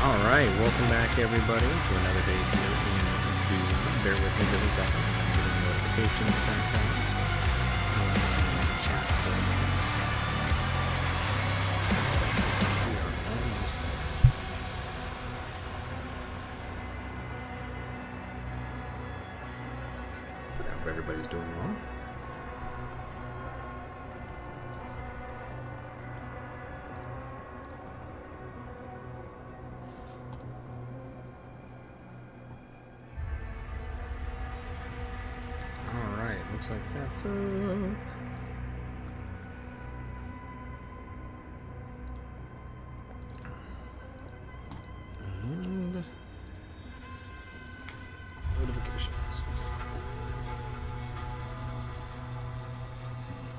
Alright, welcome back everybody to another day here in Doom. Bear with me just a second, I'm getting notifications sent out. Chat for a minute. We are almost there. But I hope everybody's doing well. Looks like that's up. And notifications.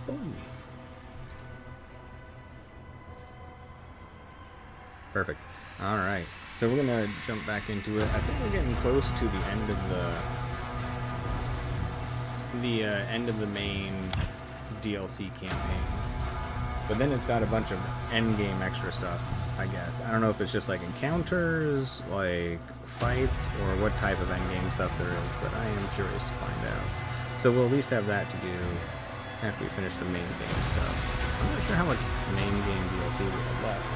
Boom. Perfect. All right. So we're gonna jump back into it. I think we're getting close to the end of the end of the main DLC campaign, but then it's got a bunch of end game extra stuff, I guess. I don't know if it's just like encounters, like fights, or what type of end game stuff there is, but I am curious to find out. So we'll at least have that to do after we finish the main game stuff. I'm not sure how much main game DLC we have left.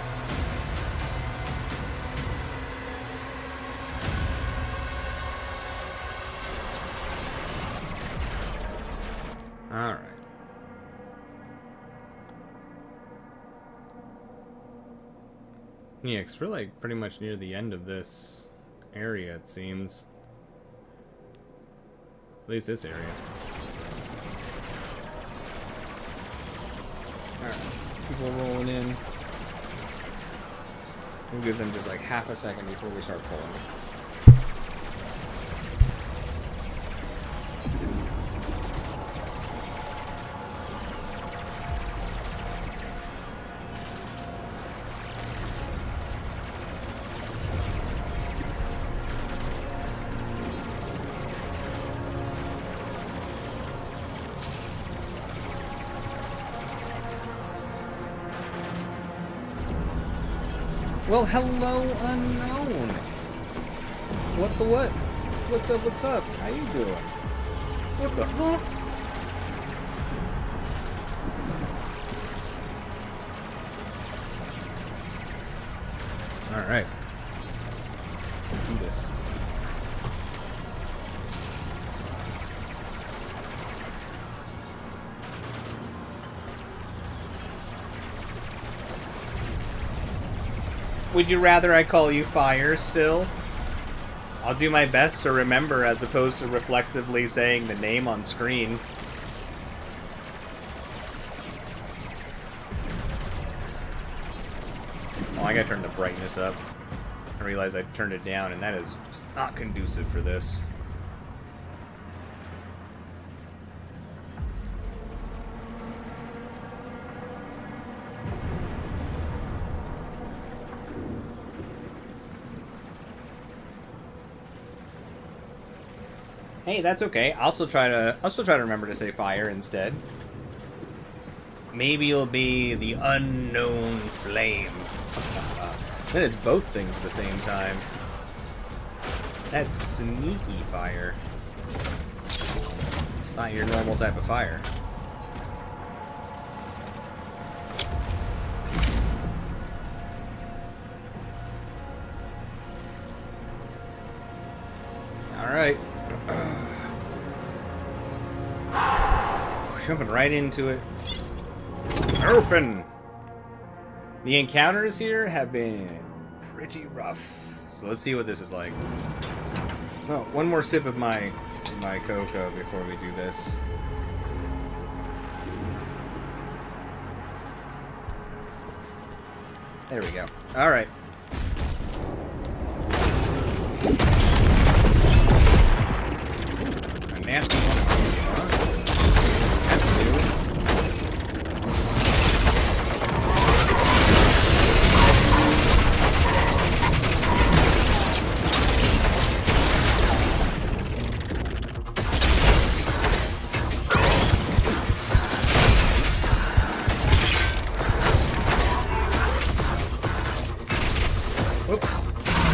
Alright. Yeah, because we're like pretty much near the end of this area, it seems. At least this area. Alright, people are rolling in. We'll give them just like half a second before we start pulling. Well, hello, unknown. What the what? What's up? What's up? How you doing? What the huh? All right. Let's do this. Would you rather I call you Fire still? I'll do my best to remember as opposed to reflexively saying the name on screen. Oh, I gotta turn the brightness up. I realized I turned it down, and that is just not conducive for this. Hey, that's okay. I'll still try to remember to say fire instead. Maybe it'll be the unknown flame. Then it's both things at the same time. That's sneaky fire. It's not your normal type of fire. All right. Jumping right into it. Open! The encounters here have been pretty rough. So let's see what this is like. Oh, one more sip of my cocoa before we do this. There we go. Alright. A nasty one. That's new. Whoops.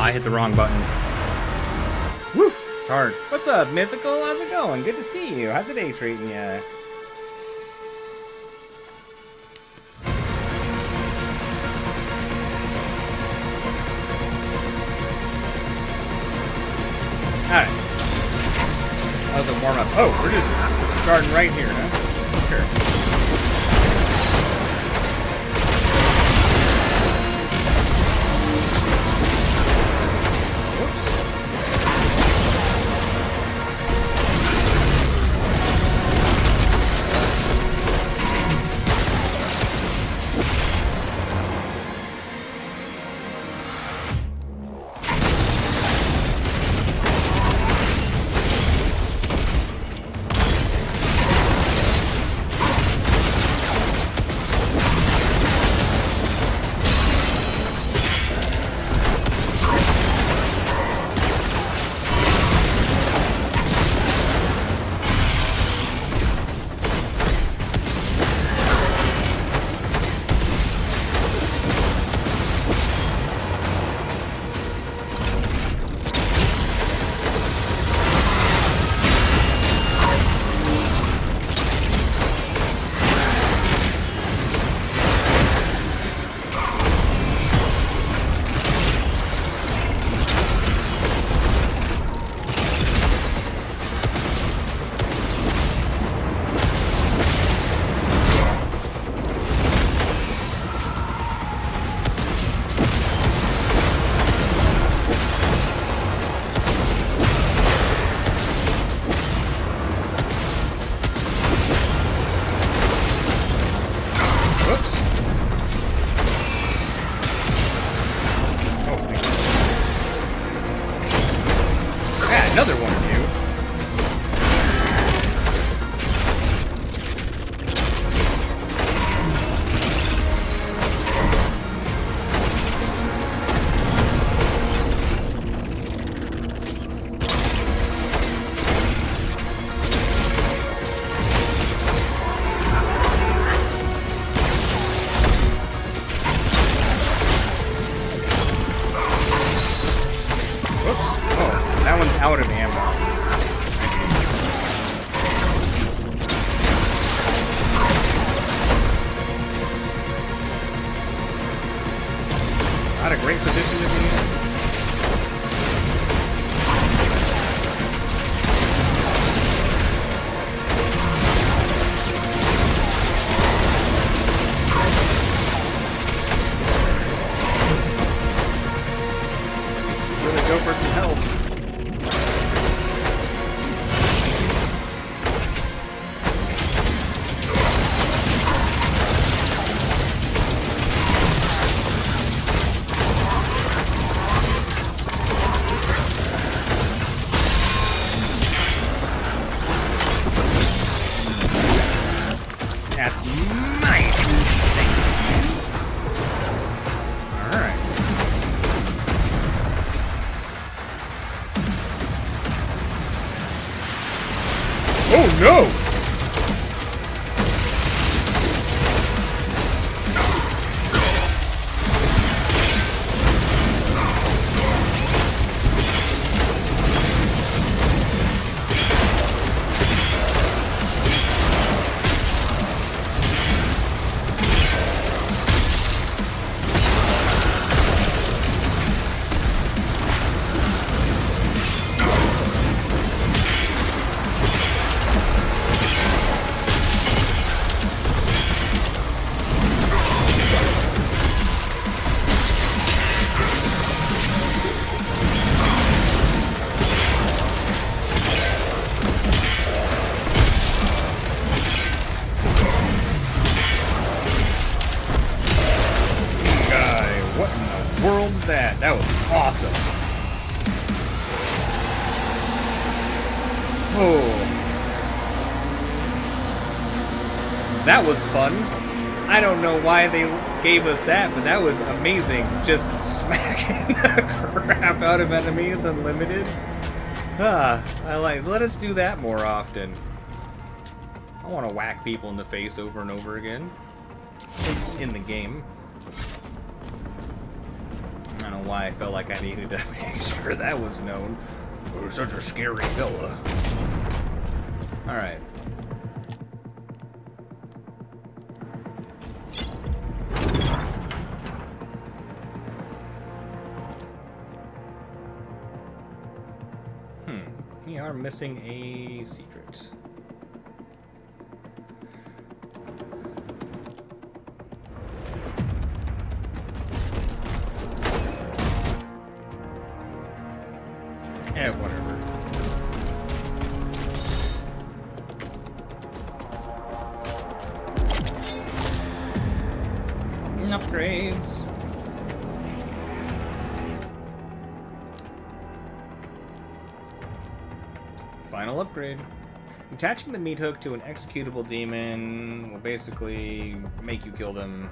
I hit the wrong button. Woo! It's hard. What's up, Mythical? How's it going? Good to see you. How's the day treating you? Alright. That was a warm up. Oh, we're just starting right here, huh? Sure. Another one or two. Out of ammo. Not a great position to be in. Really go for some help. That's nice. Alright. Oh no! That was awesome. Oh. That was fun. I don't know why they gave us that, but that was amazing. Just smacking the crap out of enemies unlimited. Let us do that more often. I want to whack people in the face over and over again. In the game. know why I felt like I needed to make sure that was known. Oh, such a scary fella. Alright. We are missing a secret. Eh, whatever. Upgrades. Final upgrade. Attaching the meat hook to an executable demon will basically make you kill them.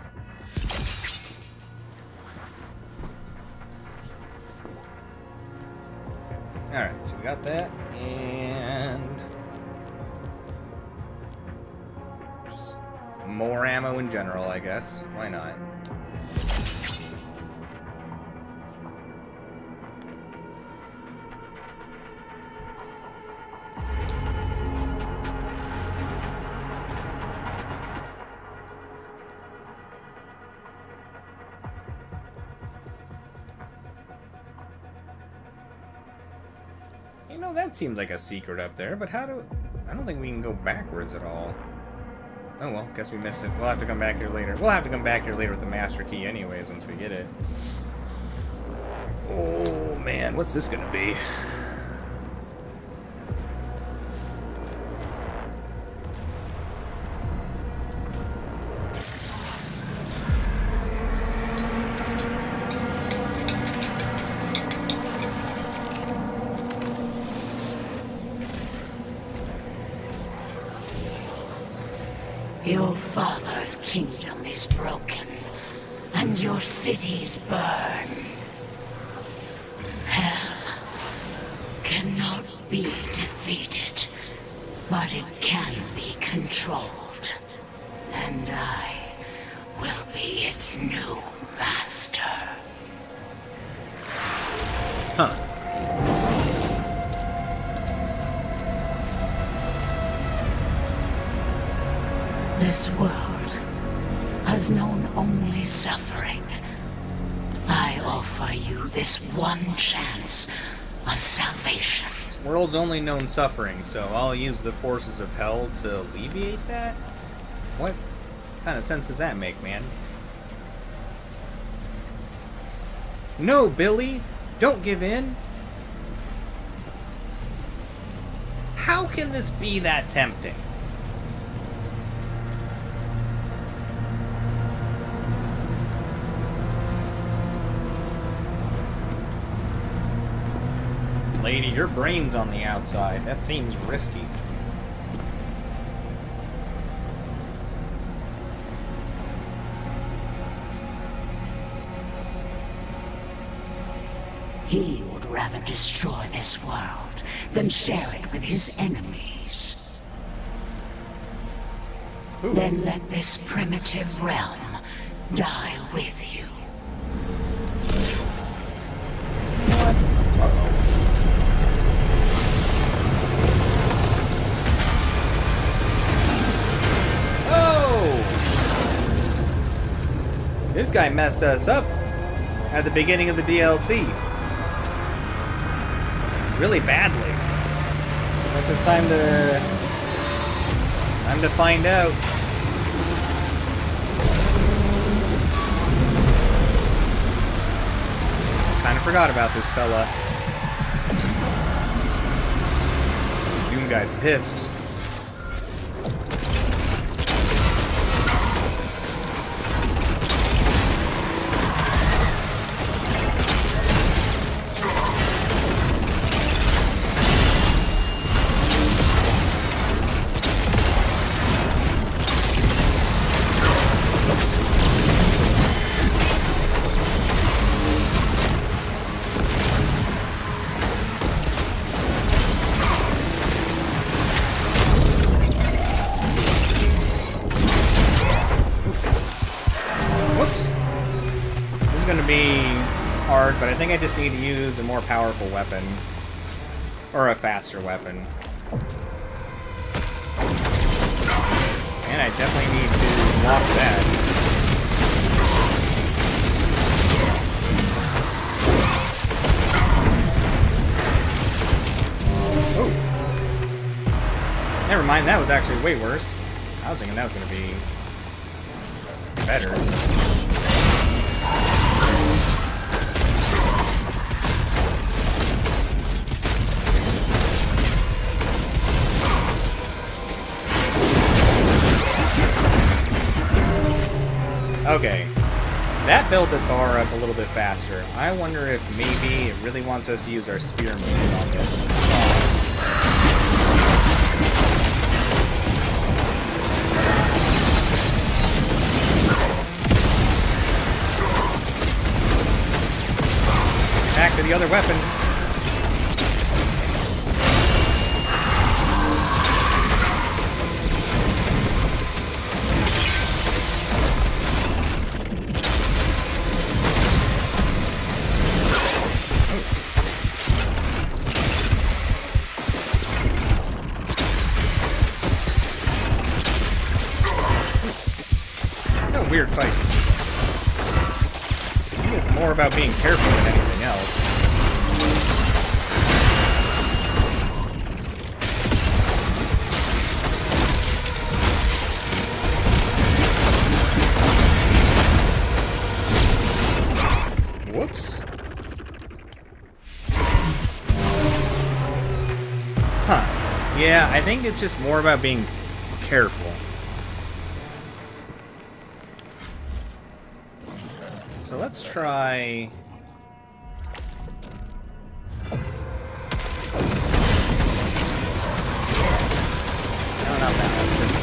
Alright, so we got that, and just more ammo in general, I guess. Why not? You know, that seems like a secret up there, but how do... I don't think we can go backwards at all. Oh well, guess we missed it. We'll have to come back here later. We'll have to come back here later with the master key anyways, once we get it. Oh man, what's this gonna be? Your father's kingdom is broken, and your cities burn. Hell cannot be defeated, but it can be controlled. And I will be its new master. Huh. This world has known only suffering. I offer you this one chance of salvation. This world's only known suffering, so I'll use the forces of hell to alleviate that? What kind of sense does that make, man? No, Billy! Don't give in! How can this be that tempting? Lady, your brain's on the outside. That seems risky. He would rather destroy this world than share it with his enemies. Ooh. Then let this primitive realm die with you. This guy messed us up at the beginning of the DLC. Really badly. I guess it's time to find out. Kinda forgot about this fella. Doom guy's pissed. Gonna be hard, but I think I just need to use a more powerful weapon. Or a faster weapon. And I definitely need to block that. Oh. Never mind, that was actually way worse. I was thinking that was going to be better. Okay, that built the bar up a little bit faster. I wonder if maybe it really wants us to use our spear move on this boss. Back to the other weapon. Weird fight. I think it's more about being careful than anything else. Whoops. Huh. Yeah, I think it's just more about being careful. So let's try... No, not that one. This one.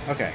Okay.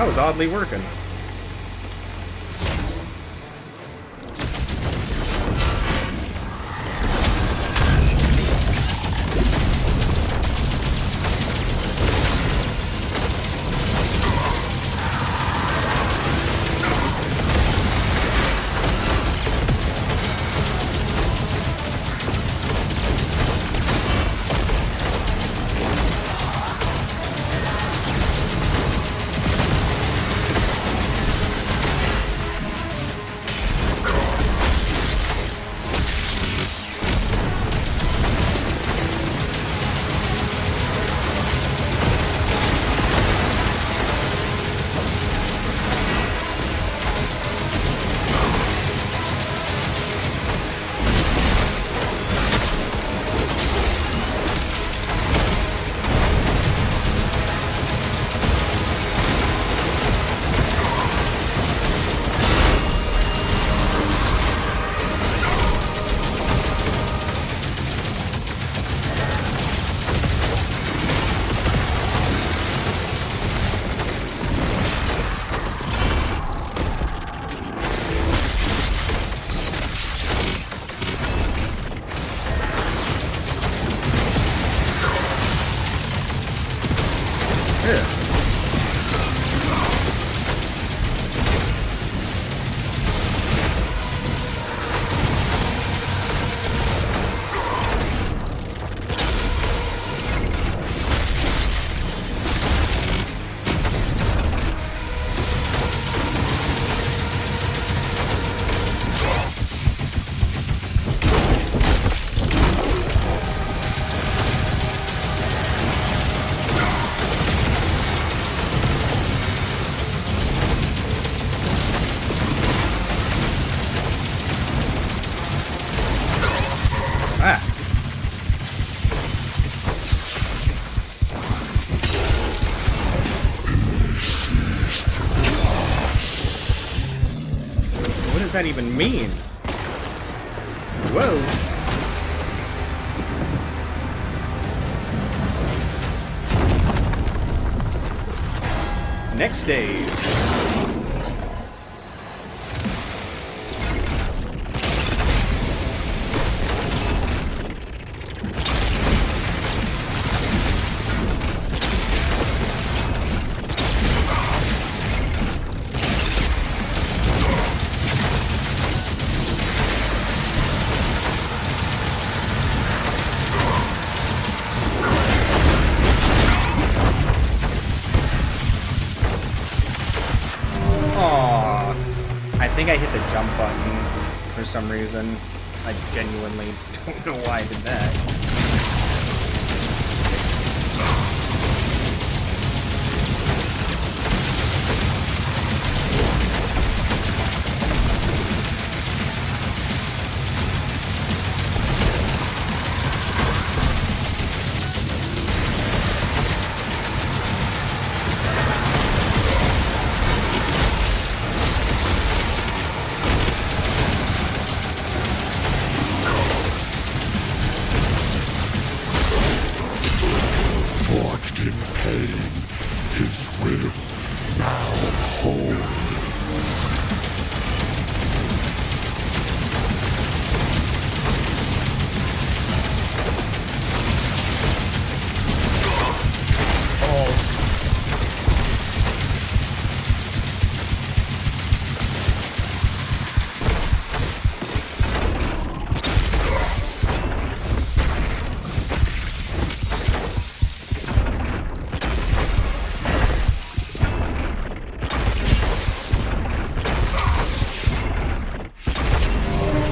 That was oddly working. What does that even mean? Whoa. Next stage. I think I hit the jump button for some reason. I genuinely don't know why I did that.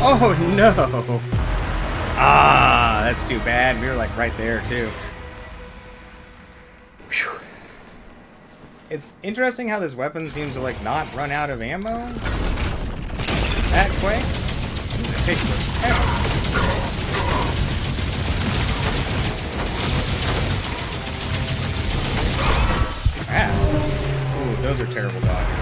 Oh no! Ah, that's too bad. We were like right there too. Whew. It's interesting how this weapon seems to like not run out of ammo that quick. It takes forever. Ah. Ooh, those are terrible dodges.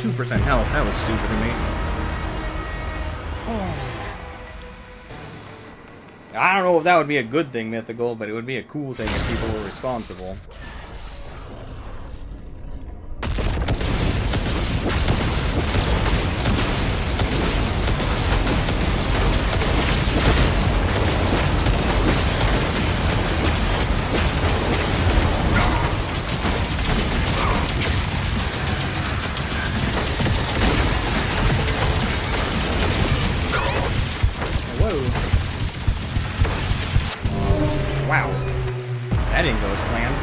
2% health. That was stupid of me. I don't know if that would be a good thing, Mythical, but it would be a cool thing if people were responsible. Wow. That didn't go as planned.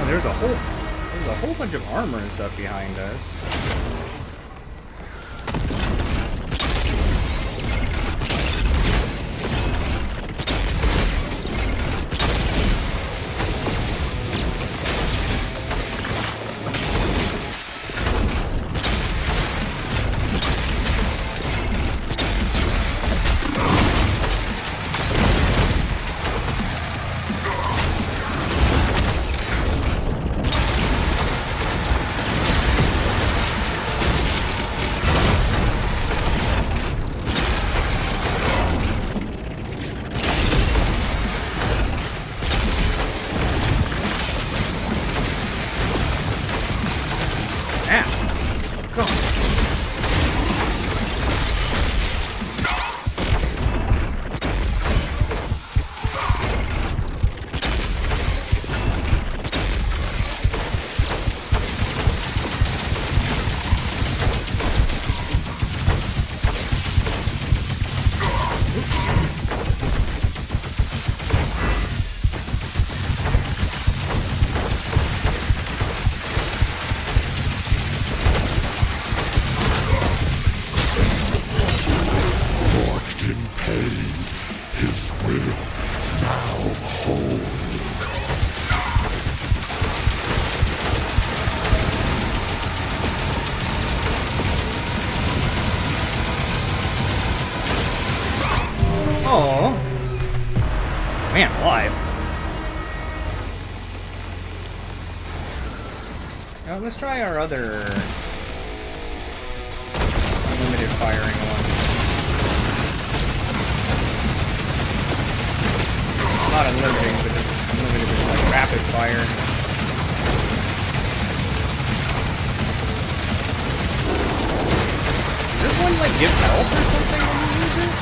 There's a whole bunch of armor and stuff behind us. Oh, man, alive. Now let's try our other unlimited firing one. Not unlimited, but just unlimited with like rapid fire. Does this one like give health or something when you use it?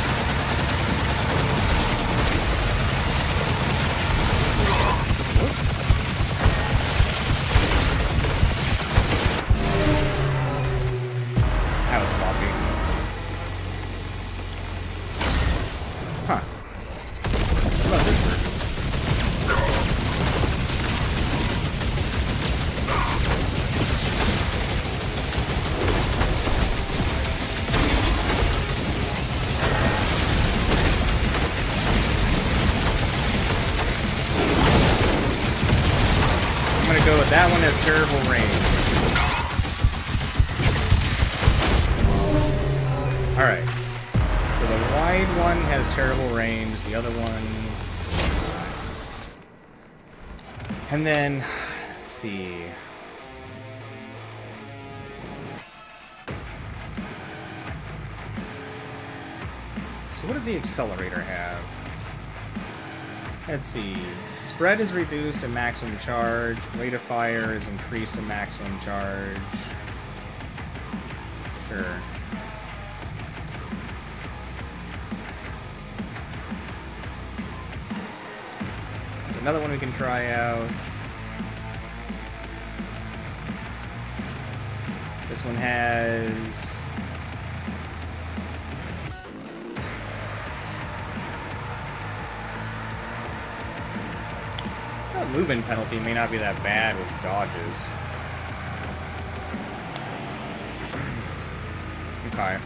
That was sloppy. Huh. What about this bird? I'm gonna go with that one has terrible range. Alright, so the wide one has terrible range, the other one... And then, let's see... So what does the accelerator have? Let's see. Spread is reduced to maximum charge. Rate of fire is increased to maximum charge. Sure. That's another one we can try out. This one has... movement penalty may not be that bad with dodges. Okay.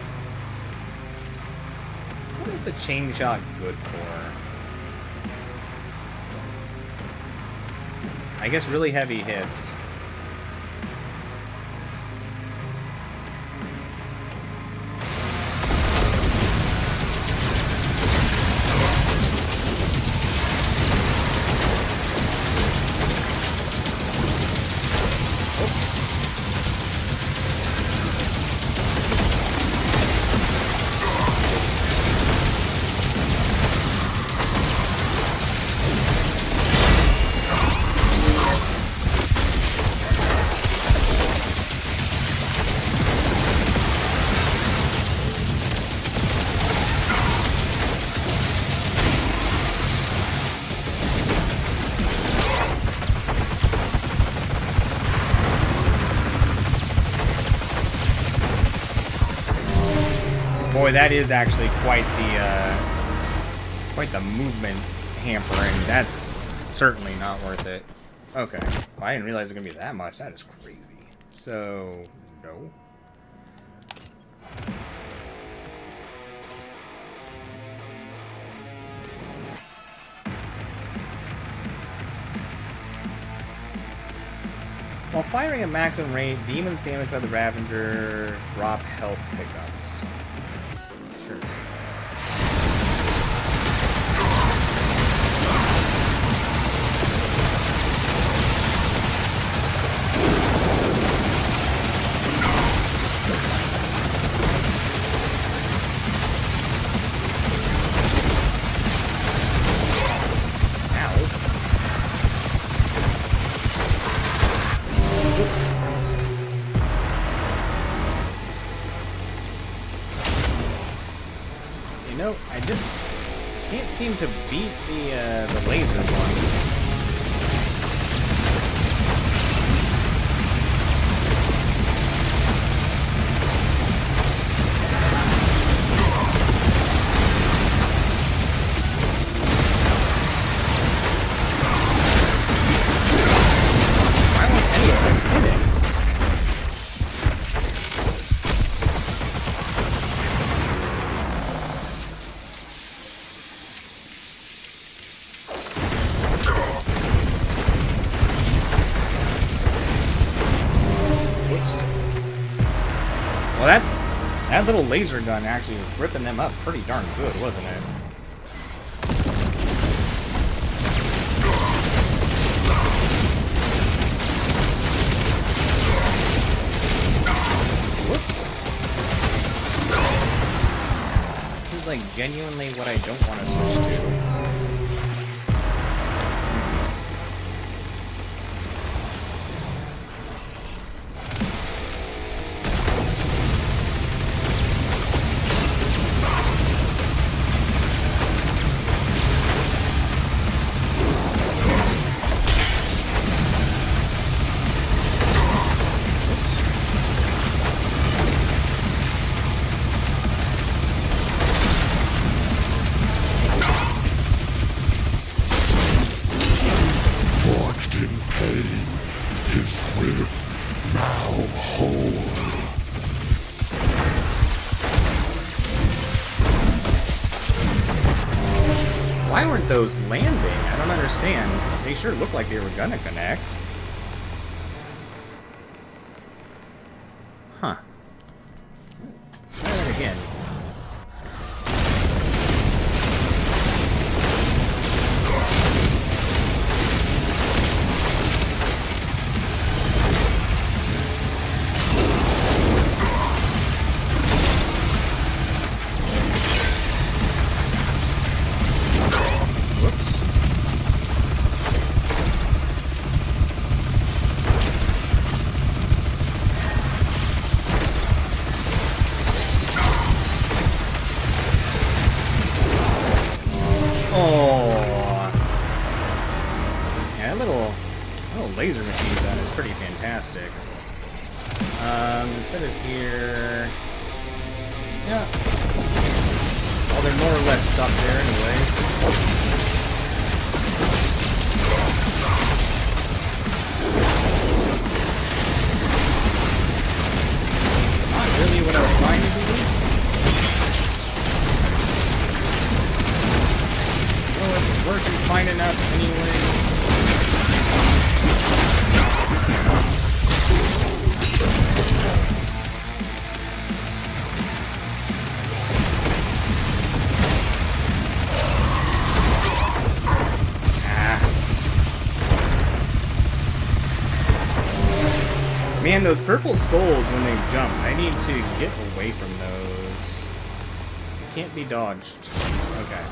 What is the chain shot good for? I guess really heavy hits. Boy, that is actually quite the movement hampering. That's certainly not worth it. Okay. Well, I didn't realize it was gonna be that much. That is crazy. So, no. While firing at maximum rate, demons damaged by the Ravager drop health pickups. Sure. I just can't seem to beat the laser ones. Why won't any of us hit it? Well, that little laser gun actually was ripping them up pretty darn good, wasn't it? Whoops. This is like genuinely what I don't want to switch to. Why weren't those landing? I don't understand. They sure looked like they were gonna connect. Huh. Try that again. laser machine gun is pretty fantastic. Instead of here... Yeah. Well, they're more or less stuck there anyways. Not really what I was trying to do. Oh, it's working fine enough anyways. Man, those purple skulls when they jump, I need to get away from those. Can't be dodged. Okay.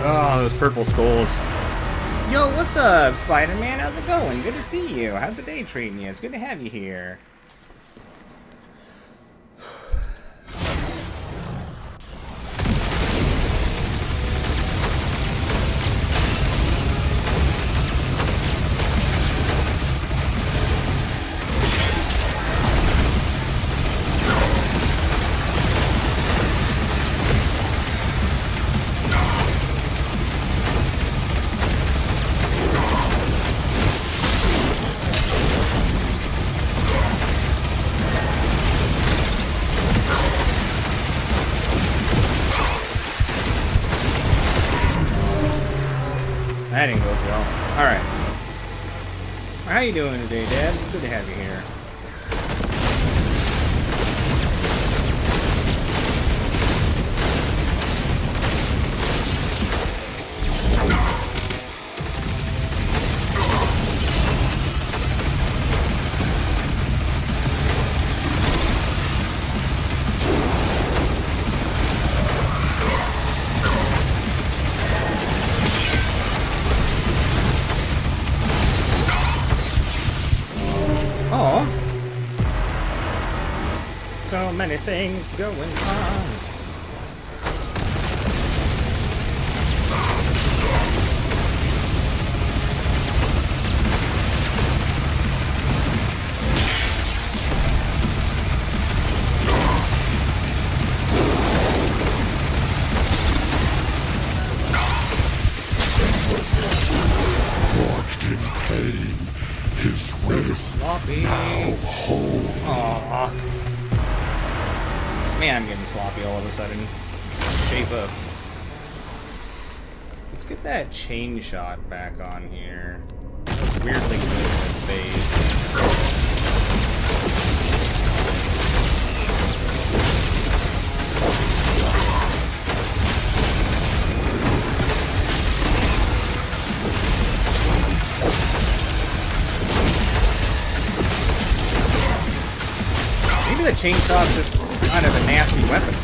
Oh, those purple skulls. Yo, what's up, Spider-Man? How's it going? Good to see you. How's the day treating you? It's good to have you here. That didn't go well. Alright. How you doing today, Dad? Good to have you here. So many things going on. Forged in pain, his will Sloppy. now whole. Aww. Man, I'm getting sloppy all of a sudden. Shape up. Let's get that chain shot back on here. That's weirdly good in this phase. Maybe the chain shot's just kind of a nasty weapon.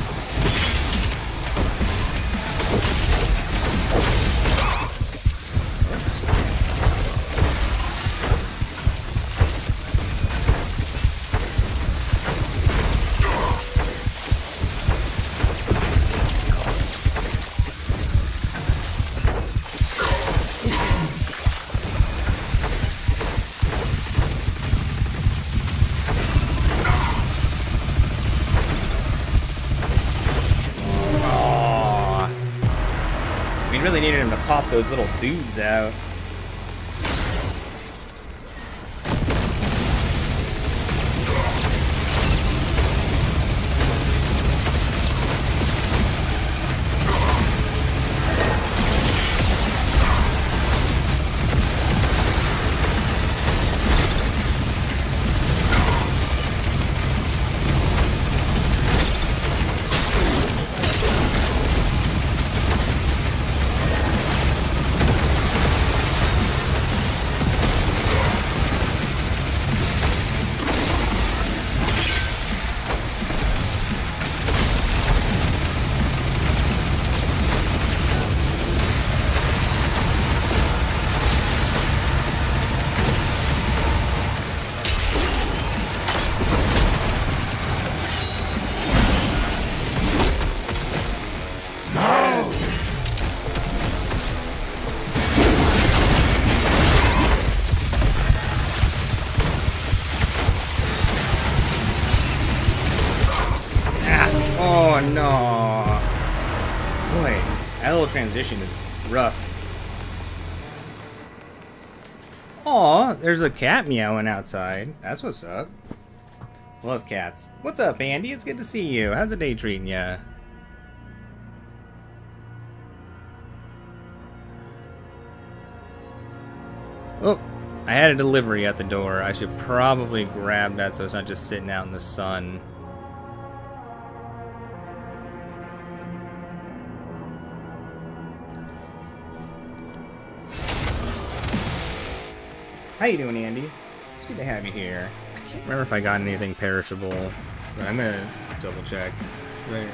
really needed him to pop those little dudes out. Oh no! Boy, that little transition is rough. Aw, there's a cat meowing outside. That's what's up. Love cats. What's up, Andy? It's good to see you. How's the day treating ya? Oh, I had a delivery at the door. I should probably grab that so it's not just sitting out in the sun. How you doing, Andy? It's good to have you here. I can't remember if I got anything perishable, but I'm gonna double check. Right.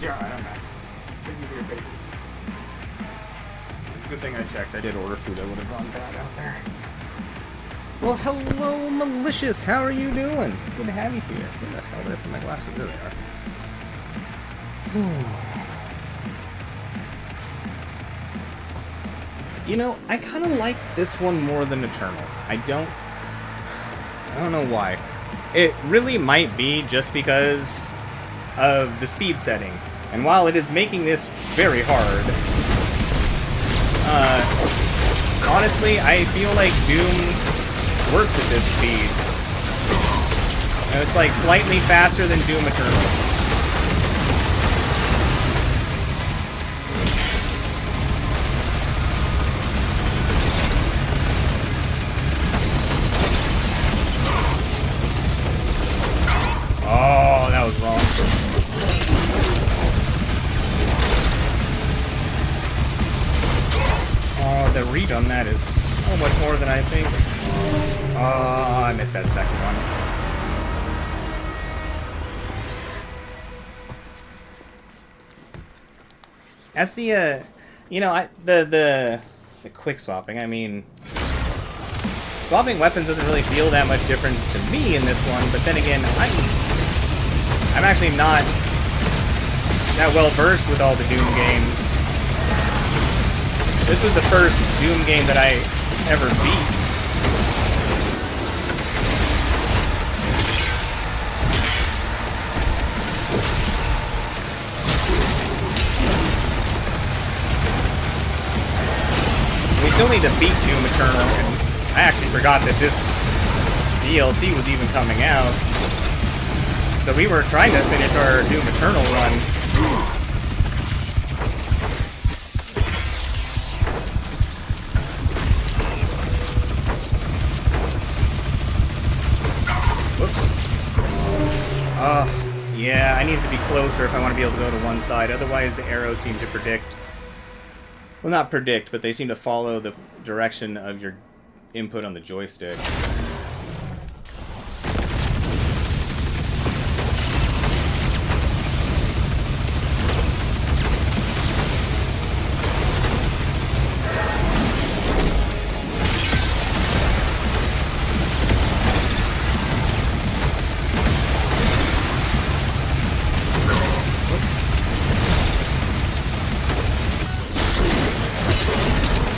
Yeah, I'm back. Thank you for your patience. It's a good thing I checked. I did order food that would have gone bad out there. Well, hello, Malicious. How are you doing? It's good to have you here. Where the hell did I put my glasses? There they are. You know, I kind of like this one more than Eternal. I don't know why. It really might be just because of the speed setting. And while it is making this very hard, honestly, I feel like Doom works at this speed. And it's like slightly faster than Doom Eternal. Oh, that was wrong. Oh, the read on that is so much more than I think. Oh, I missed that second one. That's the, you know, the quick swapping. I mean, swapping weapons doesn't really feel that much different to me in this one, but then again, I'm actually not that well versed with all the Doom games. This was the first Doom game that I ever beat. We still need to beat Doom Eternal, and I actually forgot that this DLC was even coming out. So we were trying to finish our Doom Eternal run. Whoops. Yeah, I need to be closer if I want to be able to go to one side. Otherwise, the arrows seem to predict. Well, not predict, but they seem to follow the direction of your input on the joystick.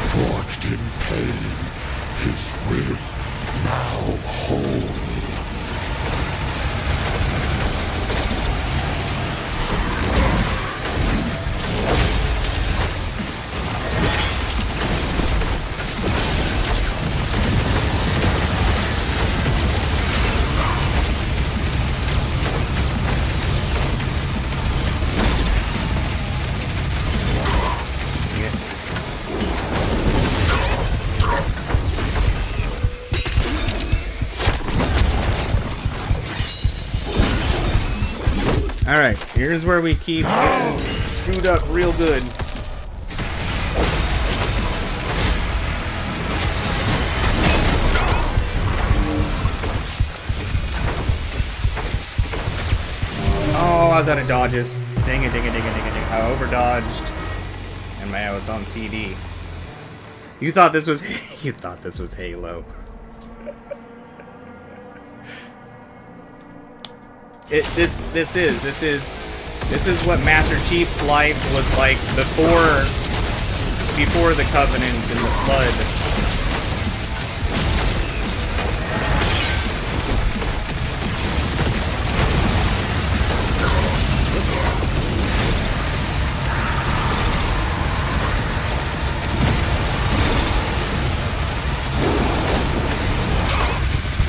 Forged in pain, his will now whole. Alright, here's where we keep getting screwed up real good. Oh, I was out of dodges. Dang it, dang it, dang it, dang it, dang it. I overdodged. And I was on CD. You thought this was you thought this was Halo. This is what Master Chief's life was like before the Covenant and the Flood.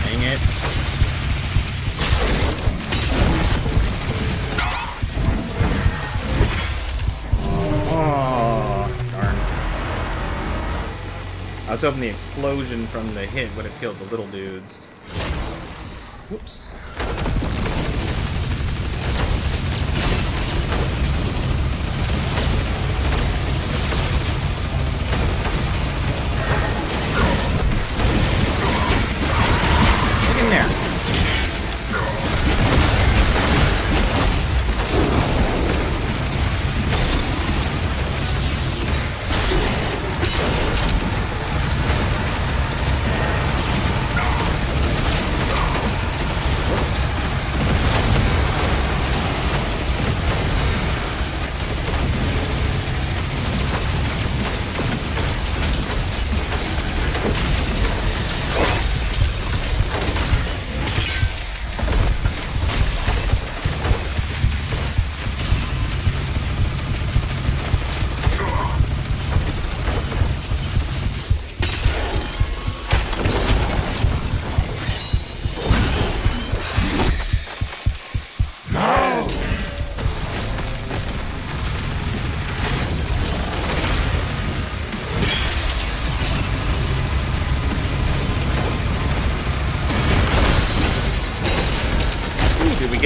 Dang it. I was hoping the explosion from the hit would have killed the little dudes. Whoops. Get in there.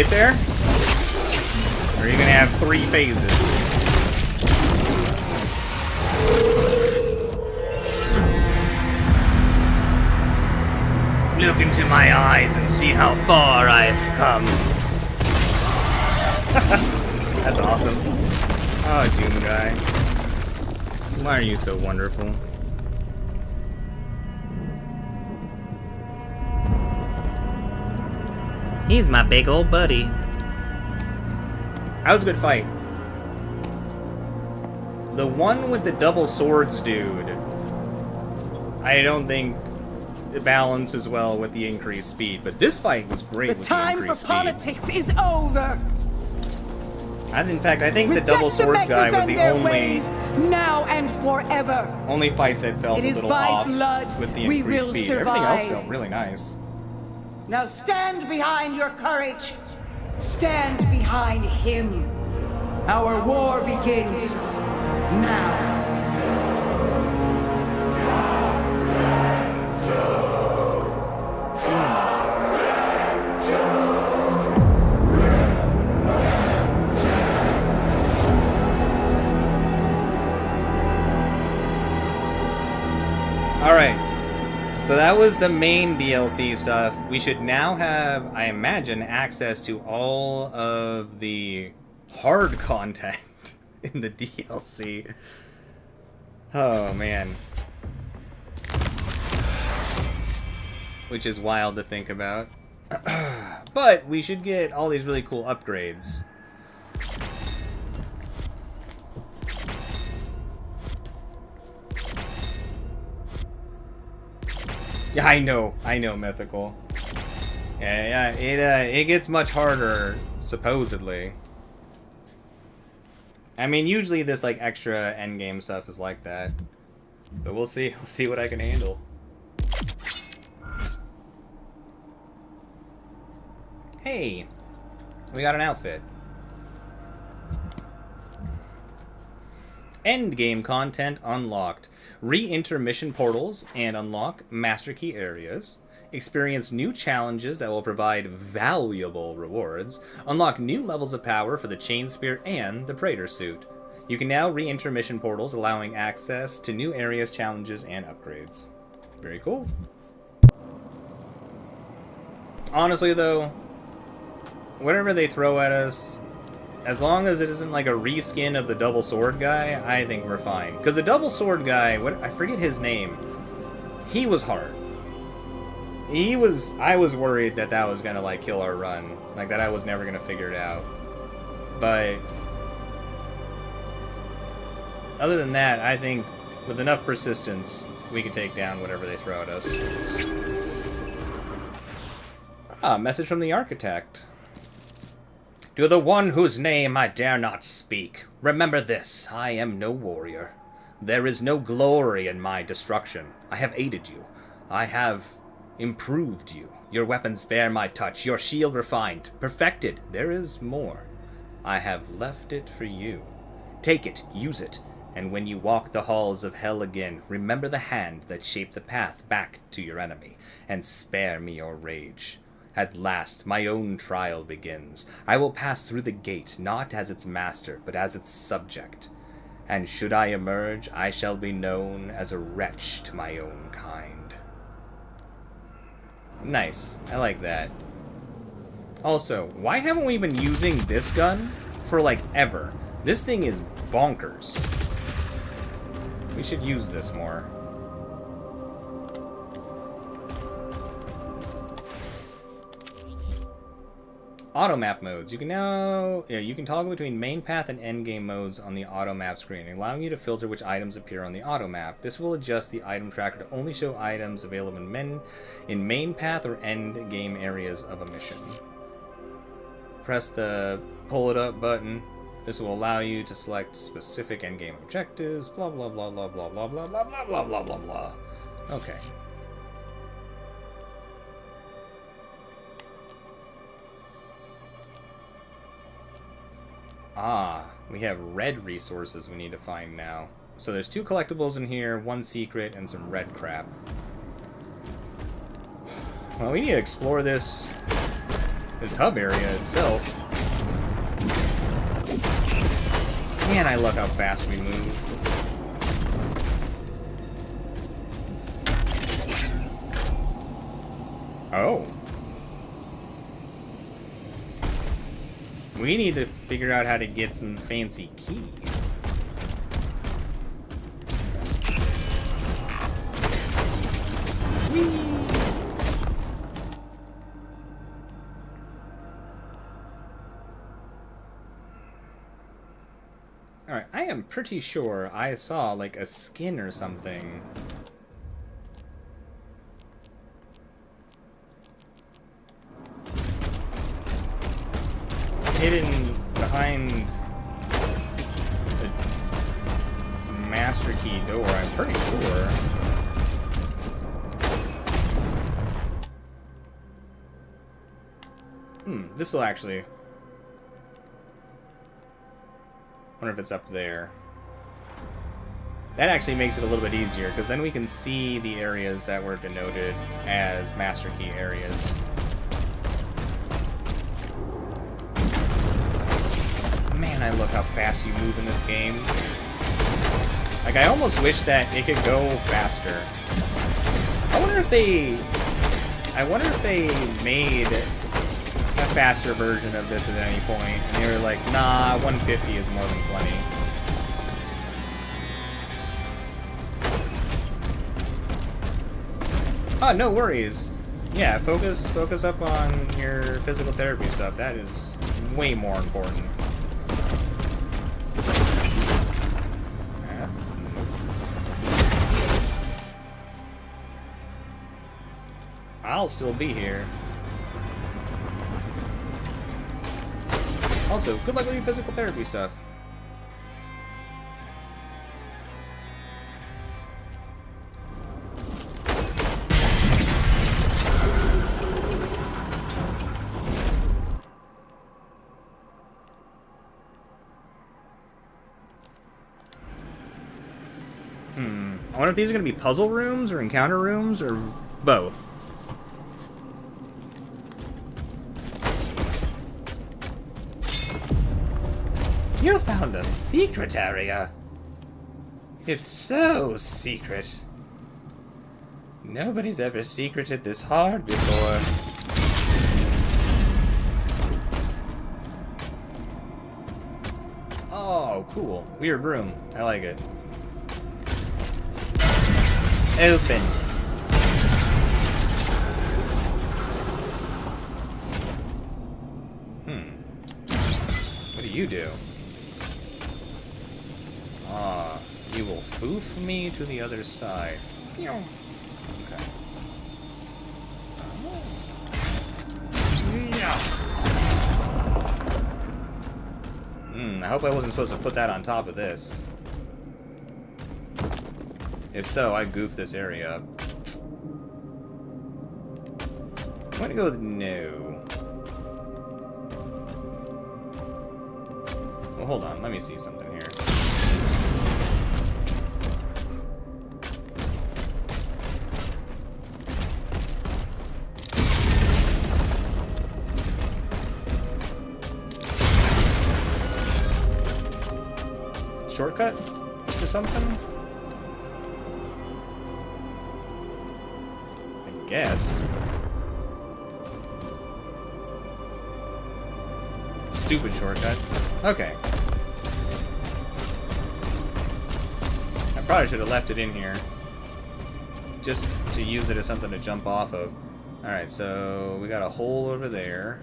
get there? Or are you gonna have 3 phases? Look into my eyes and see how far I've come. That's awesome. Oh, Doom Guy. Why are you so wonderful? He's my big old buddy. That was a good fight. The one with the double swords dude, I don't think it balances well with the increased speed, but this fight was great with the increased speed. The time for politics is over. In fact, I think the double swords guy was the now and forever. only fight that felt a little off with the increased speed. Everything else felt really nice. Now stand behind your courage. Stand behind him. Our war begins now. Alright, so that was the main DLC stuff. We should now have, I imagine, access to all of the hard content in the DLC. Oh, man. Which is wild to think about. But we should get all these really cool upgrades. Yeah, I know, Mythical. Yeah, it gets much harder, supposedly. I mean, usually this, like, extra endgame stuff is like that. But we'll see. We'll see what I can handle. Hey! We got an outfit. Endgame content unlocked. Re-enter mission portals and unlock Master Key areas. Experience new challenges that will provide valuable rewards. Unlock new levels of power for the Chain Spear and the Praetor Suit. You can now re-enter mission portals, allowing access to new areas, challenges, and upgrades. Very cool. Honestly, though, whatever they throw at us, as long as it isn't like a reskin of the double sword guy, I think we're fine. Because the double sword guy, I forget his name, he was hard. I was worried that was gonna, like, kill our run. Like, that I was never gonna figure it out. But other than that, I think with enough persistence, we can take down whatever they throw at us. Ah, message from the Architect. To the one whose name I dare not speak, remember this, I am no warrior. There is no glory in my destruction. I have aided you. I have improved you. Your weapons bear my touch, your shield refined, perfected. There is more. I have left it for you. Take it, use it, and when you walk the halls of hell again, remember the hand that shaped the path back to your enemy, and spare me your rage. At last, my own trial begins. I will pass through the gate, not as its master, but as its subject. And should I emerge, I shall be known as a wretch to my own kind. Nice. I like that. Also, why haven't we been using this gun for, like, ever? This thing is bonkers. We should use this more. Auto map modes. You can now, you can toggle between main path and end game modes on the auto map screen, allowing you to filter which items appear on the auto map. This will adjust the item tracker to only show items available in main path or end game areas of a mission. Press the pull it up button. This will allow you to select specific end game objectives. Blah blah blah blah blah blah blah blah blah blah blah blah blah. Okay. Ah, we have red resources we need to find now. So there's 2 collectibles in here, 1 secret, and some red crap. Well, we need to explore this this hub area itself. Man, I love how fast we move. Oh. We need to figure out how to get some fancy keys. Whee! Alright, I am pretty sure I saw like a skin or something. Hidden behind the master key door, I'm pretty sure. This will actually... wonder if it's up there. That actually makes it a little bit easier, because then we can see the areas that were denoted as master key areas. Man, I love how fast you move in this game. Like, I almost wish that it could go faster. I wonder if they made a faster version of this at any point, and they were like, nah, 150 is more than plenty. Oh, no worries. Yeah, focus up on your physical therapy stuff. That is way more important. I'll still be here. Also, good luck with your physical therapy stuff. I wonder if these are going to be puzzle rooms or encounter rooms or both. You found a secret area. It's so secret. Nobody's ever secreted this hard before. Oh, cool. Weird room. I like it. Open. What do you do? Ah, you will foof me to the other side. Okay. I hope I wasn't supposed to put that on top of this. If so, I goofed this area up. I'm gonna go with no. Well, hold on. Let me see something here. Shortcut to something? I guess. Stupid shortcut. Okay. I probably should have left it in here. Just to use it as something to jump off of. Alright, so we got a hole over there.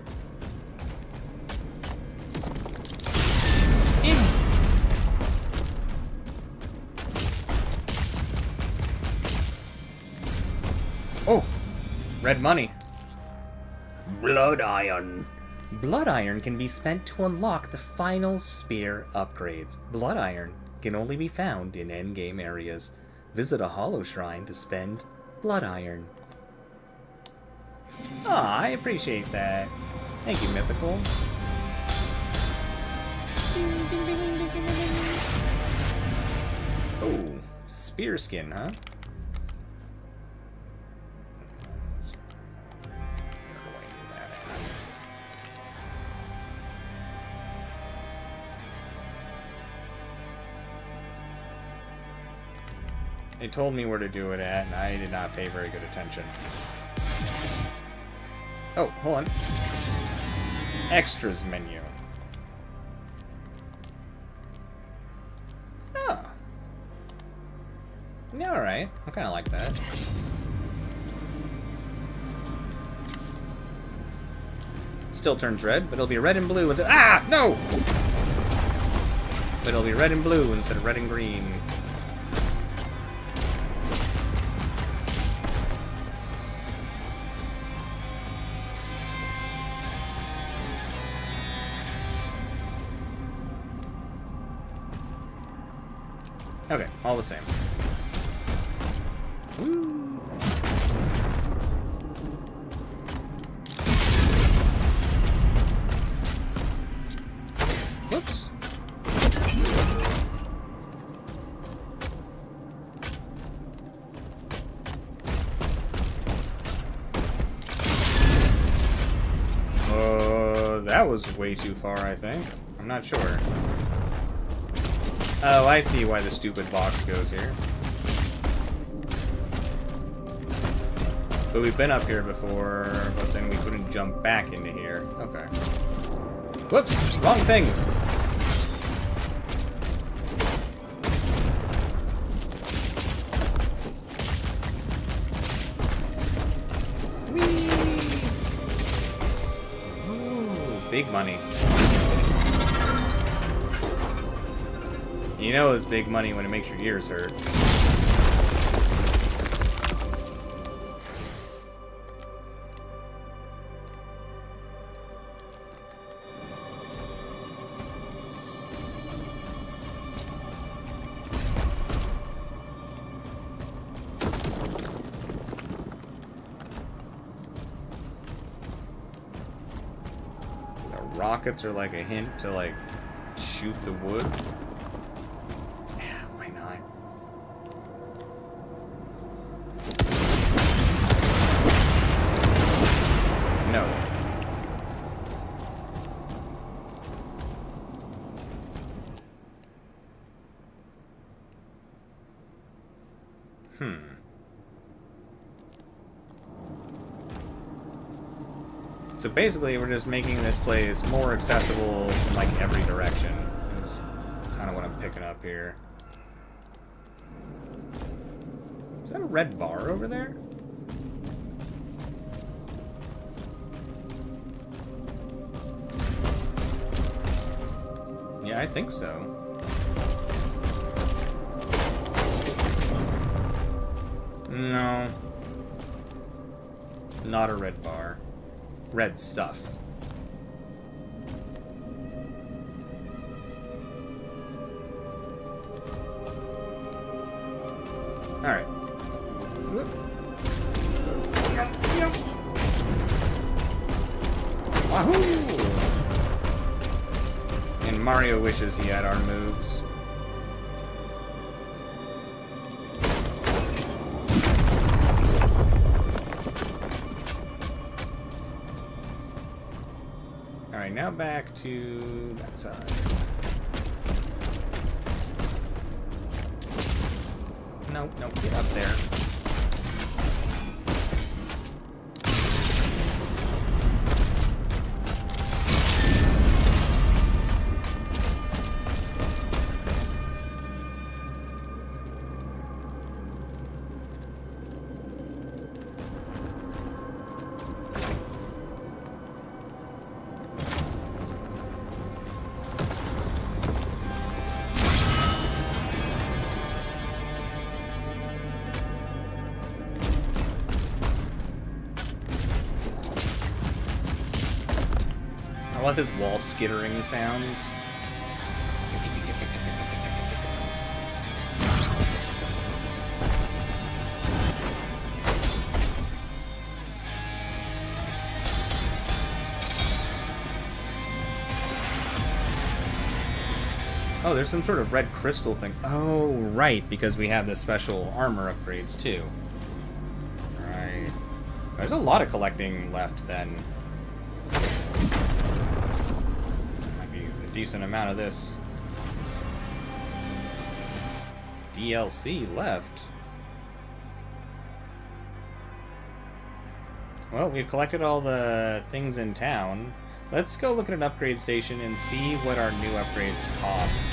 Oh! Red money. Blood iron. Blood iron can be spent to unlock the final spear upgrades. Blood iron can only be found in endgame areas. Visit a hollow shrine to spend blood iron. Aw, I appreciate that. Thank you, Mythical. Oh, spear skin, huh? They told me where to do it at, and I did not pay very good attention. Oh, hold on. Extras menu. Oh. Yeah, alright. I kind of like that. Still turns red, but it'll be red and blue instead. Ah! No! But it'll be red and blue instead of red and green. Okay, all the same. Woo. Whoops. That was way too far, I think. I'm not sure. Oh, I see why the stupid box goes here. But we've been up here before, but then we couldn't jump back into here. Okay. Whoops! Wrong thing! Whee! Ooh, big money. You know it's big money when it makes your ears hurt. The rockets are like a hint to like shoot the wood. No. So basically, we're just making this place more accessible in like every direction. Is kind of what I'm picking up here. Is that a red bar over there? Yeah, I think so. No. Not a red bar. Red stuff. Alright. Wahoo! And Mario wishes he had our moves. Alright, now back to that side. Nope, nope, get up there. I love his wall skittering sounds. Oh, there's some sort of red crystal thing. Oh, right, because we have the special armor upgrades, too. Right. There's a lot of collecting left, then. Might be a decent amount of this. DLC left. Well, we've collected all the things in town. Let's go look at an upgrade station and see what our new upgrades cost.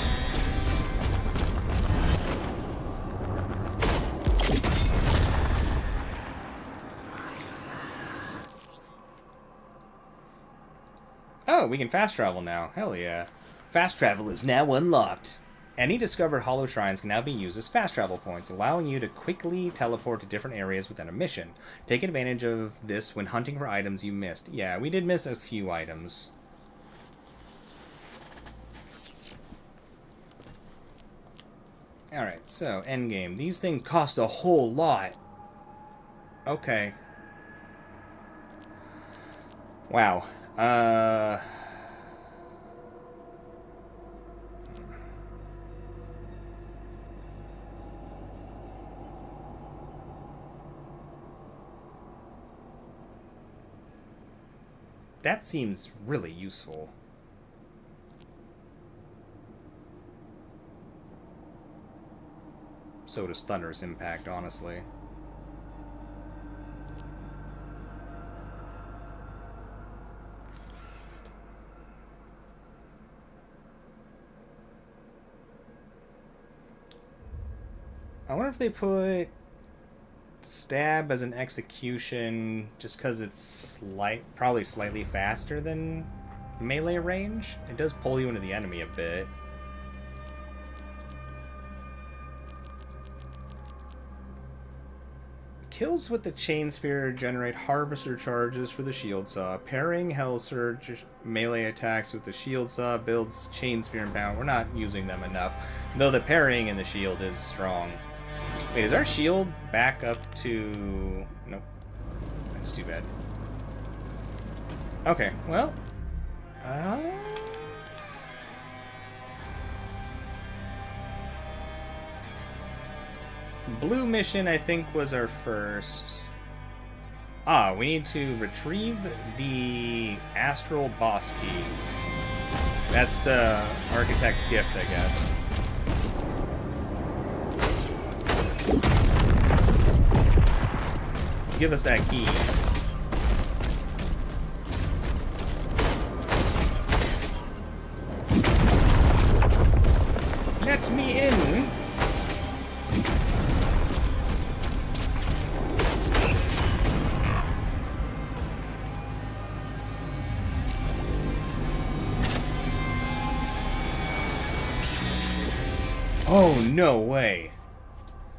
Oh, we can fast travel now. Hell yeah. Fast travel is now unlocked. Any discovered hollow shrines can now be used as fast travel points, allowing you to quickly teleport to different areas within a mission. Take advantage of this when hunting for items you missed. Yeah, we did miss a few items. Alright, so, endgame. These things cost a whole lot. Okay. Wow. That seems really useful. So does Thunderous Impact, honestly. I wonder if they put stab as an execution just because it's probably slightly faster than melee range. It does pull you into the enemy a bit. Kills with the Chain Spear generate Harvester charges for the Shield Saw. Parrying Hell Surge melee attacks with the Shield Saw builds Chain Spear and Bound. We're not using them enough, though the parrying in the shield is strong. Wait, is our shield back up to... Nope. That's too bad. Okay, well... Blue mission, I think, was our first. Ah, we need to retrieve the Astral Boss Key. That's the Architect's Gift, I guess. Give us that key. Let me in! Oh, no way.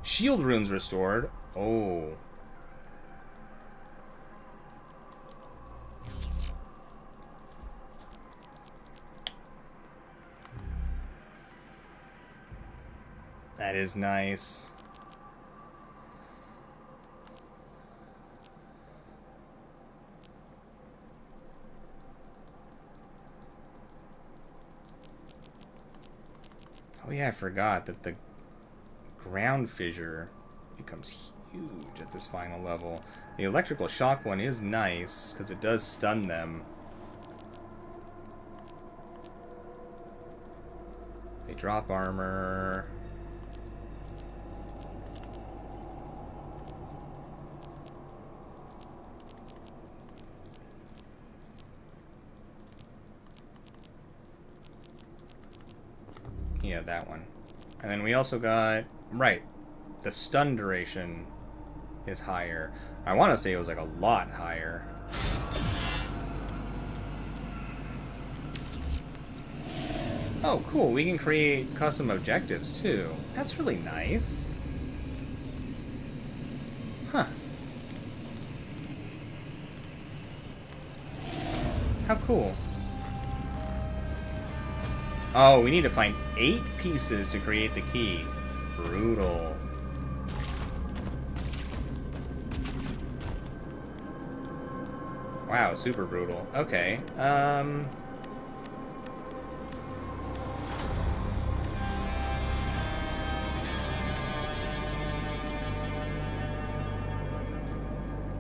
Shield runes restored. Oh. That is nice. Oh yeah, I forgot that the ground fissure becomes huge at this final level. The electrical shock one is nice because it does stun them. They drop armor. Yeah, that one. And then we also got... Right. The stun duration is higher. I want to say it was like a lot higher. Oh, cool. We can create custom objectives, too. That's really nice. Huh. How cool. Oh, we need to find 8 pieces to create the key. Brutal. Wow, super brutal. Okay,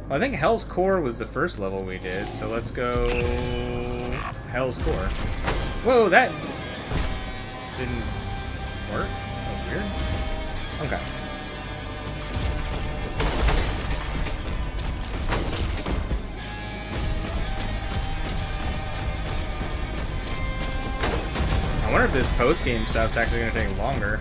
Well, I think Hell's Core was the first level we did, so let's go... Hell's Core. Whoa, that... didn't work? That was weird. Okay. I wonder if this post-game stuff's actually going to take longer.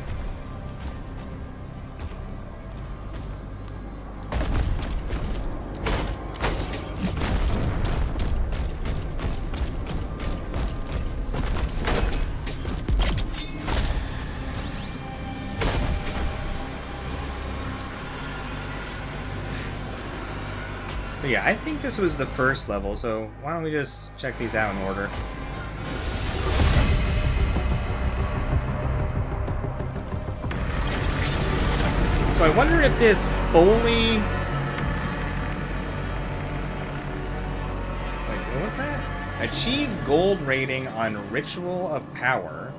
But yeah, I think this was the first level, so why don't we just check these out in order. So I wonder if this fully... Wait, what was that? Achieve gold rating on Ritual of Power.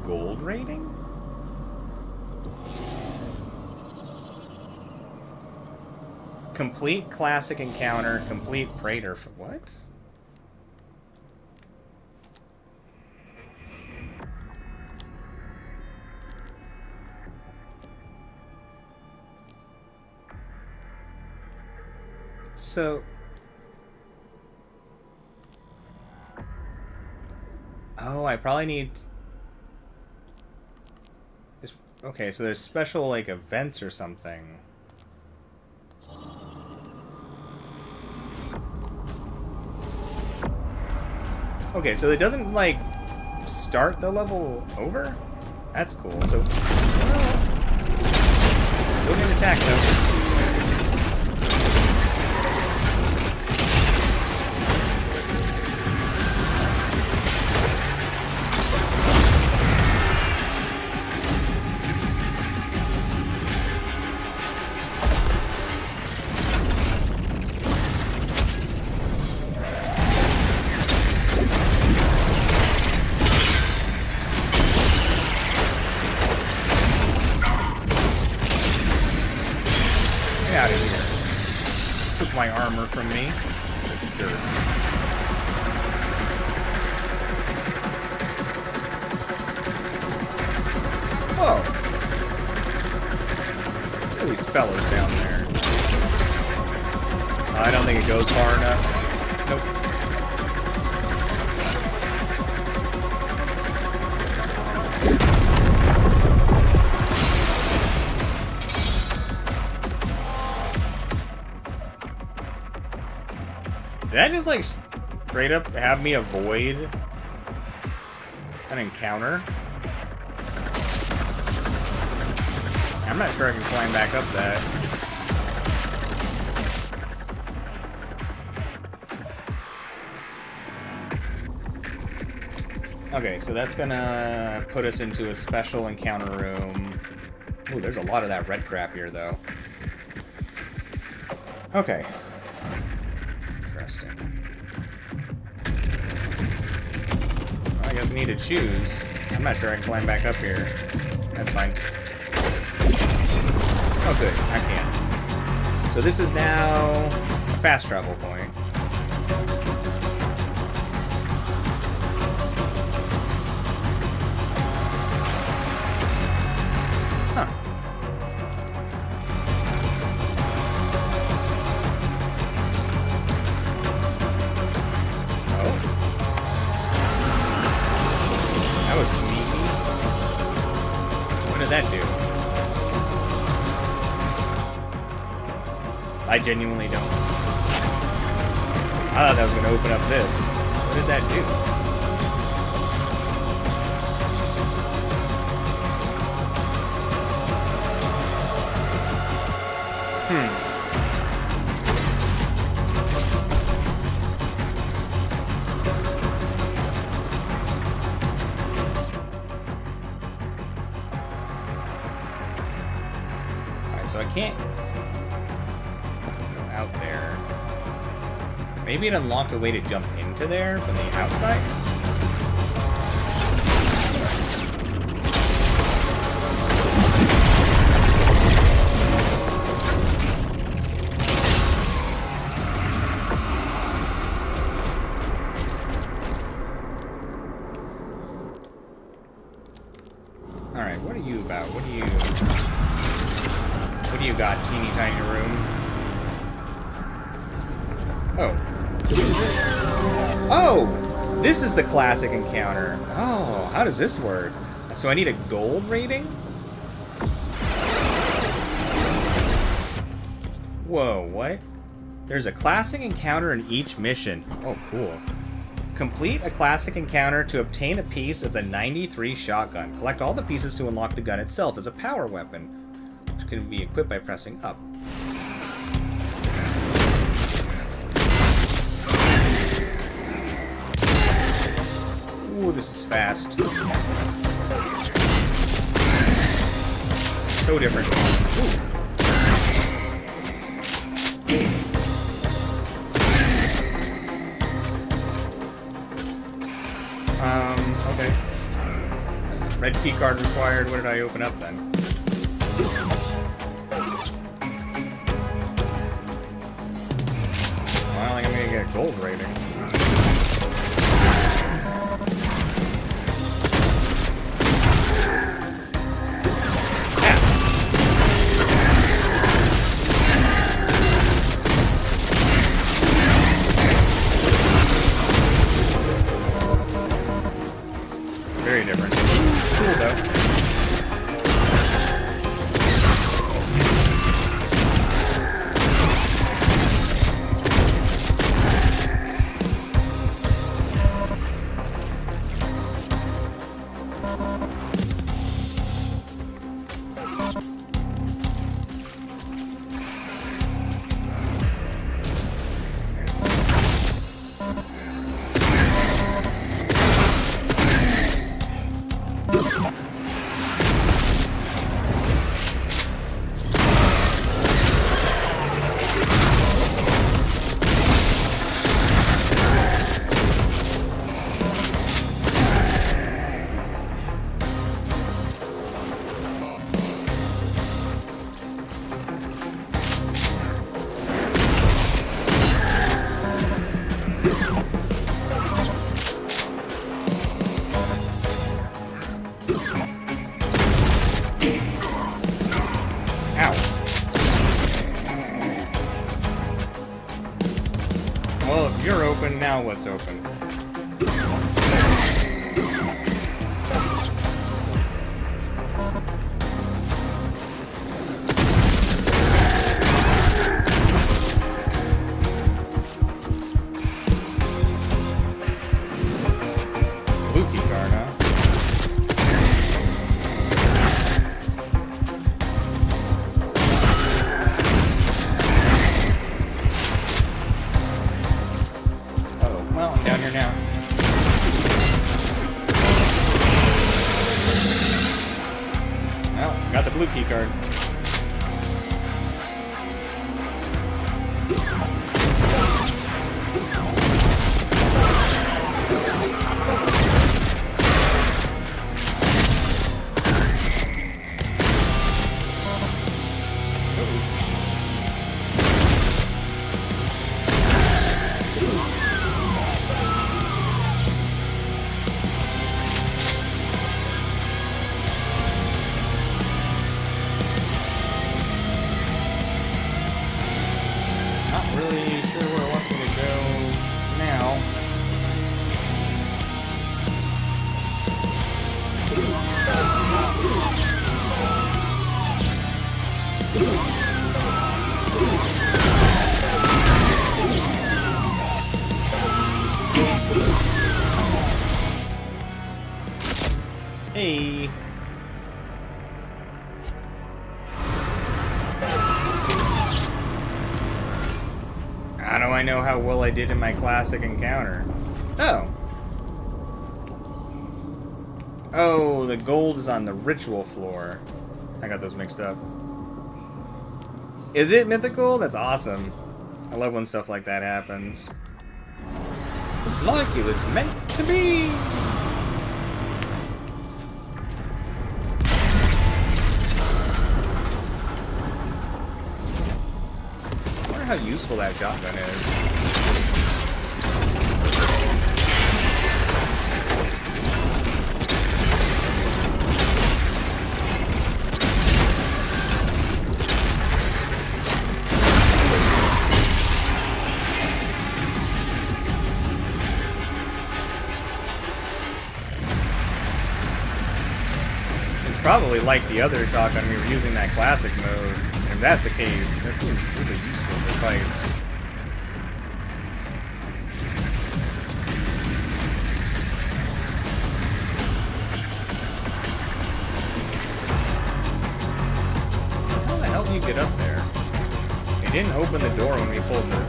Gold rating? Complete classic encounter, complete Praetor for what? So... Oh, I probably need... Okay, so there's special, like, events or something. Okay, so it doesn't, like, start the level over? That's cool. So, still getting attacked, though. Out of here. Took my armor from me. Sure. Whoa. Look at these fellas down there. I don't think it goes far enough. Nope. Did that just, like, straight up have me avoid an encounter? I'm not sure I can climb back up that. Okay, so that's gonna put us into a special encounter room. Ooh, there's a lot of that red crap here, though. Okay. Well, I guess I need to choose. I'm not sure I can climb back up here. That's fine. Oh, good. I can. So this is now a fast travel point. Huh. That do? I genuinely don't. I thought that was going to open up this. What did that do? So I can't go out there. Maybe it unlocked a way to jump into there from the outside? Alright, what are you about? What do you got, teeny tiny room? Oh. Oh! This is the classic encounter. Oh, how does this work? So I need a gold rating? Whoa, what? There's a classic encounter in each mission. Oh, cool. Complete a classic encounter to obtain a piece of the 93 shotgun. Collect all the pieces to unlock the gun itself as a power weapon, which can be equipped by pressing up. Ooh, this is fast. So different. Ooh. Okay. Red key card required. What did I open up then? Well, I think I'm gonna get a gold rating. Very different. Cool though. Well, if you're open, now what's open? Blue key card, huh? Well, I'm down here now. Well, got the blue key card. Not really sure where it wants me to go now. Hey. How do I know how well I did in my classic encounter? Oh. Oh, the gold is on the ritual floor. I got those mixed up. Is it mythical? That's awesome. I love when stuff like that happens. It's like it was meant to be. I wonder how useful that shotgun is. probably like the other shotgun we were using that classic mode. And if that's the case, that seems really useful for fights. How the hell do you get up there? It didn't open the door when we pulled the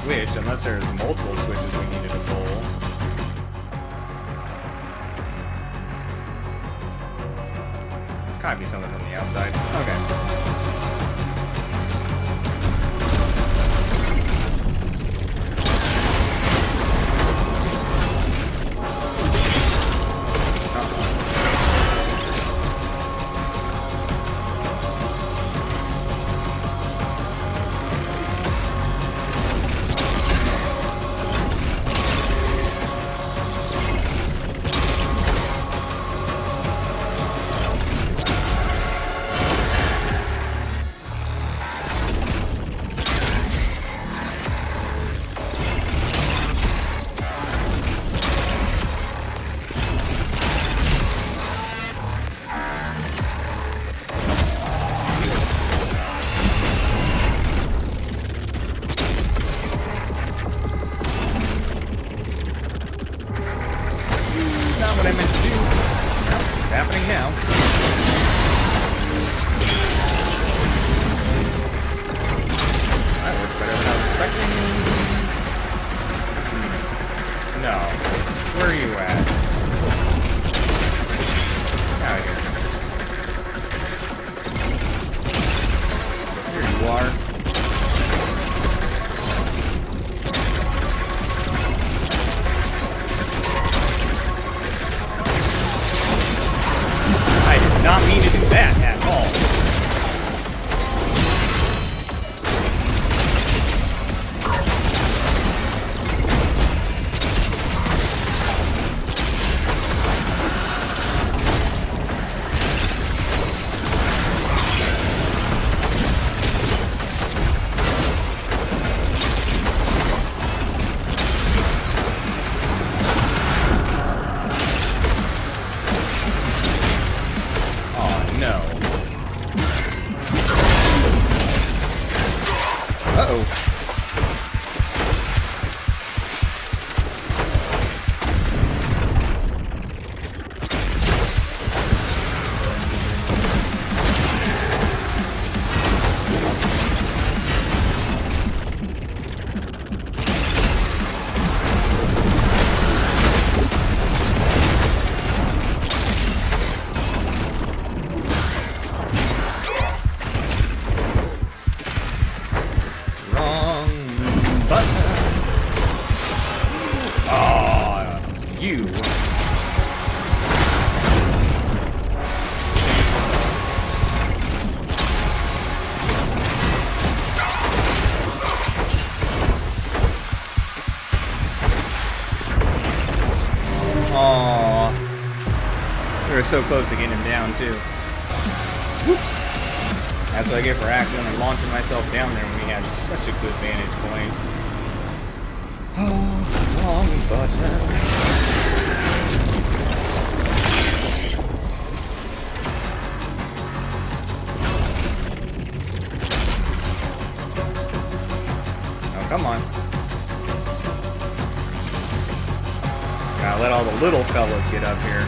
switch, unless there's multiple switches we needed to pull. It's gotta be something from the outside. Okay. What I meant to do. Well, it's happening now. That worked better than I was expecting. No. Where are you at? Out of here. Here you are. Not mean to do that at all. Uh-oh. You. Aww. We were so close to getting him down, too. Whoops. That's what I get for accidentally launching myself down there when we had such a good vantage point. Oh, wrong button. Come on. Gotta let all the little fellas get up here.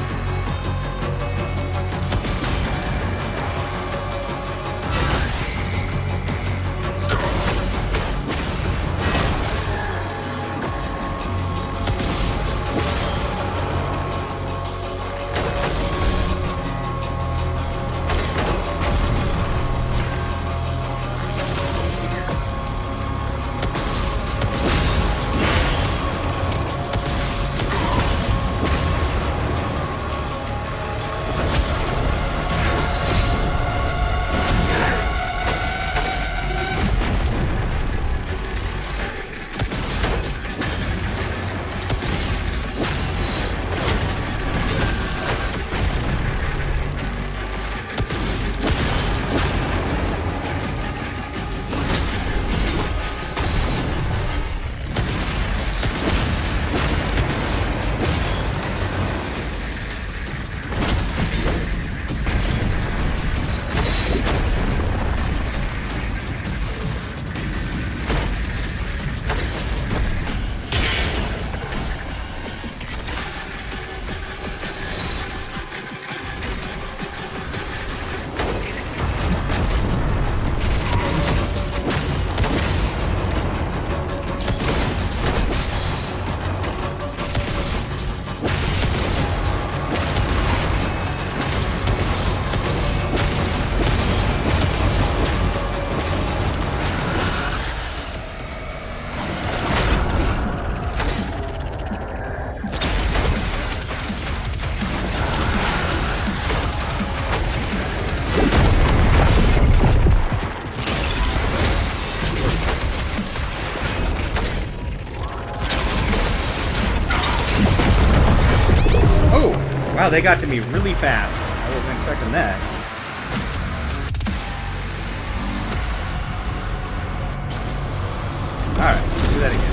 Wow, they got to me really fast. I wasn't expecting that. Alright, let's do that again.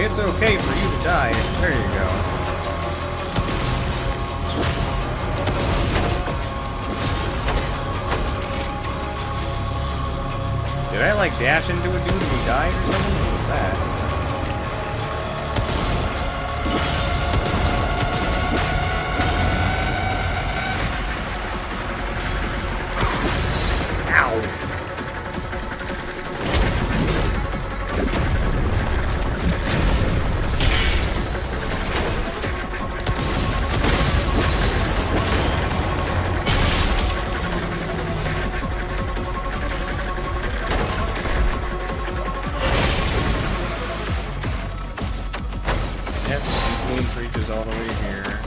It's okay for you to die. There you go. Did I like dash into a dude and he died or something? What was that? Yep, influence reaches all the way here.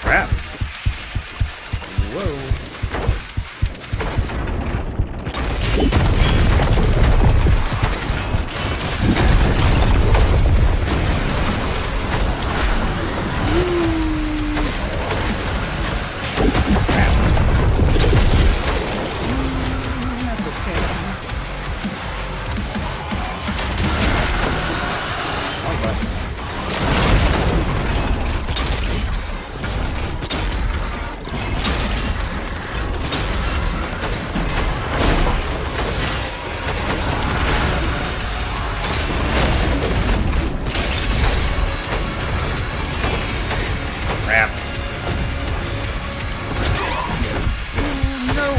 Crap. Whoa. That's okay. Wrong button. Crap. No.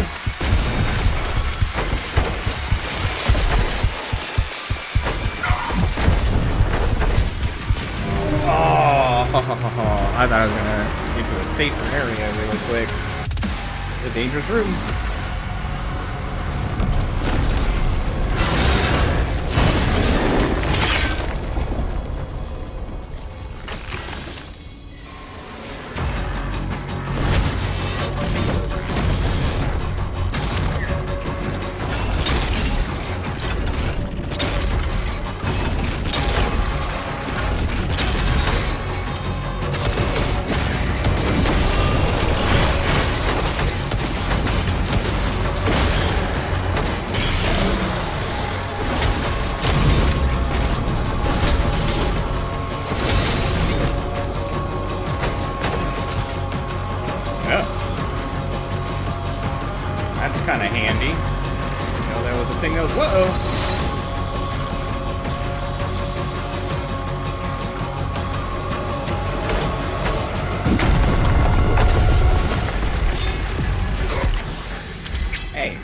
Oh, I thought I was gonna get to a safer area really quick. It's a dangerous room. That's kind of handy. You know, there was a thing that was, whoa! Hey.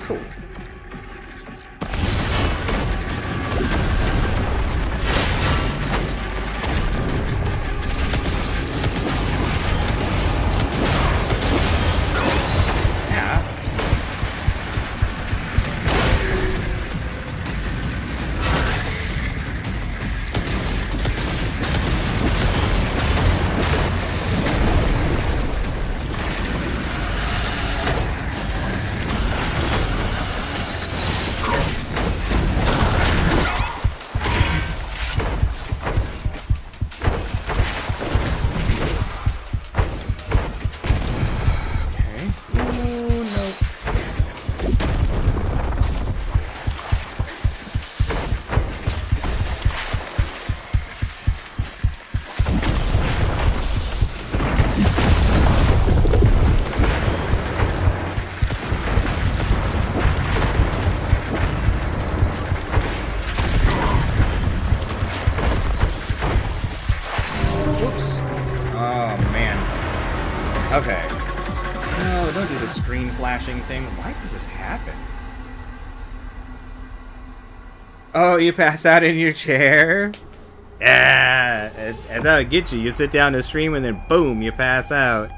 Cool. Yeah. Oh, man. Okay. No, don't do the screen flashing thing. Why does this happen? Oh, you pass out in your chair? Yeah, that's how it gets you. You sit down to stream and then boom, you pass out.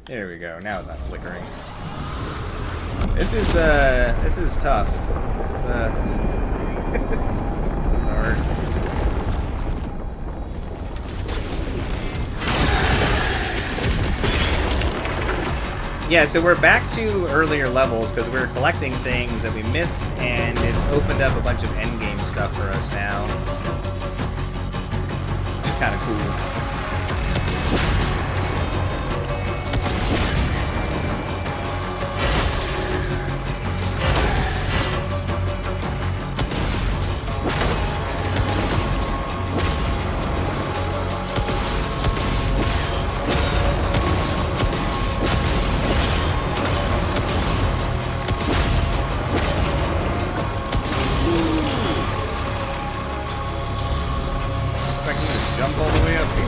There we go. Now it's not flickering. This is tough. This is this is hard. Yeah, so we're back to earlier levels because we're collecting things that we missed, and it's opened up a bunch of endgame stuff for us now. It's kind of cool. Jump all the way up here.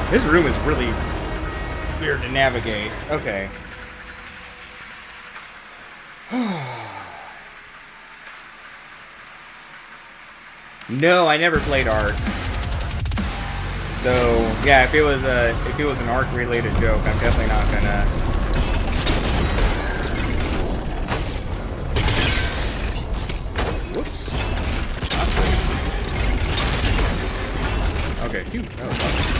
This room is really weird to navigate. Okay. No, I never played Ark. So yeah, if it was an Ark related joke, I'm definitely not gonna. Whoops. Okay, phew, that was awesome.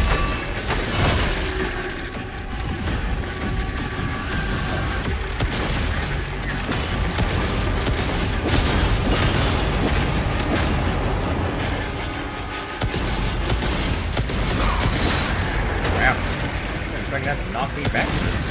That to knock me backwards.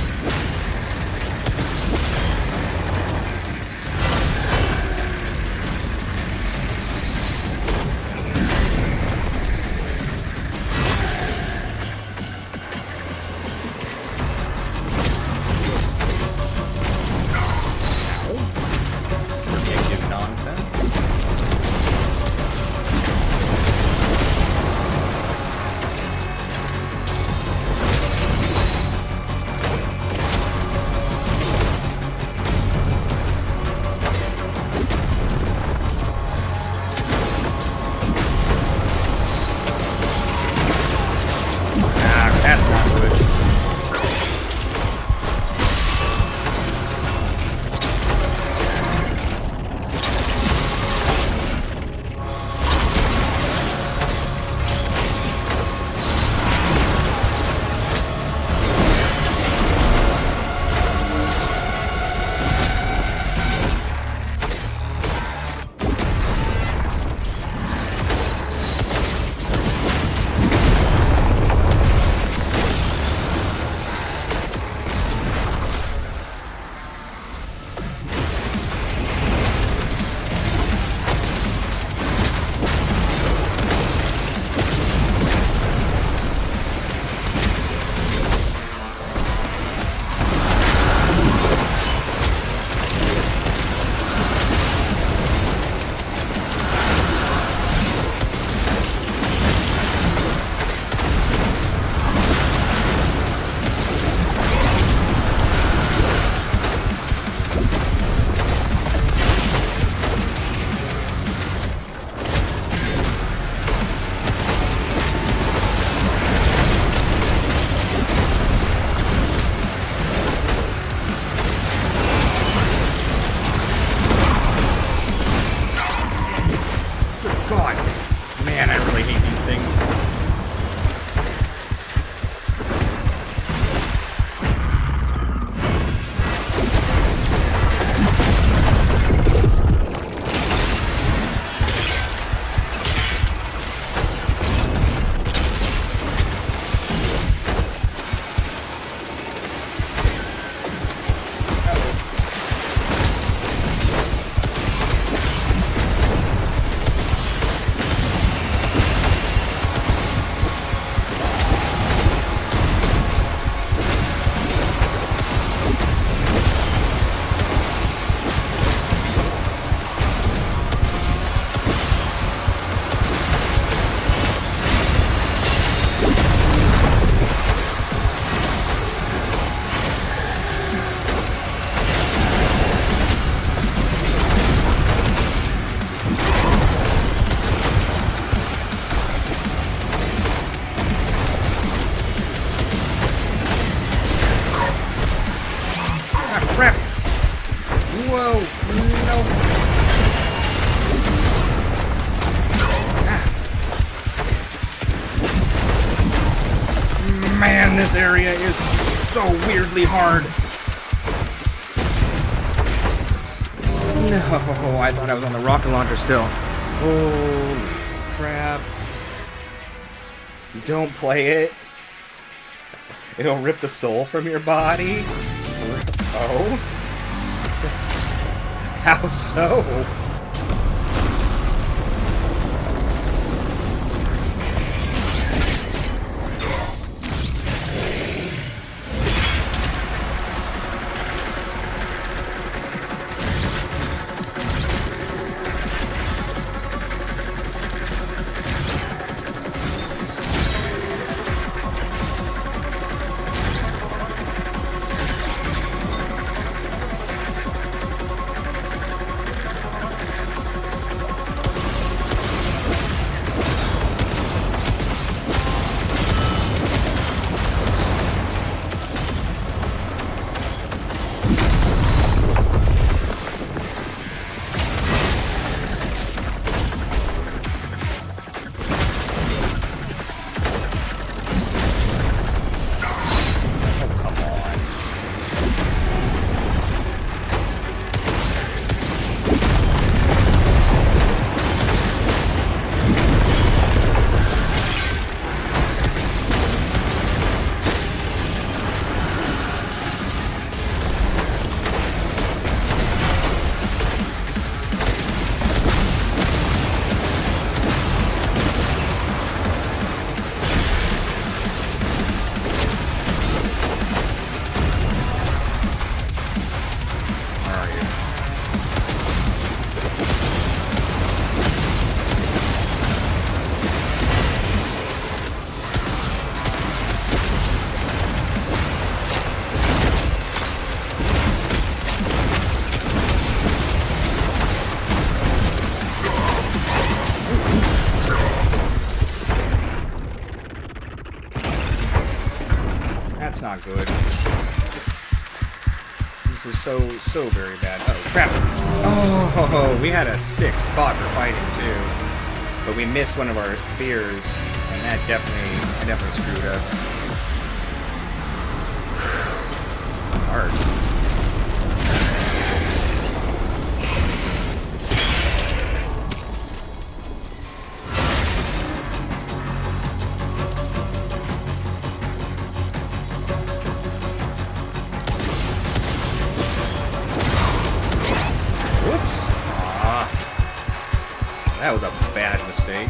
Man, I really hate these things. Crap! Whoa! No! Ah. Man, this area is so weirdly hard. No, I thought I was on the rocket launcher still. Holy crap. Don't play it. It'll rip the soul from your body. Oh? How so? That's not good. This is so very bad. Oh, crap. Oh, we had a sick spot for fighting, too. But we missed one of our spears, and that definitely screwed us. Hard. That was a bad mistake.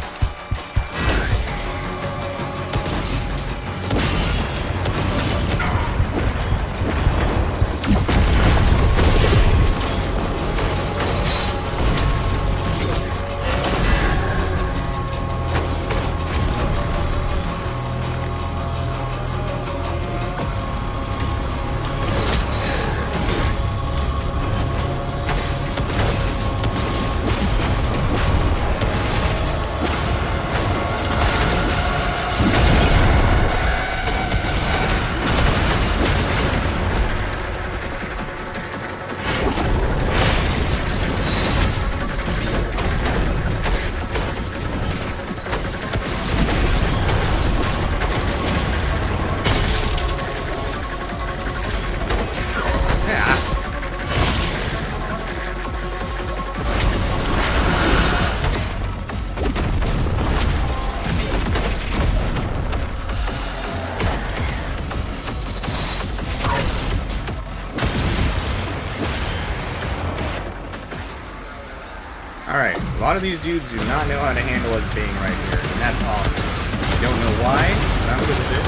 lot of these dudes do not know how to handle us being right here, and that's awesome. I don't know why, but I'm good with it.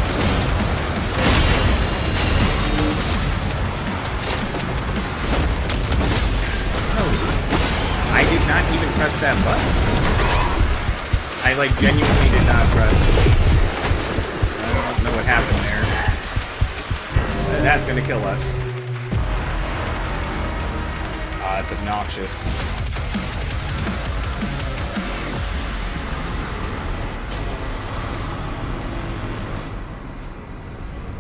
Oh, I did not even press that button. I like genuinely did not press. I don't know what happened there. That's gonna kill us. Ah, it's obnoxious.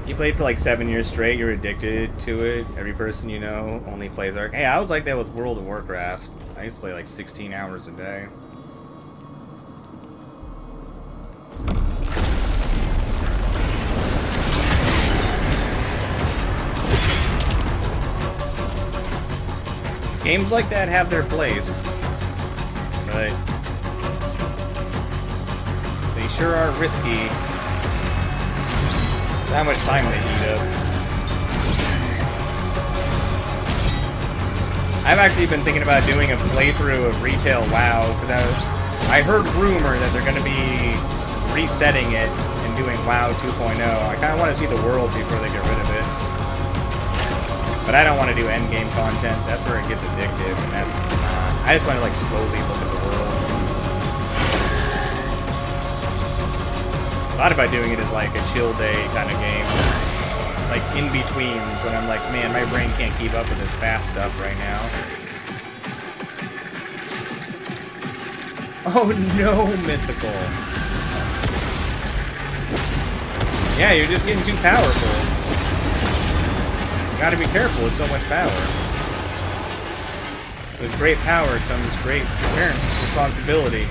You played for like 7 years straight, you're addicted to it. Every person you know only plays Ark. Hey, I was like that with World of Warcraft. I used to play like 16 hours a day. Games like that have their place, but they sure are risky. How much time they eat up. I've actually been thinking about doing a playthrough of Retail WoW, because I heard rumor that they're going to be resetting it and doing WoW 2.0. I kind of want to see the world before they get rid of it. But I don't want to do endgame content. That's where it gets addictive, and that's... I just want to, like, slowly look at the world. Thought about doing it as, like, a chill day kind of game. Like, in-betweens, when I'm like, man, my brain can't keep up with this fast stuff right now. Oh, no, Mythical. Yeah, you're just getting too powerful. Gotta be careful with so much power. With great power comes great responsibility.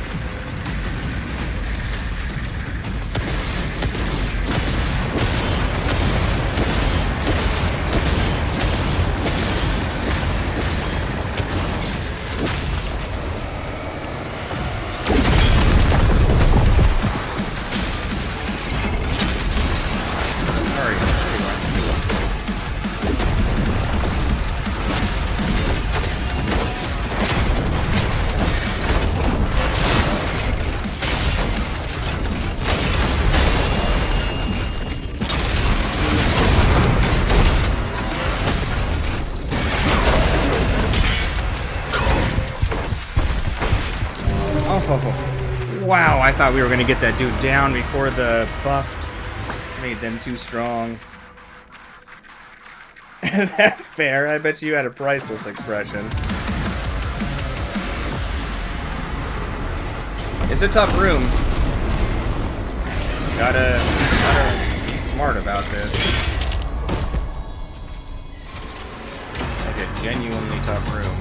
Wow, I thought we were going to get that dude down before the buffed made them too strong. That's fair. I bet you had a priceless expression. It's a tough room. Gotta be smart about this. Like a genuinely tough room.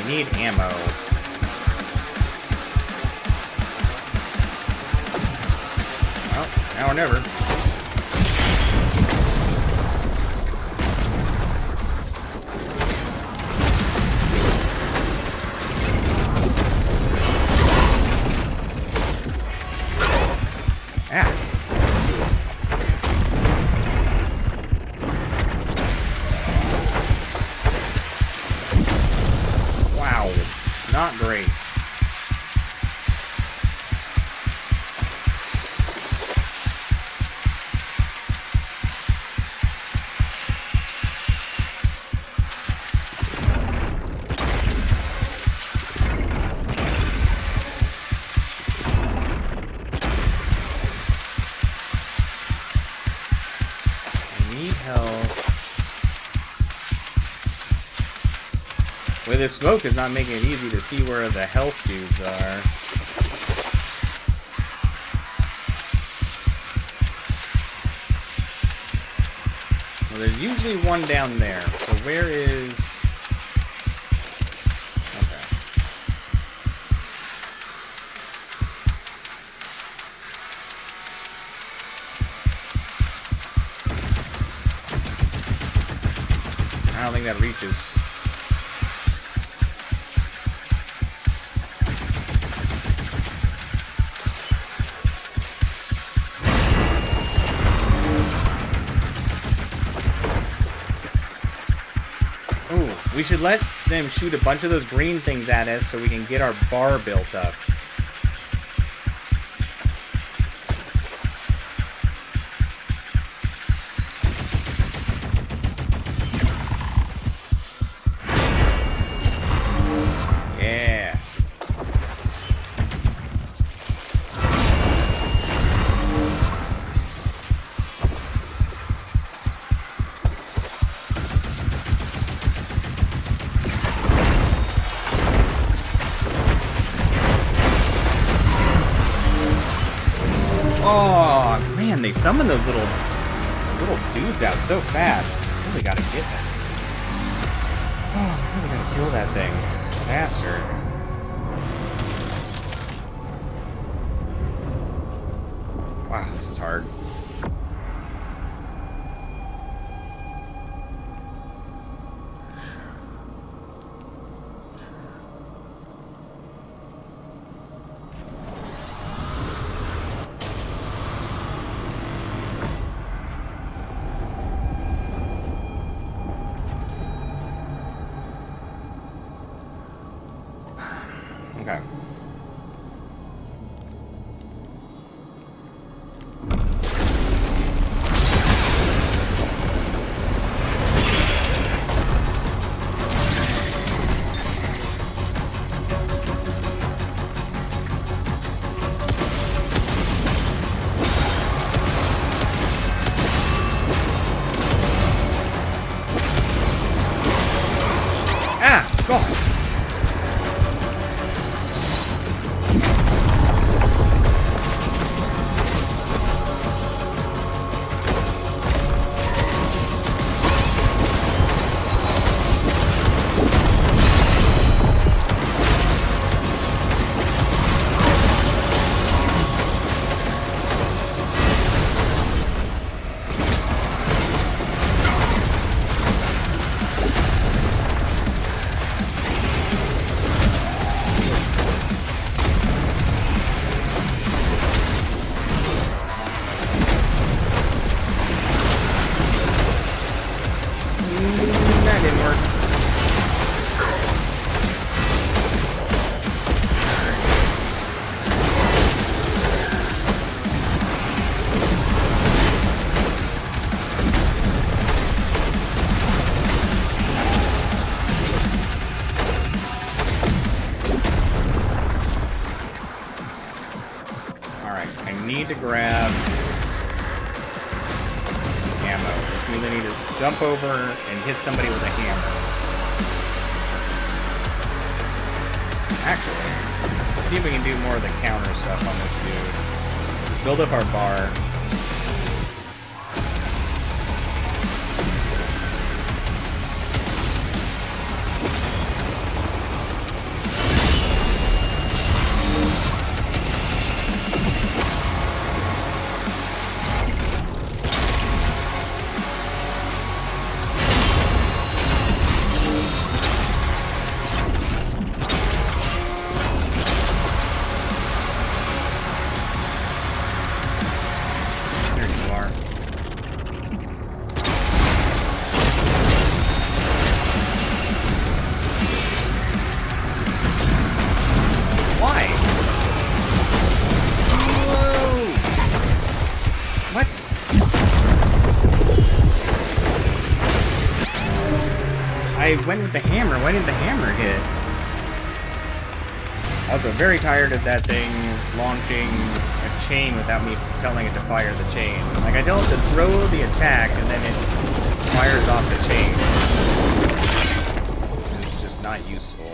Need ammo. Well, now or never. Ah. Wow. Not great. With the smoke is not making it easy to see where the health dudes are. Well, there's usually one down there. So where is... Okay. I don't think that reaches. We should let them shoot a bunch of those green things at us so we can get our bar built up. Yeah. Oh, man, they summon those little dudes out so fast. Really gotta get them. Oh, really gotta kill that thing faster. Wow, this is hard. Okay. Ah, God. That didn't work. Alright, I need to grab ammo, which means I need to jump over and hit somebody with a hammer. Actually, let's see if we can do more of the counter stuff on this dude. Build up our bar. I went with the hammer. Why didn't the hammer hit? Also, very tired of that thing launching a chain without me telling it to fire the chain. Like, I tell it to throw the attack, and then it fires off the chain. It's just not useful.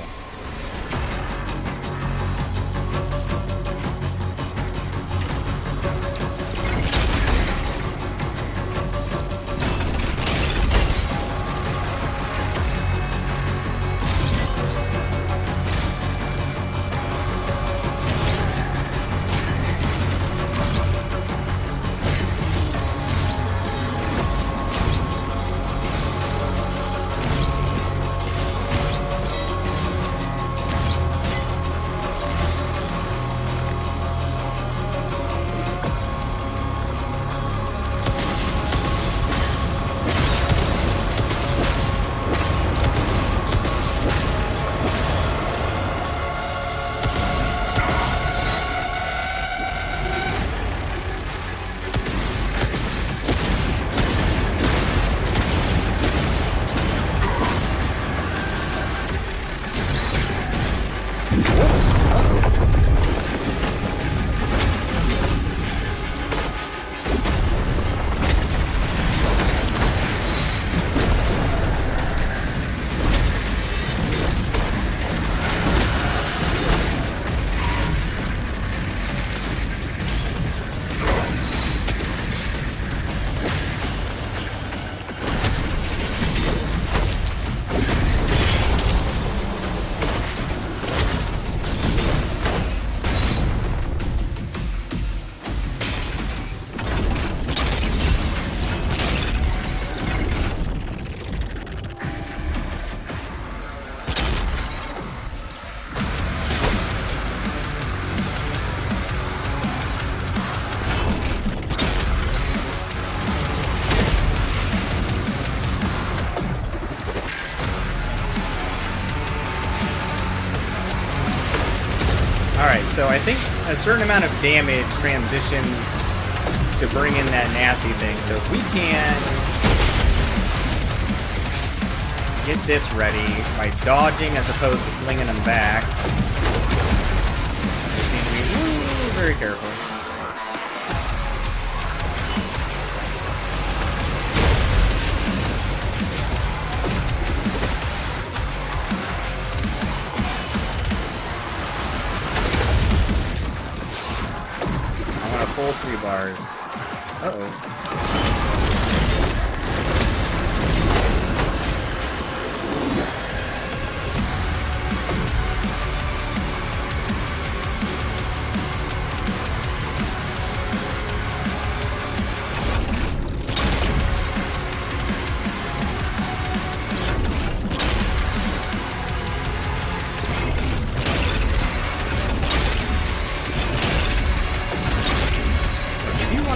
Alright, so I think a certain amount of damage transitions to bring in that nasty thing. So if we can get this ready by dodging as opposed to flinging them back, we just need to be very careful. Full 3 bars. Uh-oh.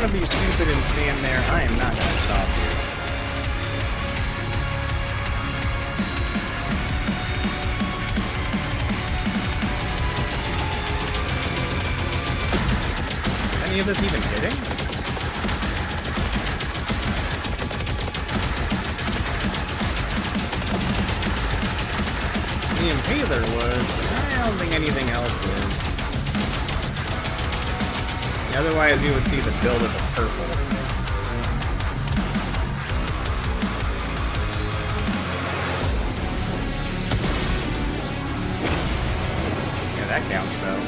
Be stupid and stand there. I am not going to stop you. Any of this even hitting? The Impaler was. I don't think anything else is. Otherwise, you would see the build of the purple. Yeah, that counts, though.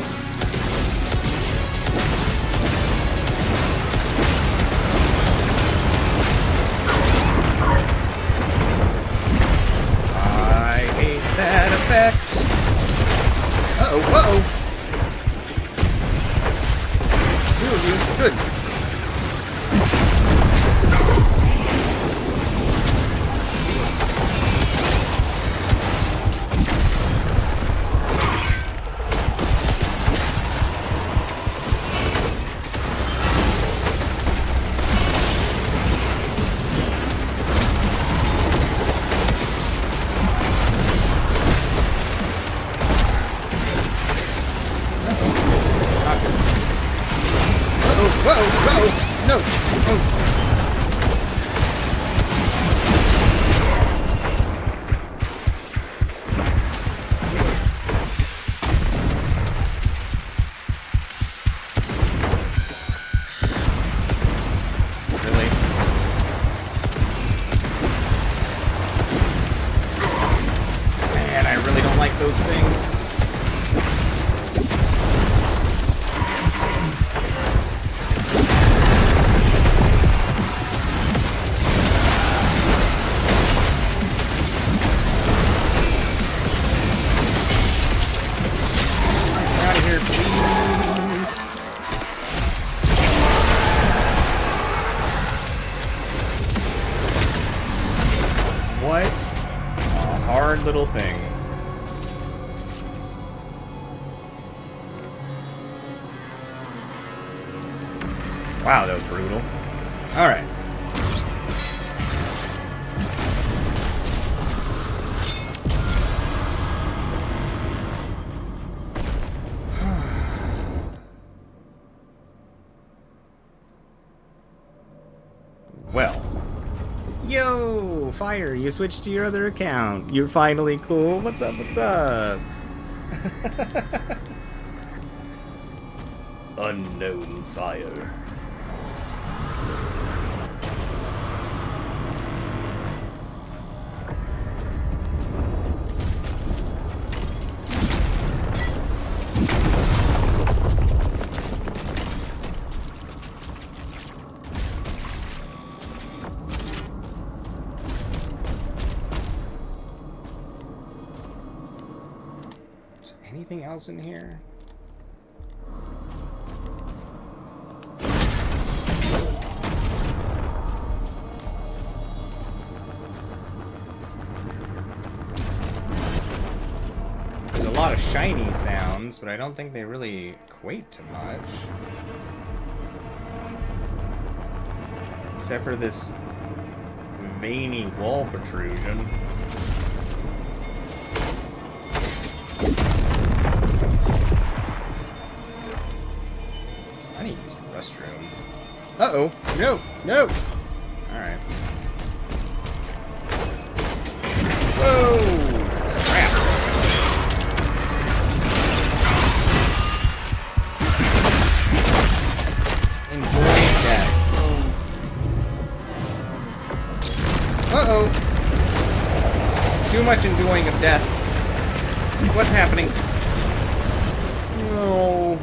I hate that effect. Uh-oh, uh-oh. Good. Whoa! No! Oh. little thing. Wow, that was brutal. Alright. Well. Yo, Fire, you switched to your other account. You're finally cool. What's up, what's up? Unknown Fire. Anything else in here? There's a lot of shiny sounds, but I don't think they really equate to much. Except for this veiny wall protrusion. I need to use the restroom. Uh-oh. No. No. Alright. Whoa. Crap. Enjoying death. Uh-oh. Too much enjoying of death. What's happening? No.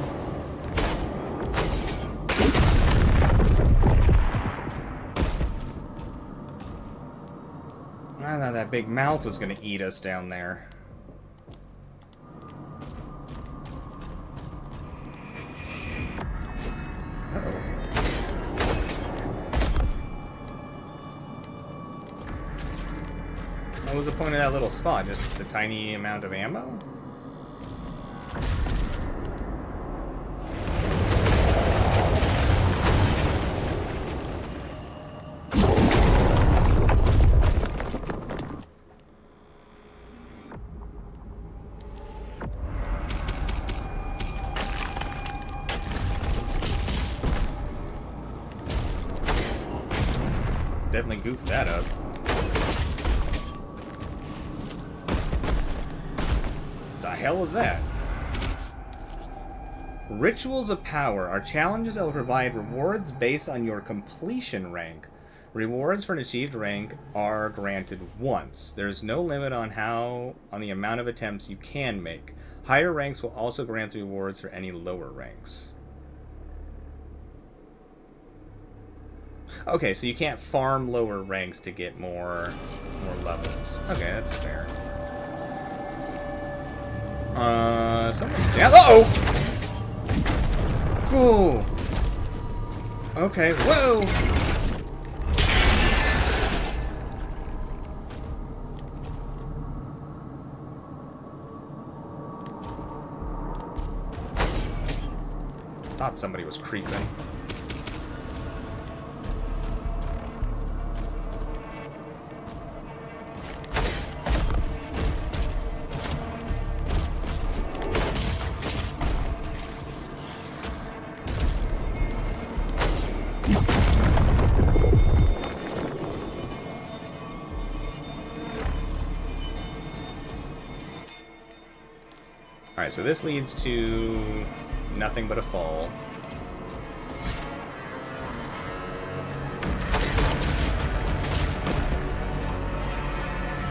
I thought that big mouth was gonna eat us down there. Uh-oh. What was the point of that little spot? Just the tiny amount of ammo? Definitely goofed that up. The hell is that? Rituals of Power are challenges that will provide rewards based on your completion rank. Rewards for an achieved rank are granted once. There is no limit on the amount of attempts you can make. Higher ranks will also grant rewards for any lower ranks. Okay, so you can't farm lower ranks to get more levels. Okay, that's fair. Someone's down. Uh-oh! Cool. Okay, whoa! Thought somebody was creeping. Alright, so this leads to nothing but a fall.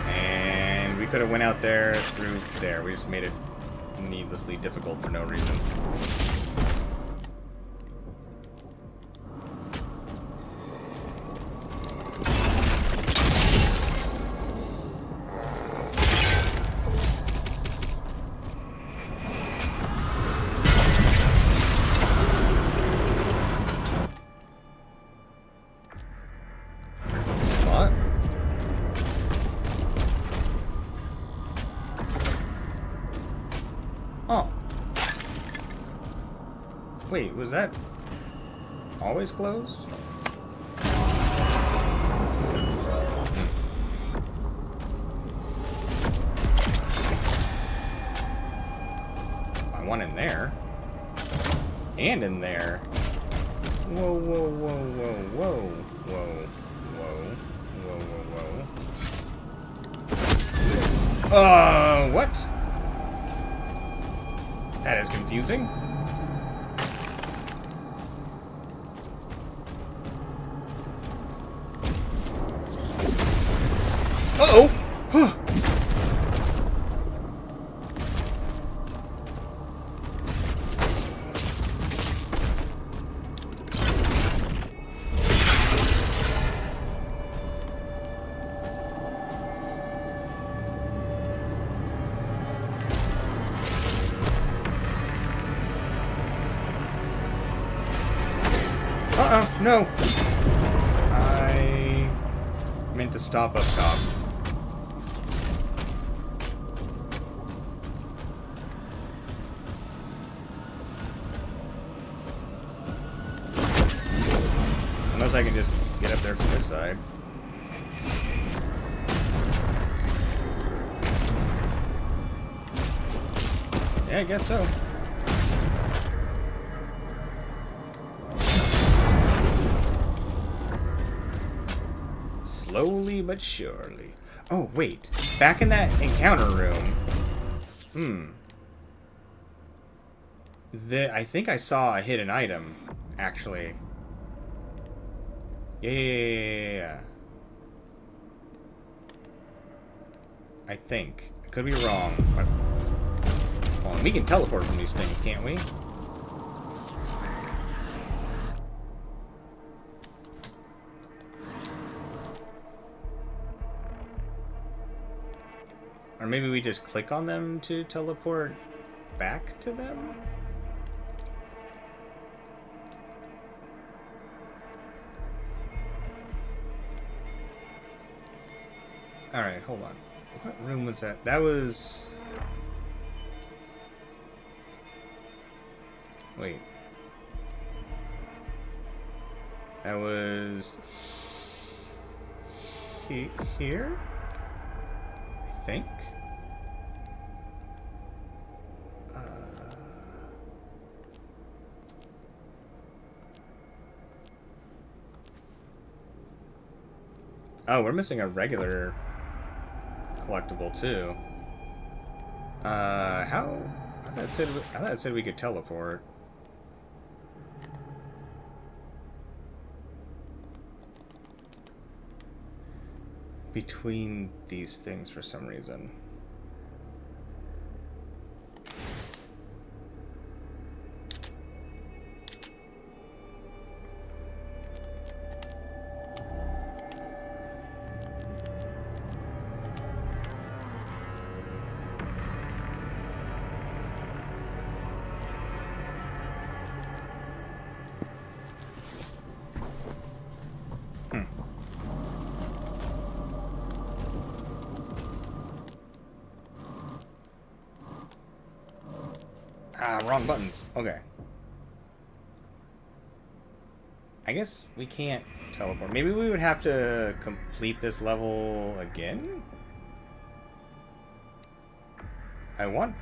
And we could have went out there through there. We just made it needlessly difficult for no reason. Wait, was that always closed? I want in there. And in there. Whoa, whoa, whoa, whoa, whoa, whoa, whoa, whoa, whoa, whoa. What? That is confusing. Uh-oh! Huh. Uh-oh, no! I meant to stop up top. Unless I can just get up there from this side. Yeah, I guess so. Slowly but surely. Oh, wait. Back in that encounter room. I think I saw a hidden item, actually. Yeah. I think. I could be wrong, but... Well, we can teleport from these things, can't we? Or maybe we just click on them to teleport back to them? Alright, hold on. What room was that? That was... Wait. That was... Here? I think? Oh, we're missing a regular collectible too. How? I thought it said we could teleport. Between these things for some reason. Ah, wrong buttons. Okay. I guess we can't teleport. Maybe we would have to complete this level again? I want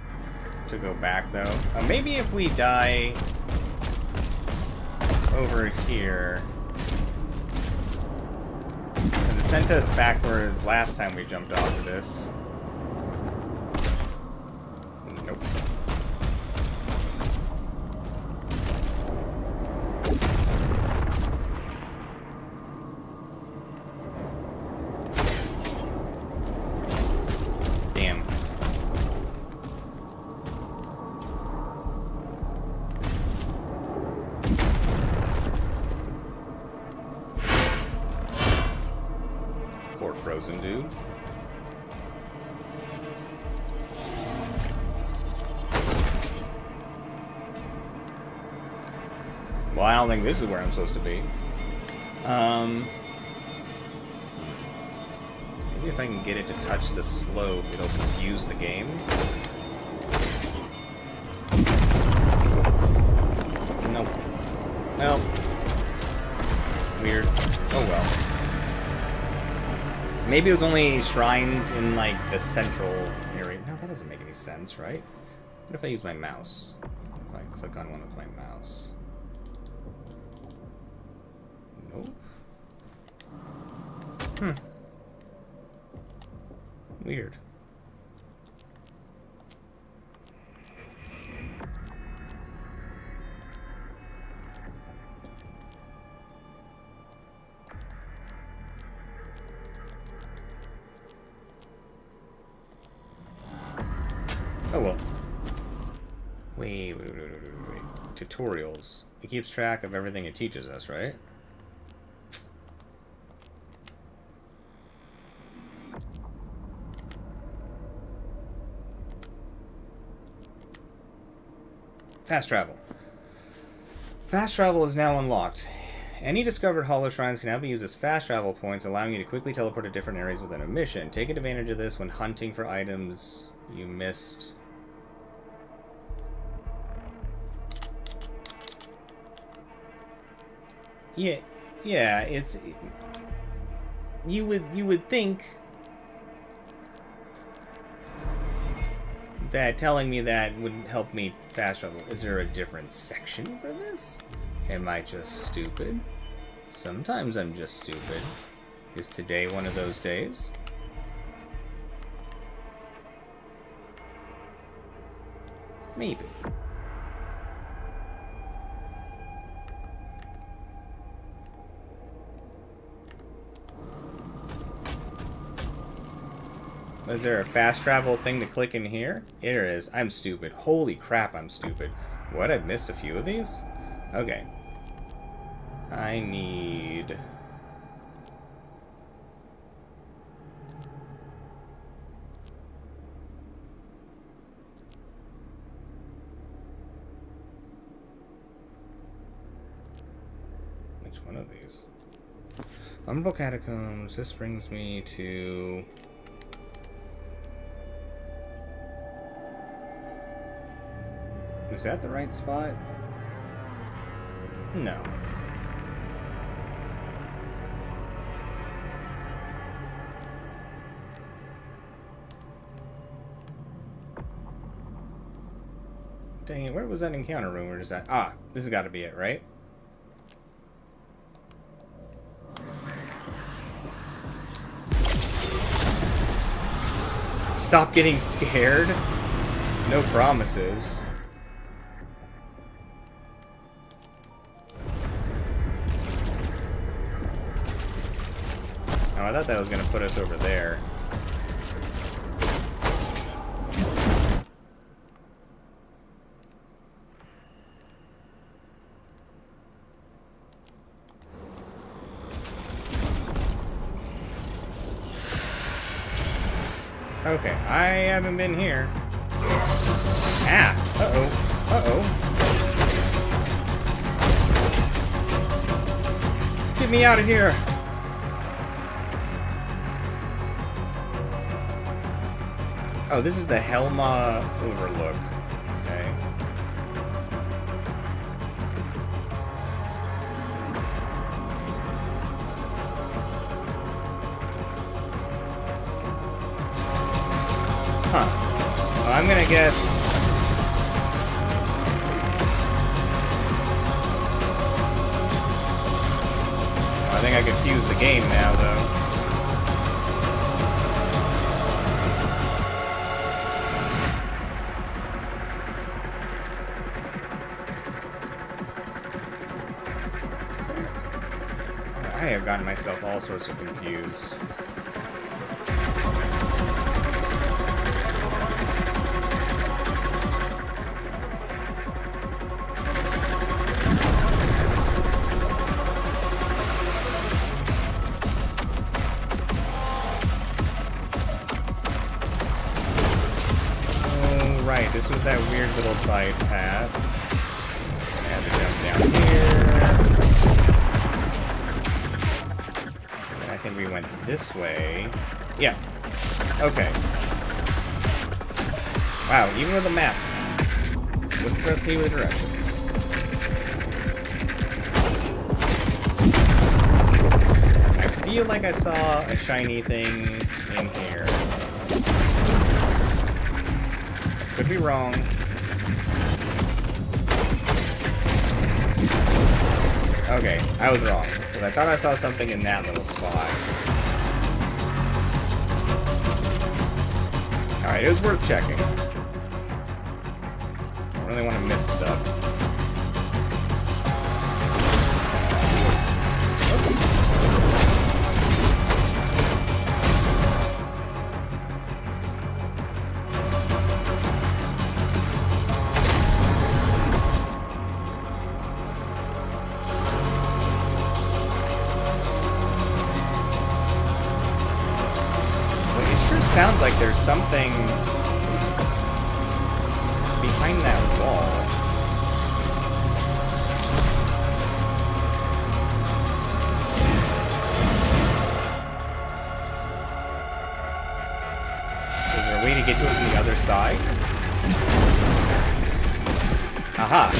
to go back, though. Maybe if we die over here. Because it sent us backwards last time we jumped off of this. Nope. Frozen dude. Well, I don't think this is where I'm supposed to be. Maybe if I can get it to touch the slope, it'll confuse the game. Nope. Well. Weird. Oh well. Maybe it was only shrines in, like, the central area. No, that doesn't make any sense, right? What if I use my mouse? If I click on one with my mouse. Nope. Weird. Oh well. Wait. Tutorials. It keeps track of everything it teaches us, right? Fast travel. Fast travel is now unlocked. Any discovered hollow shrines can now be used as fast travel points, allowing you to quickly teleport to different areas within a mission. Take advantage of this when hunting for items you missed. Yeah, it's... You would think that telling me that would help me fast travel. Is there a different section for this? Am I just stupid? Sometimes I'm just stupid. Is today one of those days? Maybe. Is there a fast travel thing to click in here? Here it is. I'm stupid. Holy crap, I'm stupid. What, I've missed a few of these? Okay. I need... Which one of these? Vulnerable Catacombs. This brings me to... Is that the right spot? No. Dang it, where was that encounter room? Where is that? Ah, this has got to be it, right? Stop getting scared. No promises. Oh, I thought that was going to put us over there. Okay, I haven't been here. Ah! Uh-oh. Uh-oh. Get me out of here! Oh, this is the Helma Overlook. Okay. Huh. Well, I'm gonna guess... I think I confused the game now, though. I have gotten myself all sorts of confused. Oh, right, this was that weird little side path. I had to jump down here. I think we went this way. Yeah. Okay. Wow, even with a map. Wouldn't trust me with directions. feel like I saw a shiny thing in here. Could be wrong. Okay, I was wrong. Because I thought I saw something in that little spot. Alright, it was worth checking. I don't really want to miss stuff. Sounds like there's something behind that wall. So is there a way to get to it from the other side? Aha!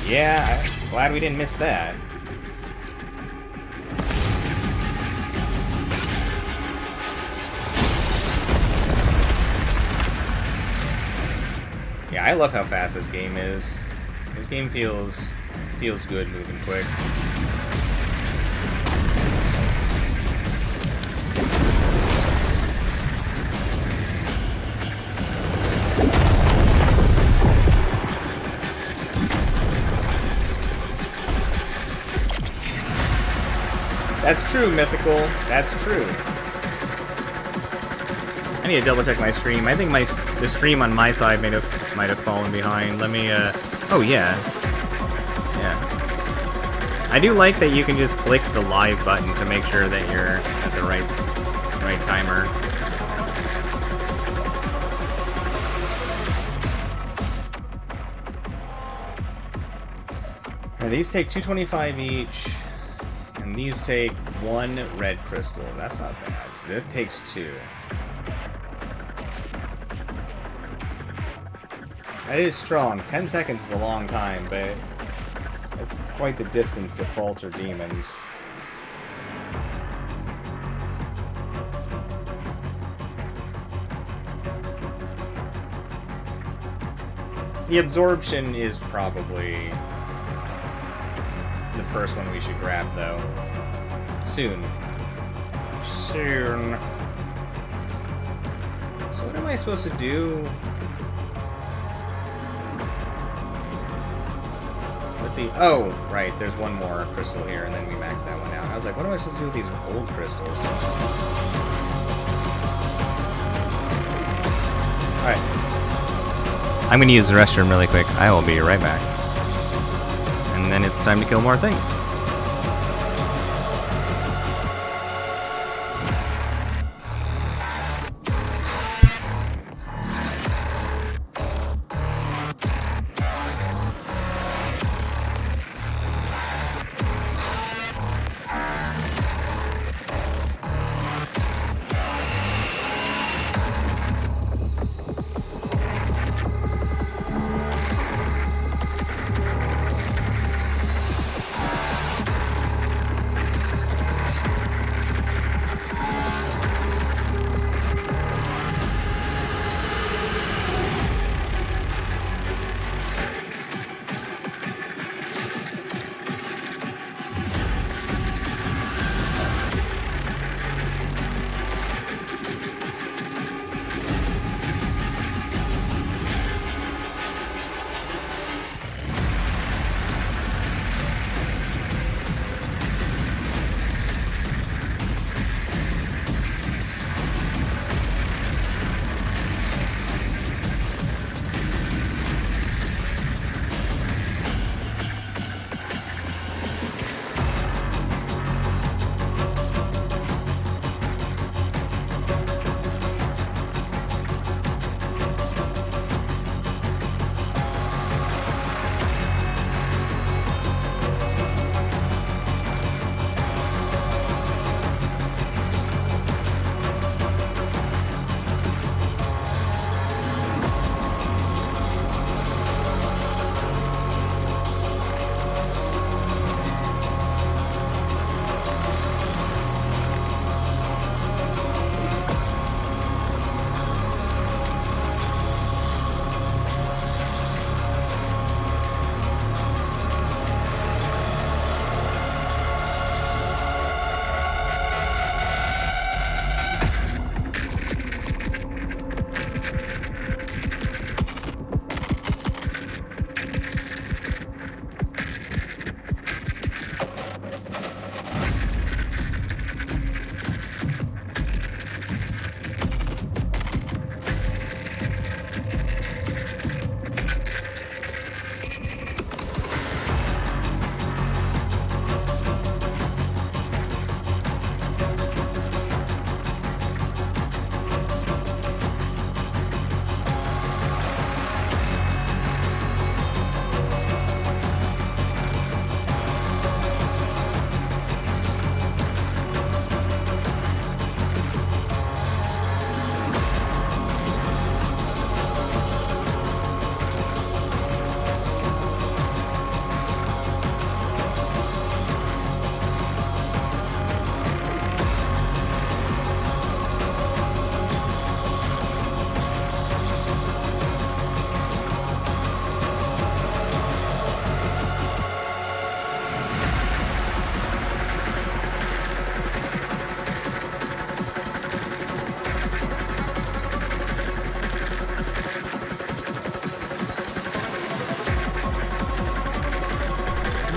Yeah, I'm glad we didn't miss that. Yeah, I love how fast this game is. This game feels good moving quick. That's true, Mythical. That's true. I need to double check my stream. I think the stream on my side might have fallen behind. Let me oh yeah. Yeah. I do like that you can just click the live button to make sure that you're at the right timer. Now, these take 225 each, and these take 1 red crystal. That's not bad. This takes 2. That is strong. 10 seconds is a long time, but it's quite the distance to falter demons. The absorption is probably the first one we should grab, though. Soon. Soon. So what am I supposed to do? Oh, right, there's one more crystal here, and then we max that one out. I was like, what am I supposed to do with these old crystals? Alright. I'm gonna use the restroom really quick. I will be right back. And then it's time to kill more things.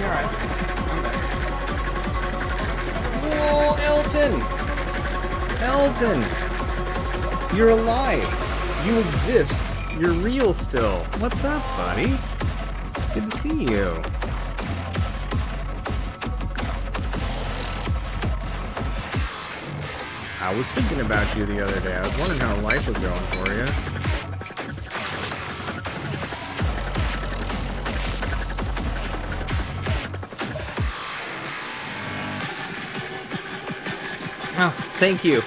You're alright. I'm back. Whoa, Elton! Elton! You're alive! You exist! You're real still! What's up, buddy? It's good to see you. I was thinking about you the other day. I was wondering how life was going for you. Oh, thank you.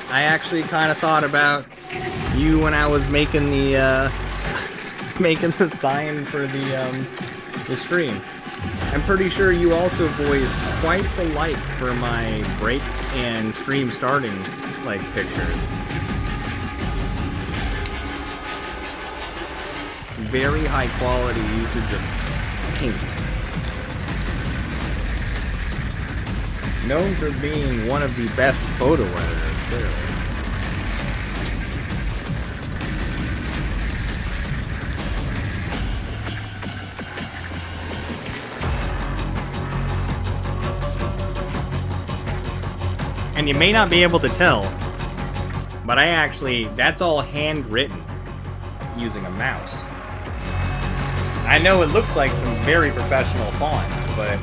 I actually kind of thought about you when I was making the making the sign for the stream. I'm pretty sure you also voiced quite the like for my break and stream starting like pictures. Very high quality usage of paint. Known for being one of the best photo editors, clearly. And you may not be able to tell, but that's all handwritten using a mouse. I know it looks like some very professional font, but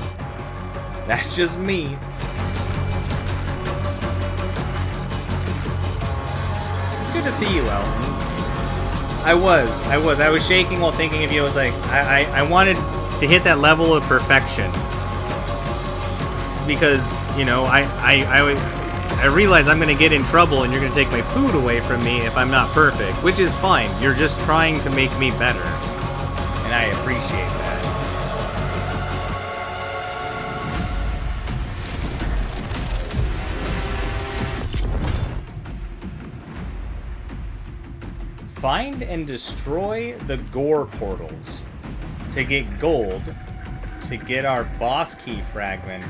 that's just me. It's good to see you, Elton. I was shaking while thinking of you. I was like, I wanted to hit that level of perfection. Because, you know, I realize I'm going to get in trouble and you're going to take my food away from me if I'm not perfect, which is fine. You're just trying to make me better. And I appreciate that. Find and destroy the gore portals to get gold, to get our boss key fragment.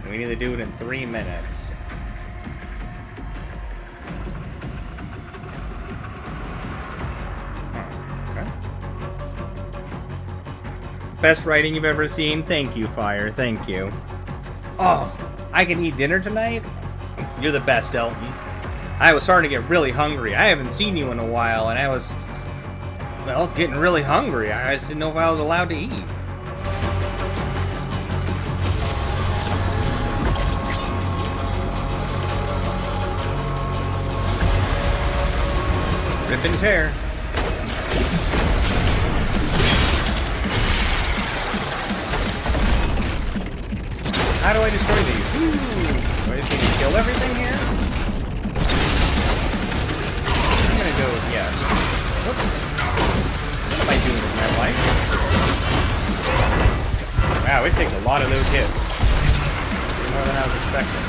We need to do it in 3 minutes. Okay. Best writing you've ever seen. Thank you, Fire. Thank you. Oh, I can eat dinner tonight? You're the best, Elton. I was starting to get really hungry. I haven't seen you in a while, and I was, well, getting really hungry. I just didn't know if I was allowed to eat. Rip and tear. How do I destroy these? Ooh, do I just need to kill everything here? I'm gonna go with yes. Whoops. What am I doing with my life? Wow, it takes a lot of those hits. More than I was expecting.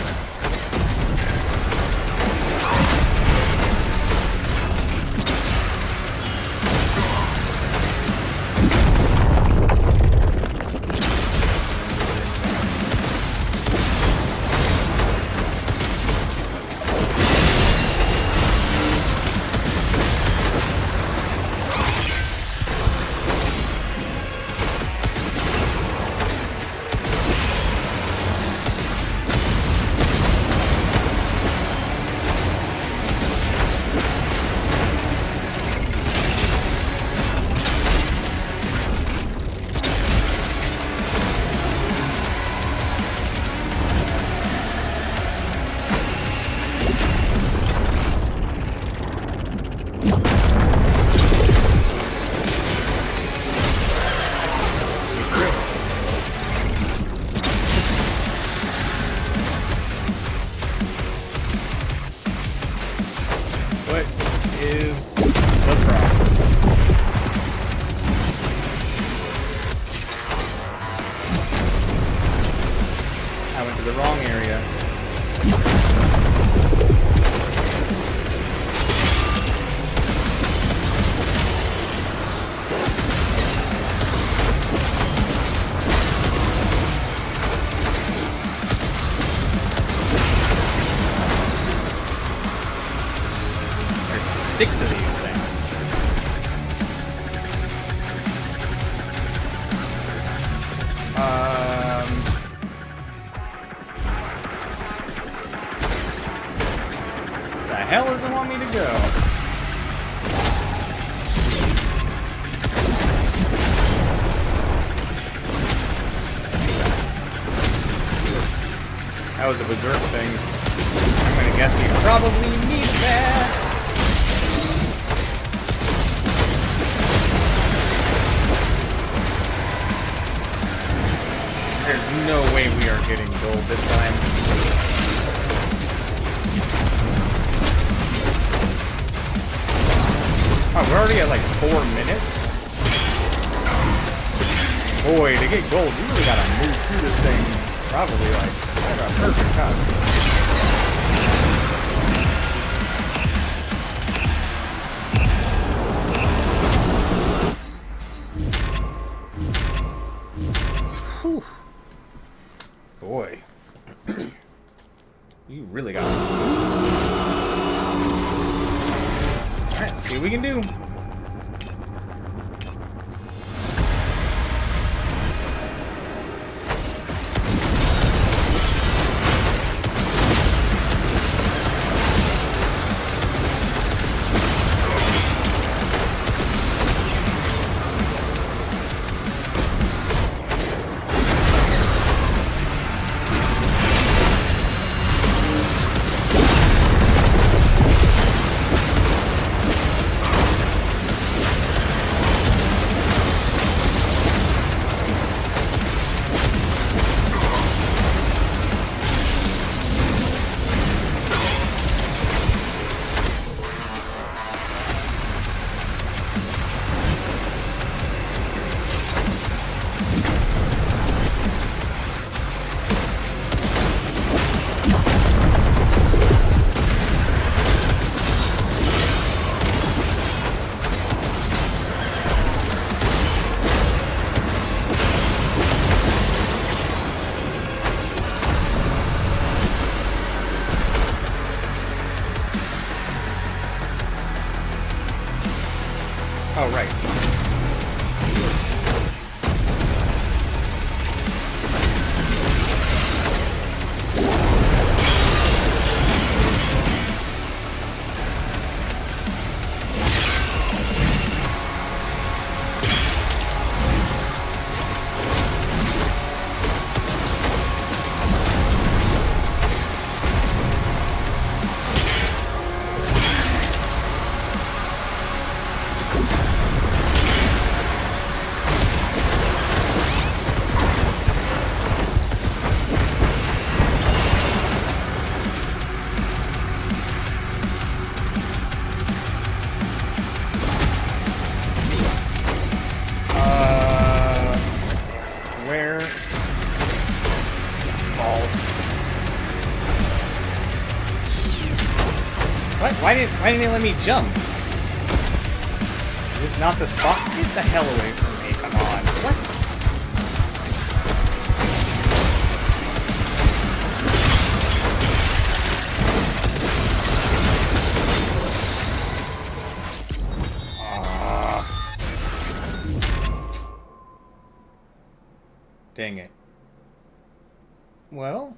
Six of these things. That was a berserk thing. I'm gonna guess we probably need that. There's no way we are getting gold this time. Oh, we're already at like 4 minutes? Boy, to get gold, you really gotta move through this thing. Probably like at a perfect time. Whew. Boy. You really got it. Alright, let's see what we can do. Oh, right. Where? Balls. What? Why didn't it let me jump? Is this not the spot? Get the hell away from me, come on. What? Dang it. Well.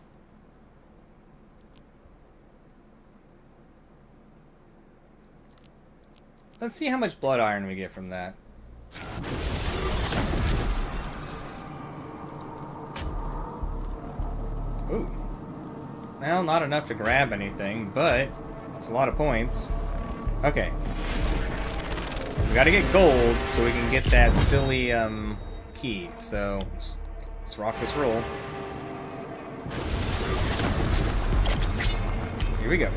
Let's see how much blood iron we get from that. Ooh. Well, not enough to grab anything, but it's a lot of points. Okay. We gotta get gold so we can get that silly, key. So, let's rock this roll. Here we go.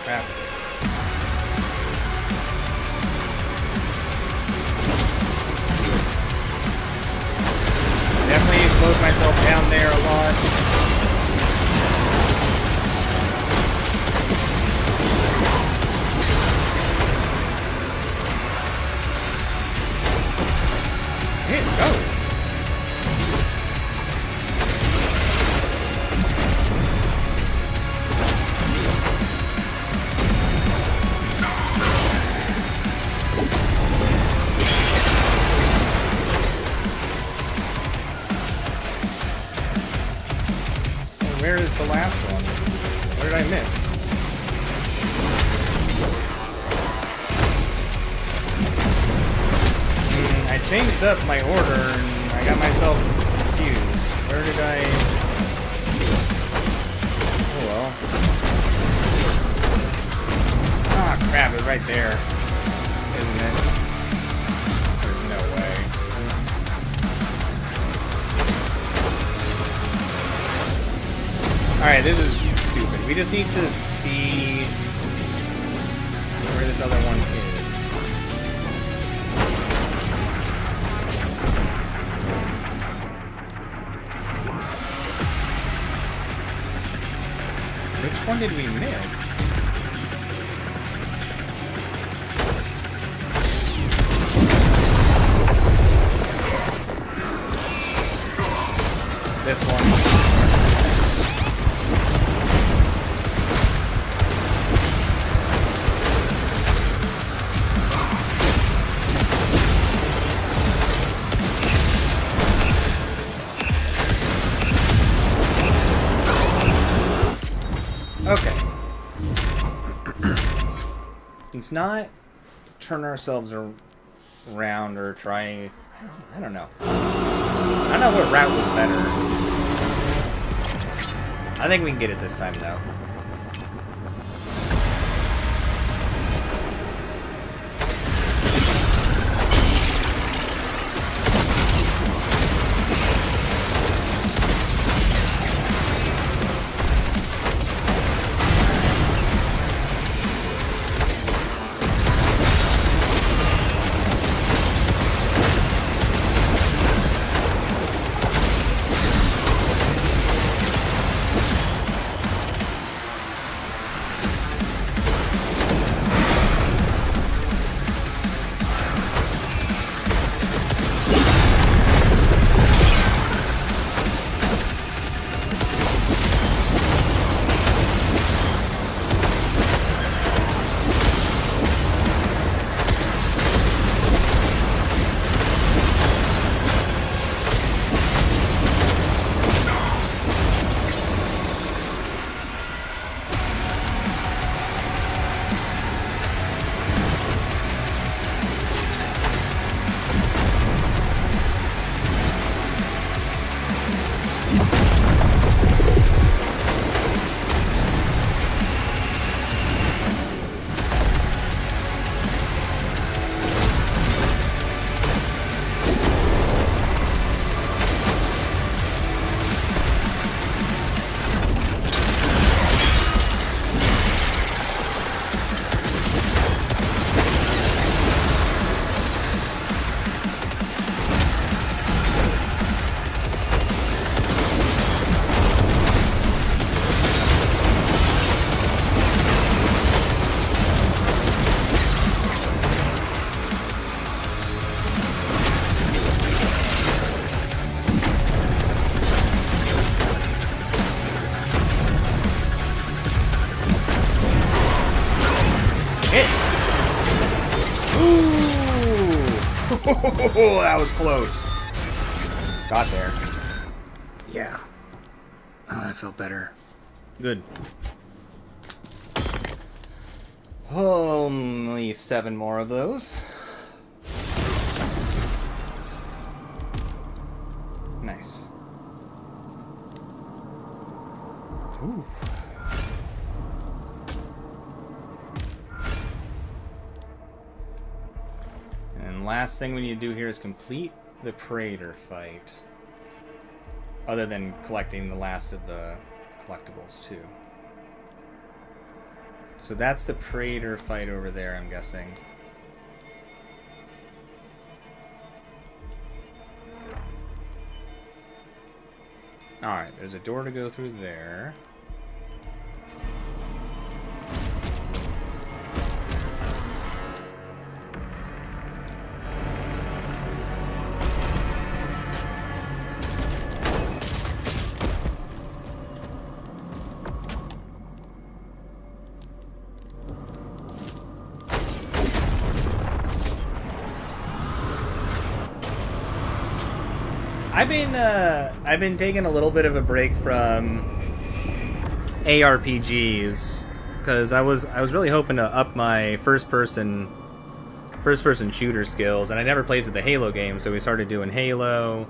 Crap. Hit, go! Where is the last one? What did I miss? I changed up my order and I got myself confused. Where did I... Oh well. Ah, crap, it's right there. Isn't it? There's no way. Alright, this is stupid. We just need to see where this other one is. Which one did we miss? This one. Okay. Let's not turn ourselves around or try... I don't know. I don't know what route was better. I think we can get it this time, though. Oh, that was close. Got there. Yeah. Oh, that felt better. Good. Only 7 more of those. Nice. Ooh. And last thing we need to do here is complete the Praetor fight. Other than collecting the last of the collectibles, too. So that's the Praetor fight over there, I'm guessing. Alright, there's a door to go through there. I've been taking a little bit of a break from ARPGs because I was really hoping to up my first person shooter skills, and I never played through the Halo game, so we started doing Halo,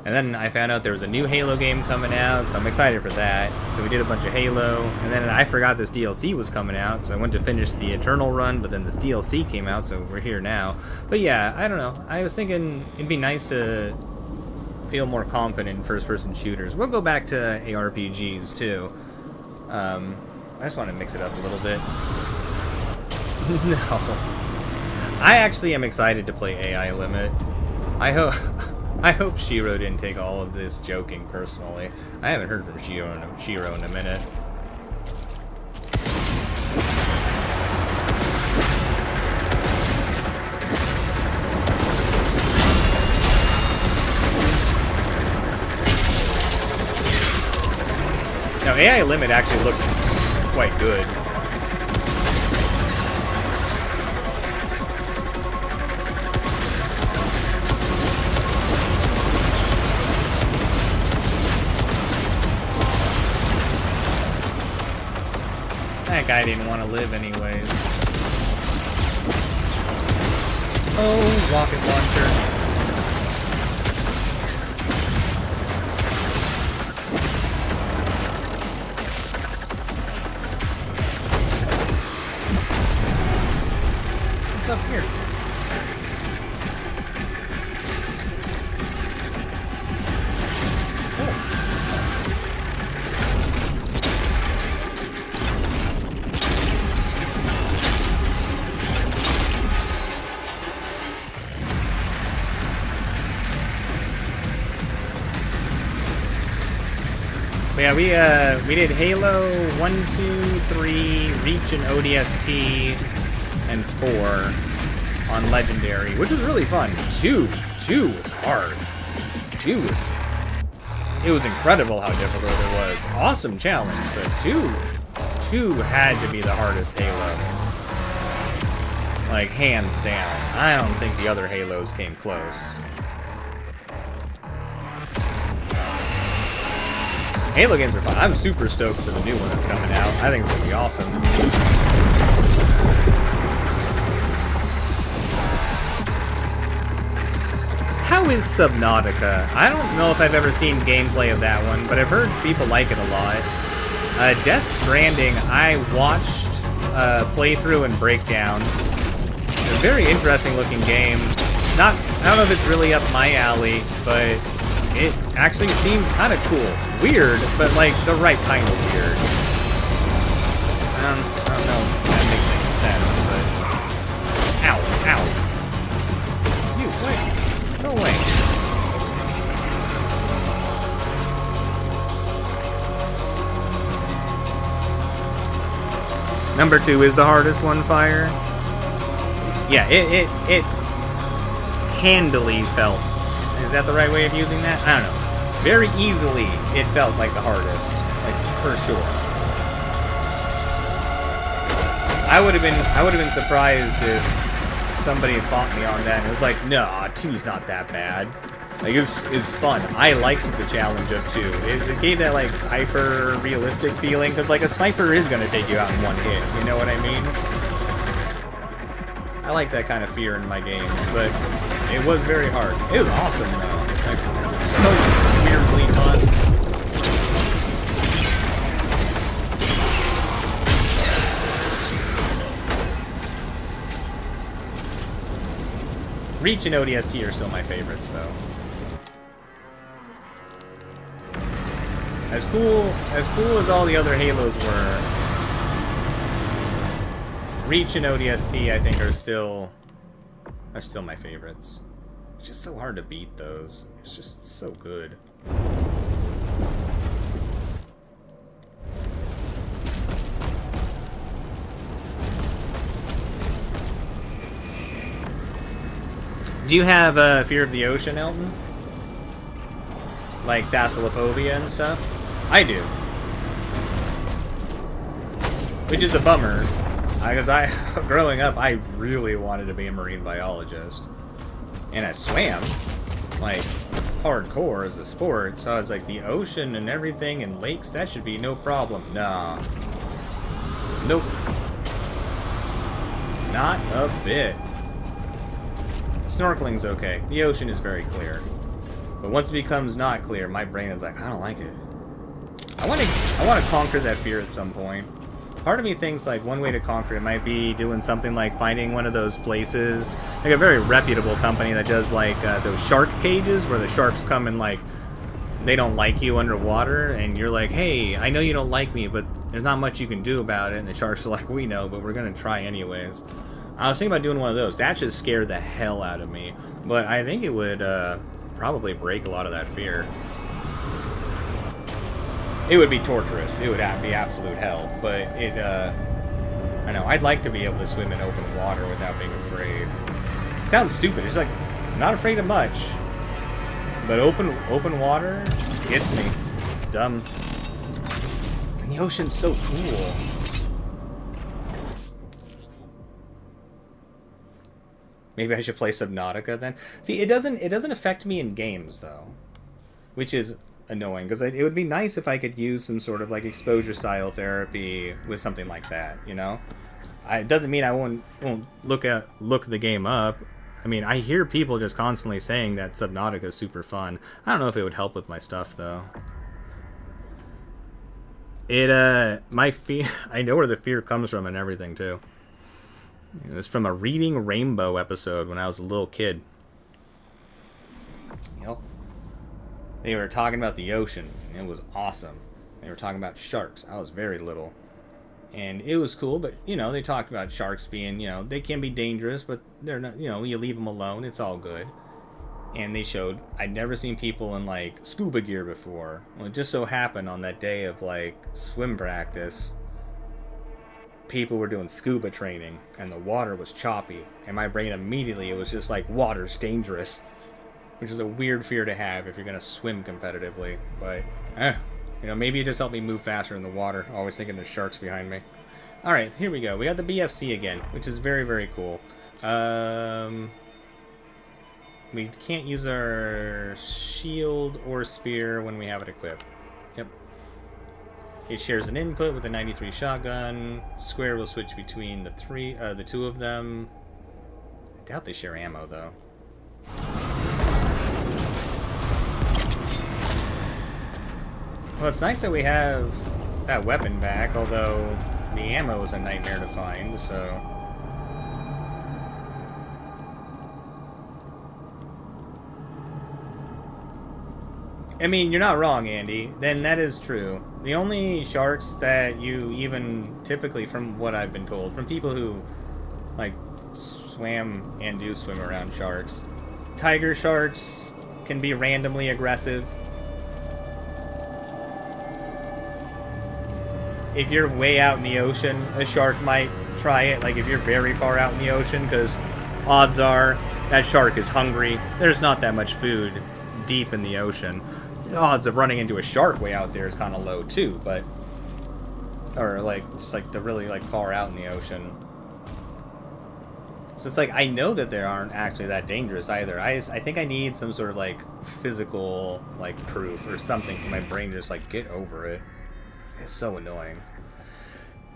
and then I found out there was a new Halo game coming out, so I'm excited for that. So we did a bunch of Halo, and then I forgot this DLC was coming out, so I went to finish the Eternal run, but then this DLC came out, so we're here now. But yeah, I don't know. I was thinking it'd be nice to feel more confident in first-person shooters. We'll go back to ARPGs too. I just want to mix it up a little bit. No, I actually am excited to play AI Limit. I hope Shiro didn't take all of this joking personally. I haven't heard from Shiro in a minute. Now, AI Limit actually looks quite good. That guy didn't want to live anyways. Oh, rocket launcher. What's up here? But yeah, we did Halo 1, 2, 3, Reach and ODST, and 4 on Legendary, which was really fun. 2 was hard. 2 was... It was incredible how difficult it was. Awesome challenge, but 2 had to be the hardest Halo. Like, hands down. I don't think the other Halos came close. Halo games are fun. I'm super stoked for the new one that's coming out. I think it's gonna be awesome. How is Subnautica? I don't know if I've ever seen gameplay of that one, but I've heard people like it a lot. Death Stranding, I watched playthrough and breakdown. It's a very interesting looking game. I don't know if it's really up my alley, but it actually seemed kind of cool. Weird, but like the right kind of weird. I don't know if that makes any sense, but... Ow, ow. You, wait. Go away. Number 2 is the hardest one, Fire. Yeah, it handily felt... Is that the right way of using that? I don't know. Very easily, it felt like the hardest. Like, for sure. I would have been surprised if somebody had fought me on that and it was like, nah, 2's not that bad. Like, it's fun. I liked the challenge of 2. It gave that, like, hyper-realistic feeling, because, like, a sniper is going to take you out in one hit, you know what I mean? I like that kind of fear in my games, but it was very hard. It was awesome, though. Like, so weirdly fun. Reach and ODST are still my favorites, though. As cool as all the other Halos were, Reach and ODST, I think, are still my favorites. It's just so hard to beat those. It's just so good. Do you have fear of the ocean, Elton? Like thalassophobia and stuff? I do. Which is a bummer. Because growing up, I really wanted to be a marine biologist. And I swam, like, hardcore as a sport. So I was like, the ocean and everything and lakes, that should be no problem. Nah. Nope. Not a bit. Snorkeling's okay. The ocean is very clear. But once it becomes not clear, my brain is like, I don't like it. I want to conquer that fear at some point. Part of me thinks like one way to conquer it might be doing something like finding one of those places, like a very reputable company that does like those shark cages where the sharks come and like they don't like you underwater and you're like, hey, I know you don't like me, but there's not much you can do about it. And the sharks are like, we know, but we're gonna try anyways. I was thinking about doing one of those. That should scare the hell out of me, but I think it would probably break a lot of that fear. It would be torturous. It would be absolute hell. But it, I know, I'd like to be able to swim in open water without being afraid. It sounds stupid. It's like, I'm not afraid of much. But open water gets me. It's dumb. And the ocean's so cool. Maybe I should play Subnautica then. See, it doesn't affect me in games though, which is annoying because it would be nice if I could use some sort of like exposure style therapy with something like that, you know. It doesn't mean I won't look the game up. I mean, I hear people just constantly saying that Subnautica is super fun. I don't know if it would help with my stuff though. My fear, I know where the fear comes from and everything too. It was from a Reading Rainbow episode when I was a little kid. Yep. They were talking about the ocean, and it was awesome. They were talking about sharks. I was very little. And it was cool, but, you know, they talked about sharks being, you know, they can be dangerous, but they're not, you know, you leave them alone, it's all good. And they showed, I'd never seen people in, like, scuba gear before. Well, it just so happened on that day of, like, swim practice, people were doing scuba training, and the water was choppy. And my brain immediately, it was just like, water's dangerous. Which is a weird fear to have if you're going to swim competitively. But, you know, maybe it just helped me move faster in the water. Always thinking there's sharks behind me. Alright, here we go. We got the BFC again, which is very, very cool. We can't use our shield or spear when we have it equipped. Yep. It shares an input with a 93 shotgun. Square will switch between the two of them. I doubt they share ammo, though. Well, it's nice that we have that weapon back, although the ammo is a nightmare to find, so... I mean, you're not wrong, Andy. Then that is true. The only sharks that you even typically, from what I've been told, from people who, like, swam and do swim around sharks, tiger sharks can be randomly aggressive. If you're way out in the ocean, a shark might try it, like if you're very far out in the ocean, because odds are that shark is hungry. There's not that much food deep in the ocean. The odds of running into a shark way out there is kind of low too, but... Or like, just like the really like far out in the ocean. So it's like, I know that they aren't actually that dangerous either. I think I need some sort of like physical like proof or something for my brain to just like get over it. It's so annoying.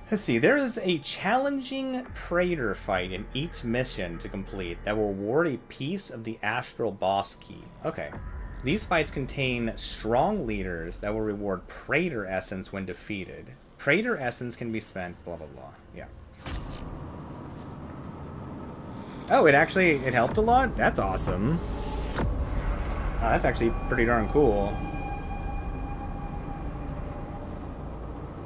Let's see, there is a challenging Praetor fight in each mission to complete that will award a piece of the Astral Boss Key. Okay. These fights contain strong leaders that will reward Praetor Essence when defeated. Praetor Essence can be spent, blah blah blah. Yeah. Oh, it helped a lot? That's awesome. That's actually pretty darn cool.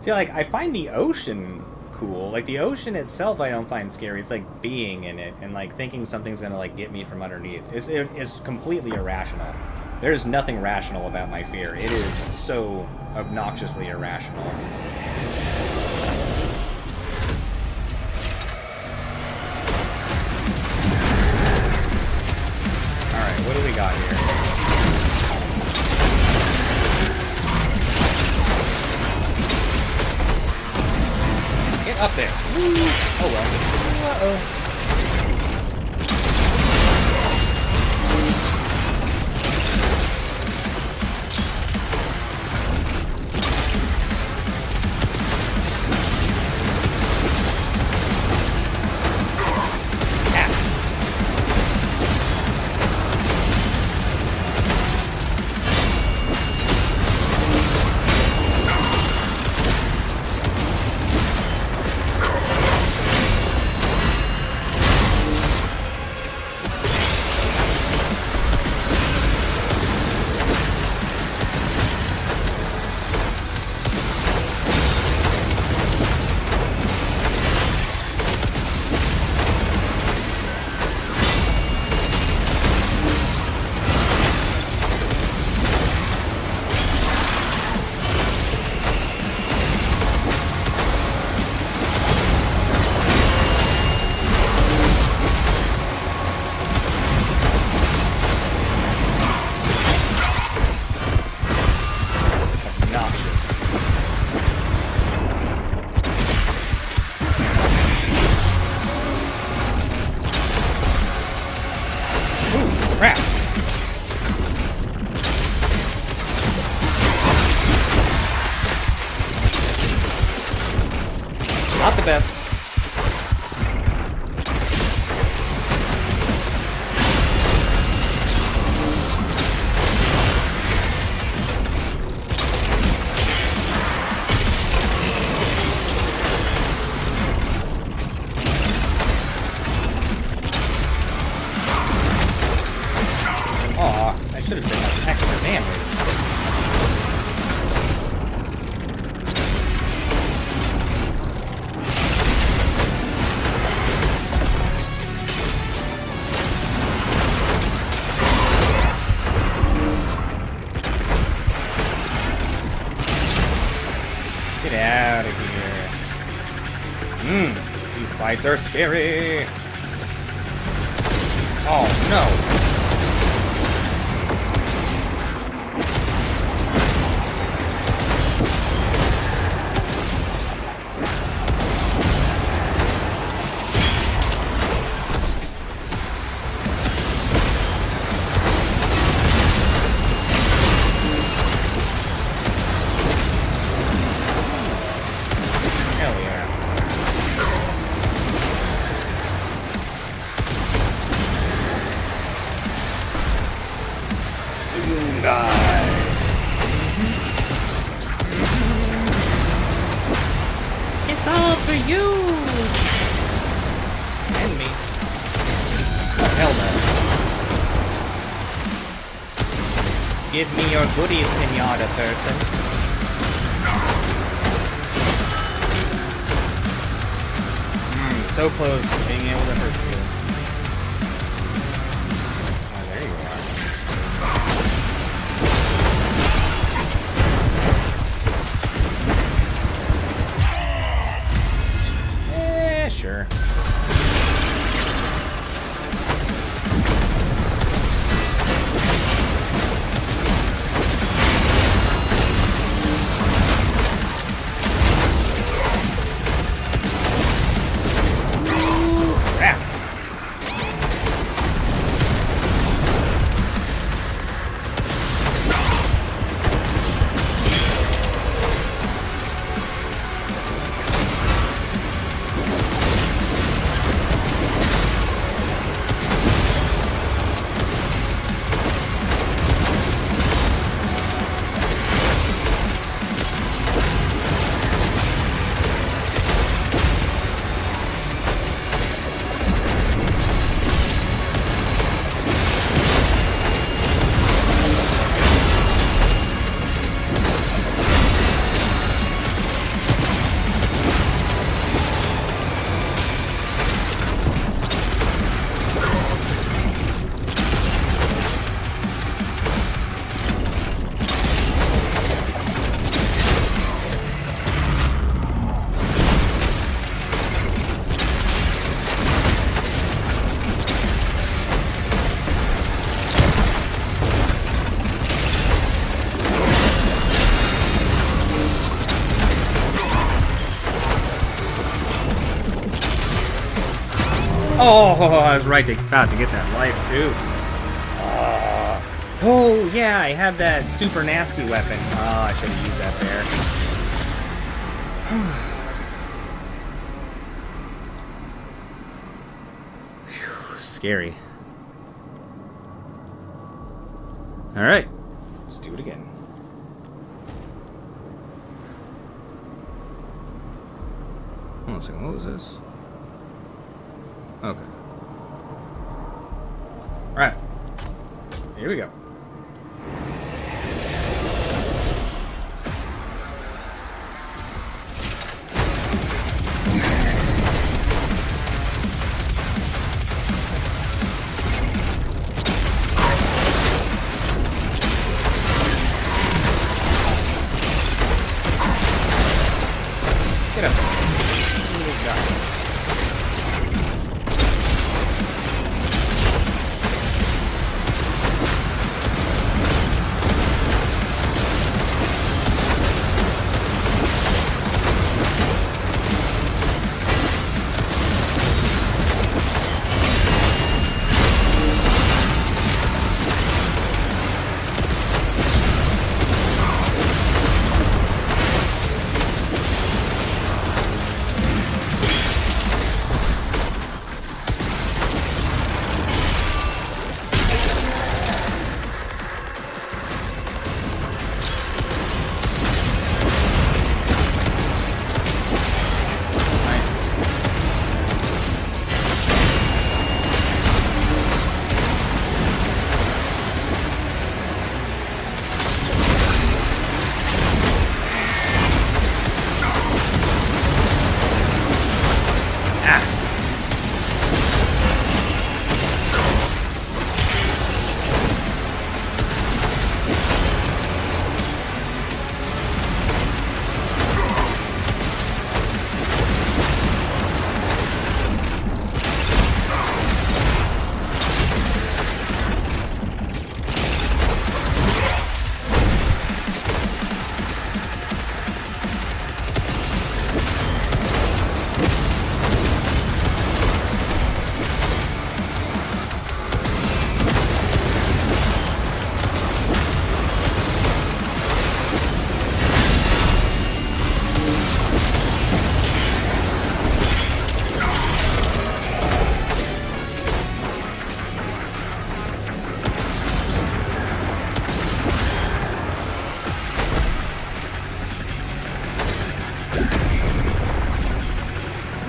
See, like, I find the ocean cool. Like, the ocean itself I don't find scary. It's like being in it and, like, thinking something's gonna, like, get me from underneath. It's completely irrational. There's nothing rational about my fear. It is so obnoxiously irrational. Up there. Woo. Oh well. Uh-oh. Crap. Not the best. Aw, I should have done extra damage. Get out of here. These fights are scary. Oh no. Hell yeah. It's all for you! And me. Oh, hell no. Give me your goodies, pinata person. So close to being able to hurt you. Oh, there you are. Sure. Crap. Oh, I was about to get that life, too. Oh, yeah, I had that super nasty weapon. Oh, I should have used that there. Whew, scary. Alright, let's do it again. Hold on a second, what was this? Okay. Alright. Here we go. Get up.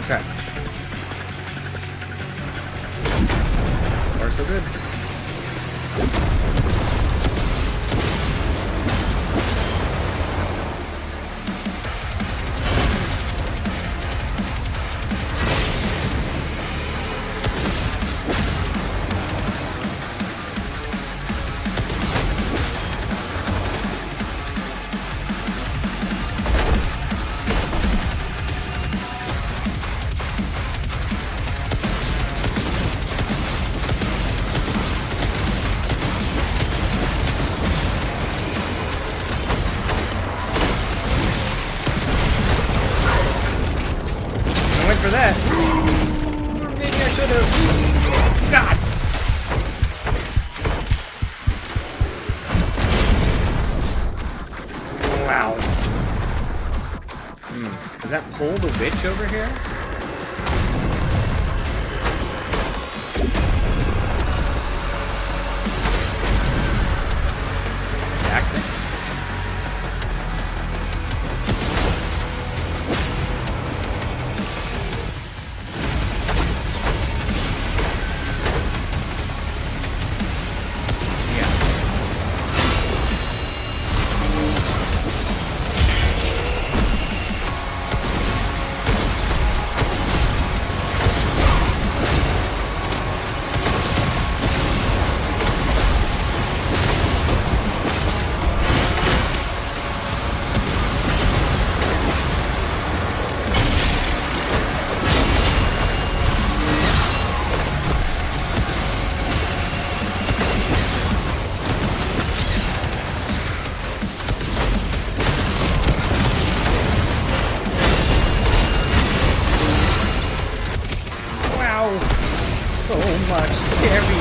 Okay. So far, so good. I went for that. Or maybe I should have. God! Wow. Does that pull the witch over here? Tactics? much scary.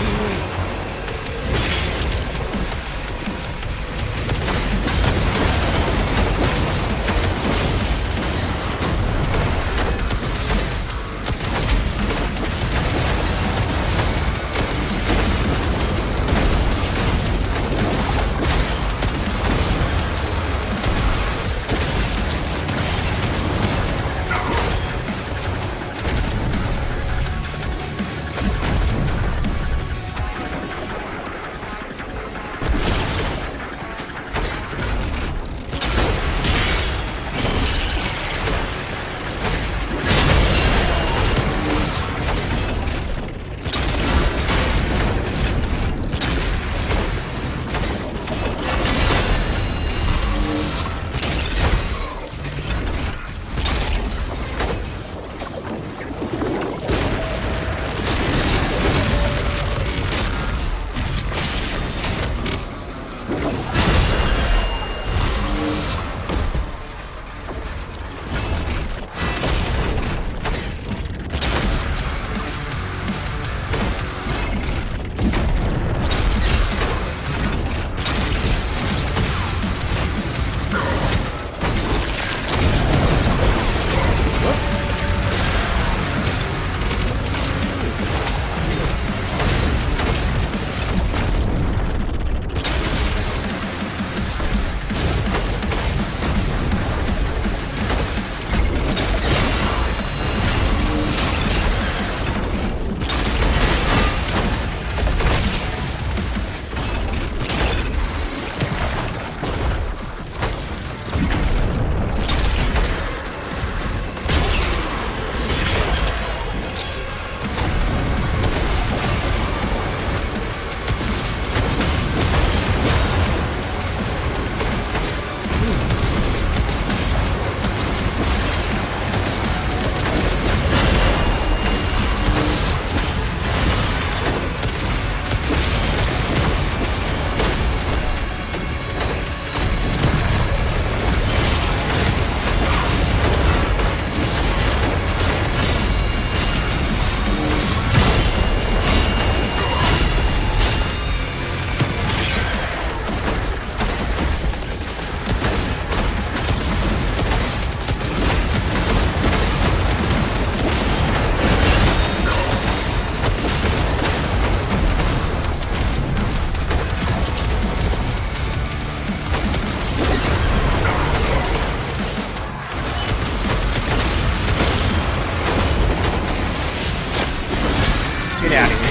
Get out of here.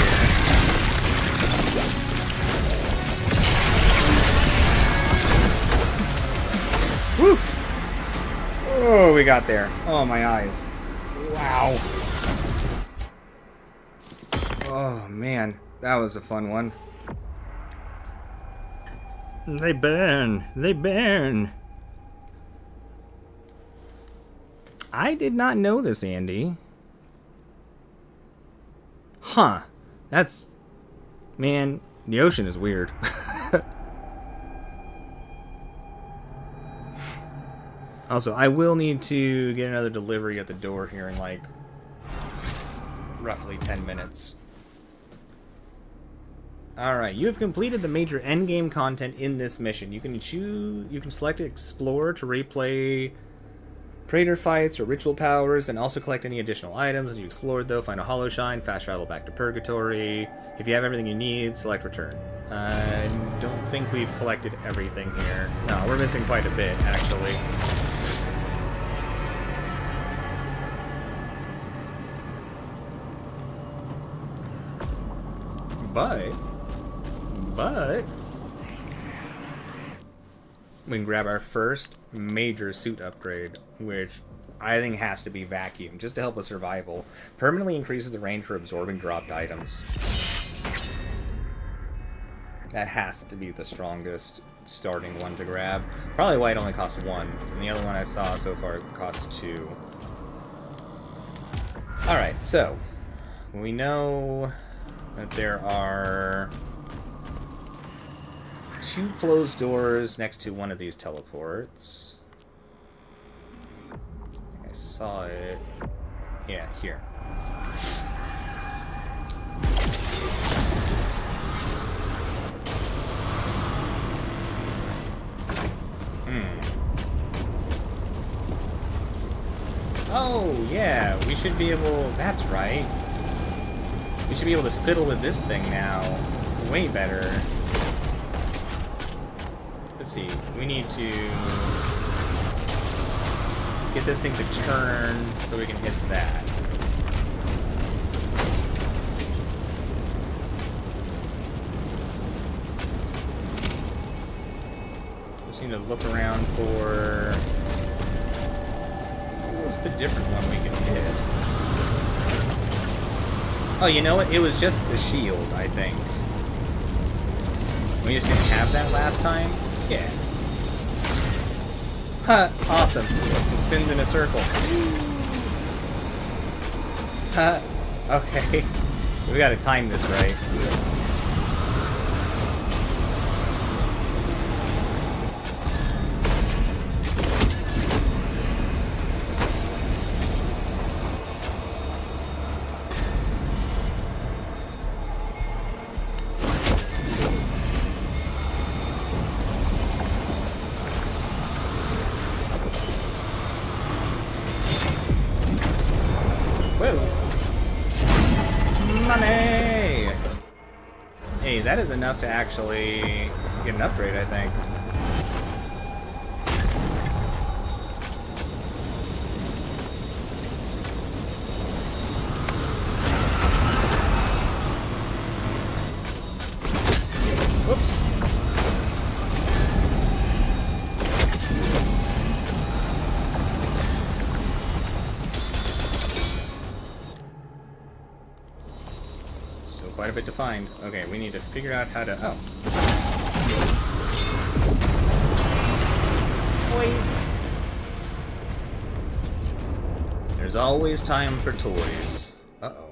Woo! Oh, we got there. Oh, my eyes. Wow. Oh, man. That was a fun one. They burn. They burn. I did not know this, Andy. Huh. That's... Man, the ocean is weird. Also, I will need to get another delivery at the door here in, like, roughly 10 minutes. Alright, you have completed the major endgame content in this mission. You can select Explore to replay Praetor fights or ritual powers, and also collect any additional items as you explored, though. Find a hollow shine, fast travel back to Purgatory. If you have everything you need, select return. I don't think we've collected everything here. No, we're missing quite a bit, actually. But we can grab our first major suit upgrade, which I think has to be Vacuum, just to help with survival. Permanently increases the range for absorbing dropped items. That has to be the strongest starting one to grab. Probably why it only costs one, and the other one I saw so far costs 2. Alright, so we know that there are 2 closed doors next to one of these teleports. I saw it. Yeah, here. Oh, yeah, we should be able... That's right. We should be able to fiddle with this thing now. Way better. Let's see. We need to get this thing to turn so we can hit that. Just need to look around for... What's the different one we can hit? Oh, you know what? It was just the shield, I think. We just didn't have that last time? Yeah. Huh, awesome. It spins in a circle. Huh, okay. We gotta time this right. Money! Hey, that is enough to actually get an upgrade, I think. Whoops. Quite a bit to find. Okay, we need to figure out how to... Oh. Toys. There's always time for toys. Uh-oh.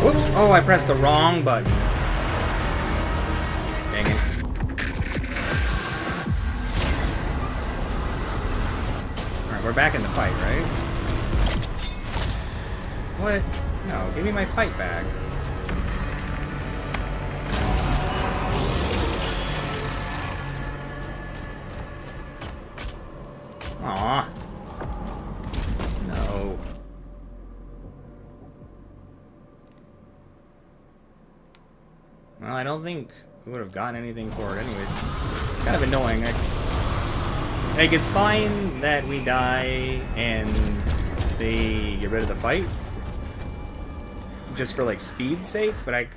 Whoops! Oh, I pressed the wrong button. Dang it. Alright, we're back in the fight, right? What? No, give me my fight back. Aw. No. Well, I don't think we would have gotten anything for it anyways. Kind of annoying. Like, it's fine that we die and they get rid of the fight. Just for, like, speed's sake, but I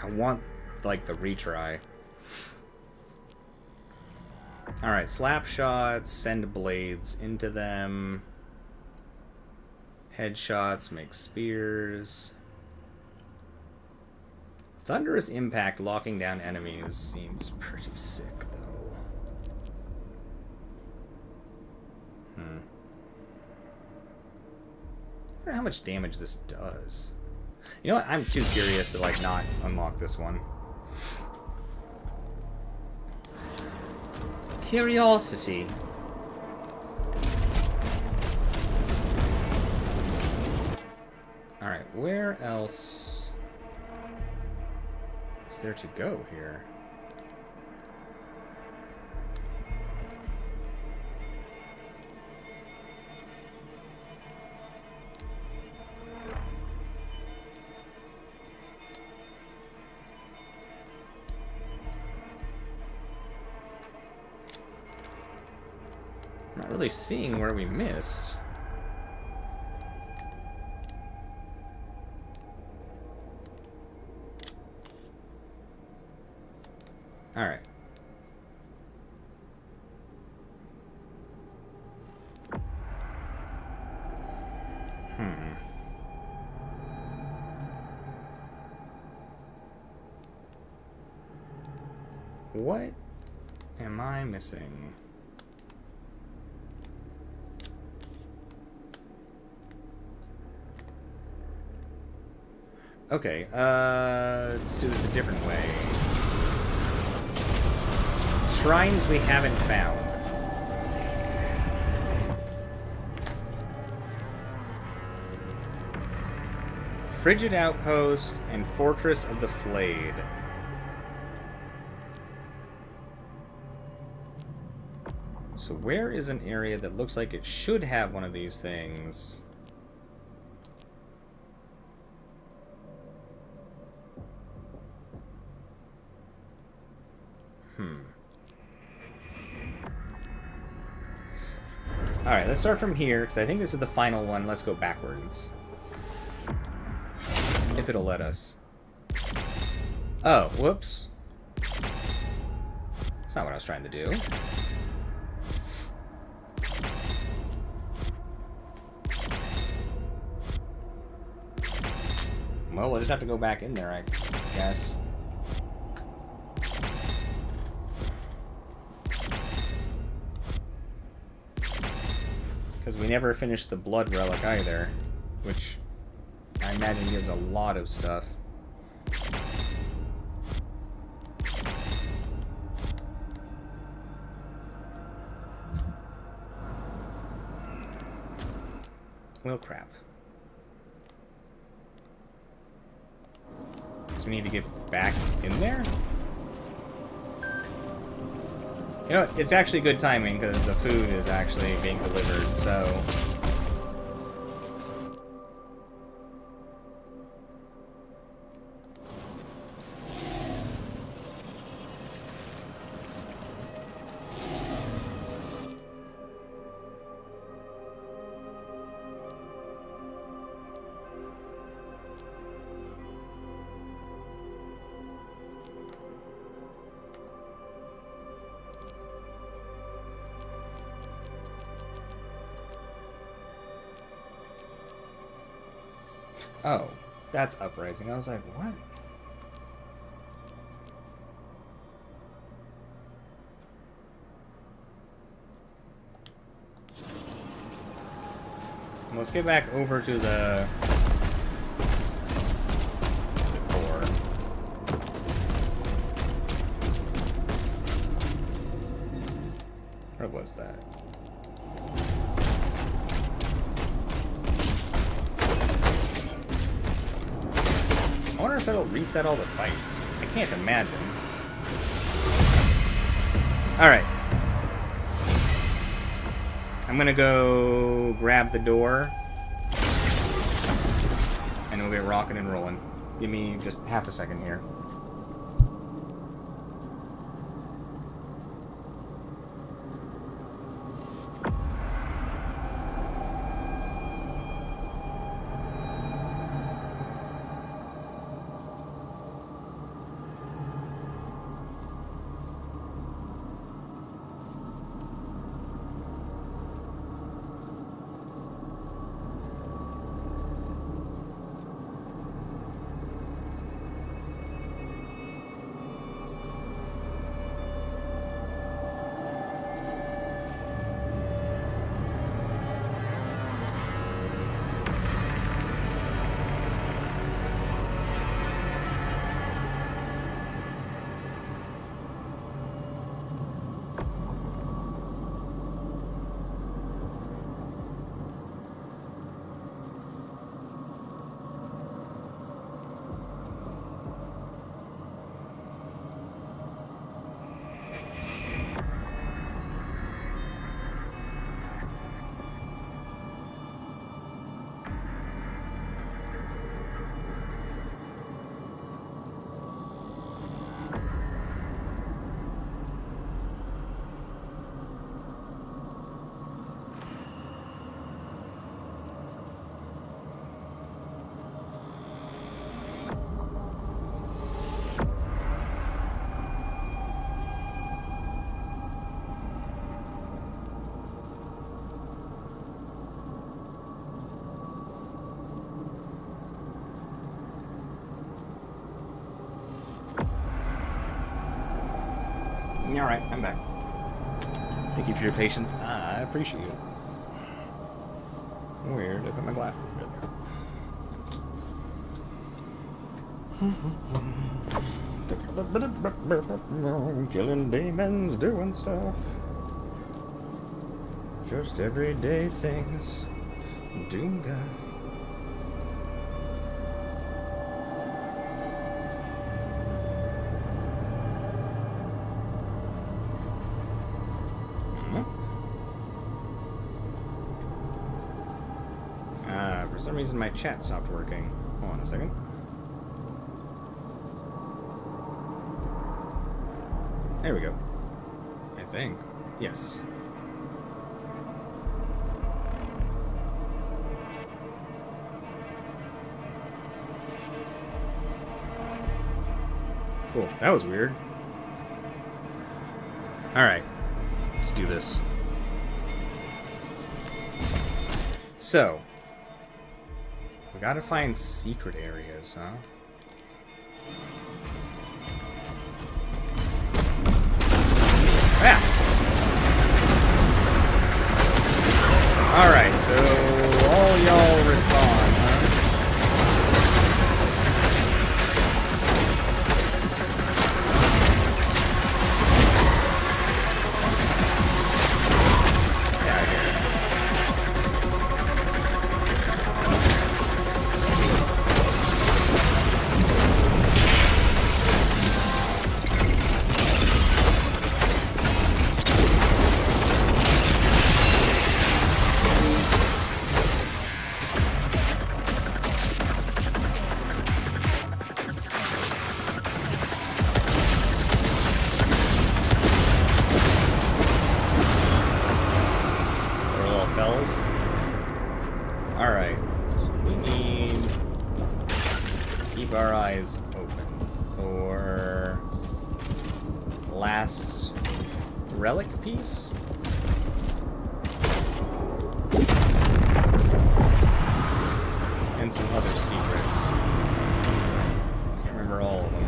want, like, the retry. Alright, slap shots, send blades into them. Headshots, make spears. Thunderous impact locking down enemies seems pretty sick, though. I wonder how much damage this does. You know what? I'm too curious to, like, not unlock this one. Curiosity. Alright, where else? there to go here? I'm not really seeing where we missed. All right. What am I missing? Okay, let's do this a different way. Shrines we haven't found. Frigid Outpost and Fortress of the Flayed. So where is an area that looks like it should have one of these things? Alright, let's start from here, because I think this is the final one. Let's go backwards. If it'll let us. Oh, whoops. That's not what I was trying to do. Well, we'll just have to go back in there, I guess. Because we never finished the Blood Relic either, which I imagine gives a lot of stuff. Well, crap. So we need to get back in there? You know what? It's actually good timing because the food is actually being delivered, so... Oh, that's Uprising. I was like, what? Let's get back over to the core. What was that? I wonder if it'll reset all the fights. I can't imagine. Alright. I'm gonna go grab the door. And we'll get rocking and rolling. Give me just half a second here. Alright, I'm back. Thank you for your patience. I appreciate it. Weird, I put my glasses together. Killing demons, doing stuff. Just everyday things. Doom guy. For some reason my chat stopped working. Hold on a second. There we go. I think. Yes. Cool. That was weird. Alright. Let's do this. So. We gotta find secret areas, huh? Yeah. Alright, so all y'all respond, huh? Yeah, I hear it. Alright, so we need to keep our eyes open for last relic piece. And some other secrets. Can't remember all of them.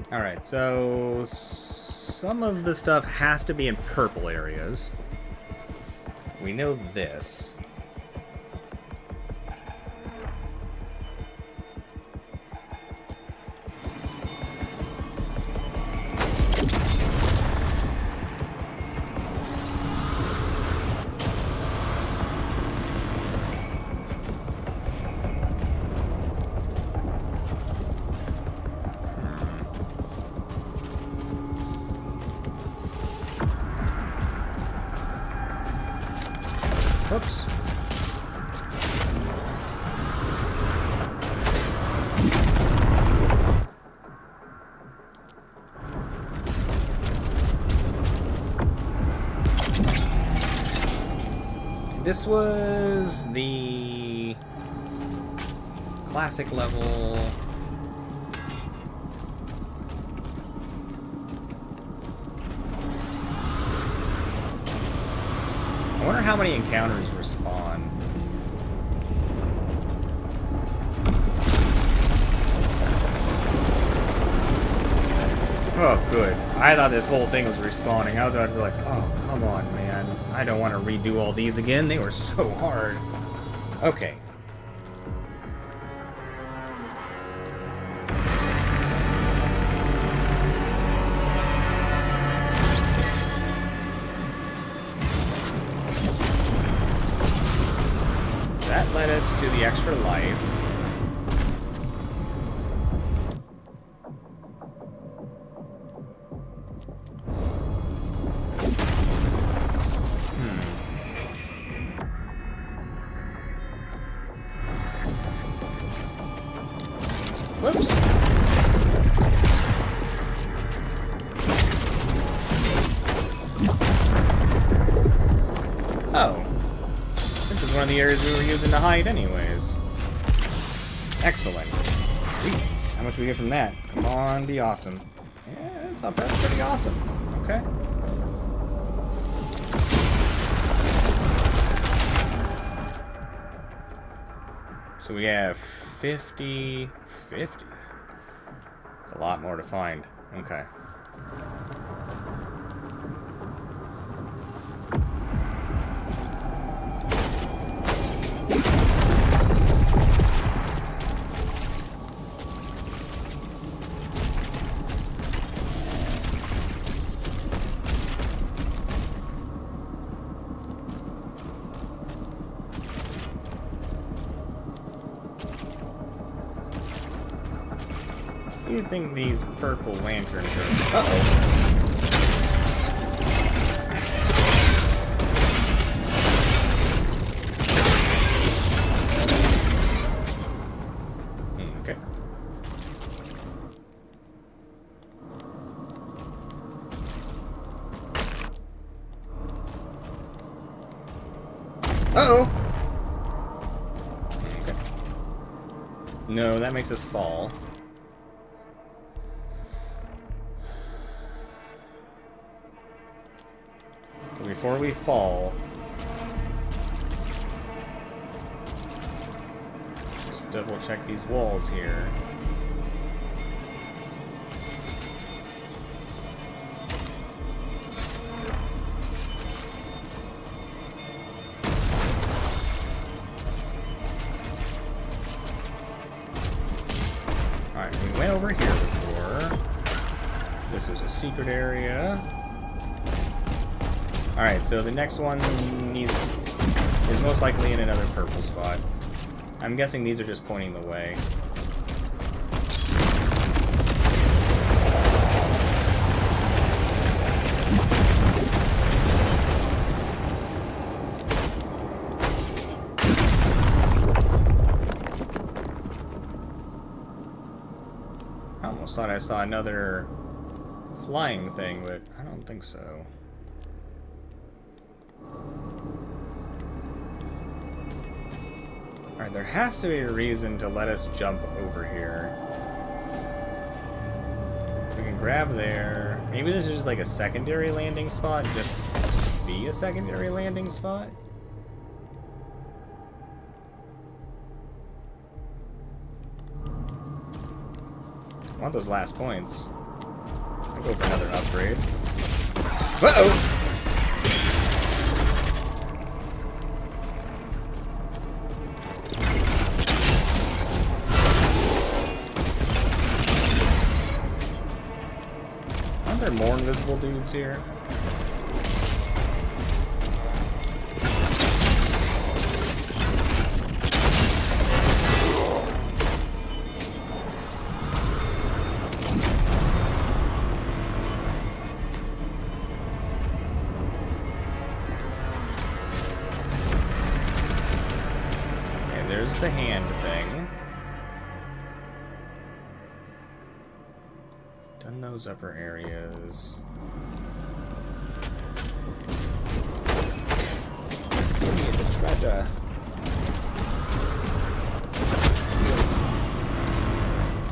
Alright, so some of the stuff has to be in purple areas. We know this. Oops. This was the classic level. I wonder how many encounters respawn. Oh, good. I thought this whole thing was respawning. I was about to be like, oh, come on, man. I don't want to redo all these again. They were so hard. Okay. That led us to the extra life. Whoops. Oh. This is one of the areas we were using to hide anyways. Excellent. Sweet. How much do we get from that? Come on, be awesome. Yeah, that's not bad. Pretty awesome. Okay. So we have 50... 50? It's a lot more to find. Okay. What do you think these purple lanterns are? Uh-oh. Okay. Uh-oh! Okay. No, that makes us fall. Before we fall, just double check these walls here. Alright, we went over here before. This was a secret area. Alright, so the next one is most likely in another purple spot. I'm guessing these are just pointing the way. I almost thought I saw another flying thing, but I don't think so. Alright, there has to be a reason to let us jump over here. We can grab there. Maybe this is just like a secondary landing spot. Just be a secondary landing spot. I want those last points. I'll go for another upgrade. Uh-oh! Aren't there more invisible dudes here? And there's the hand thing. Done those upper areas. Let's give me the treasure.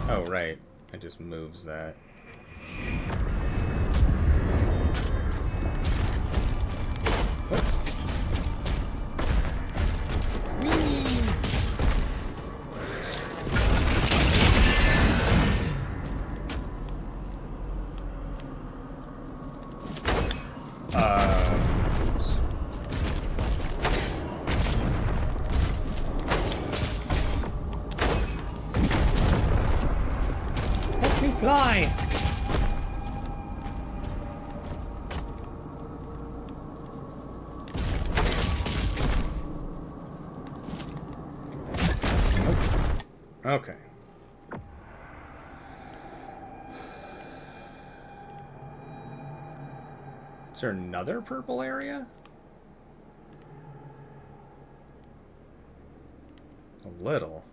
Oh, right. It just moves that. What? Whee! Oops. Let me fly! Okay. Is there another purple area? A little.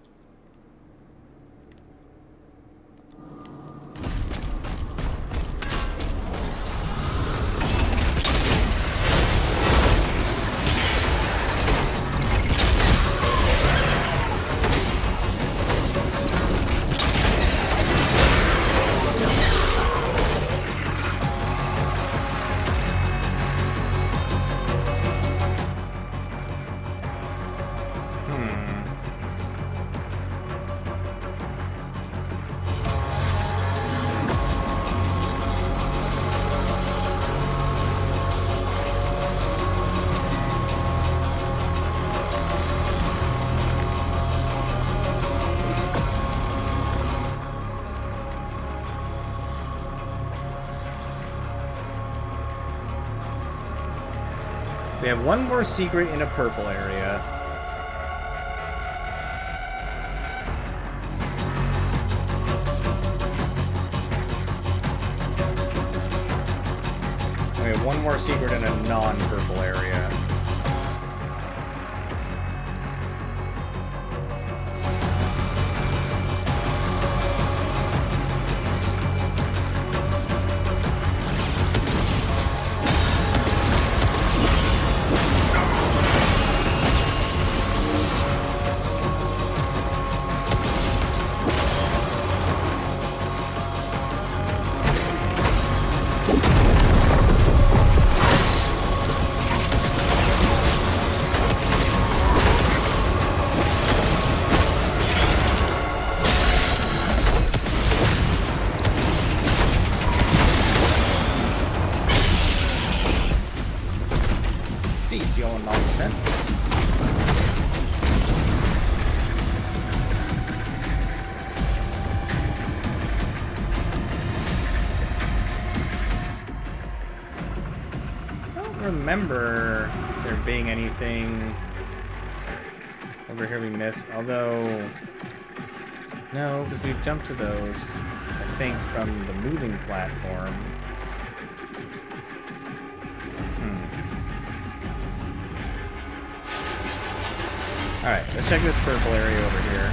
We have one more secret in a purple area. We have one more secret in a non-purple area. Cease your nonsense. I don't remember there being anything over here we missed, although... No, because we've jumped to those, I think, from the moving platform. Alright, let's check this purple area over here.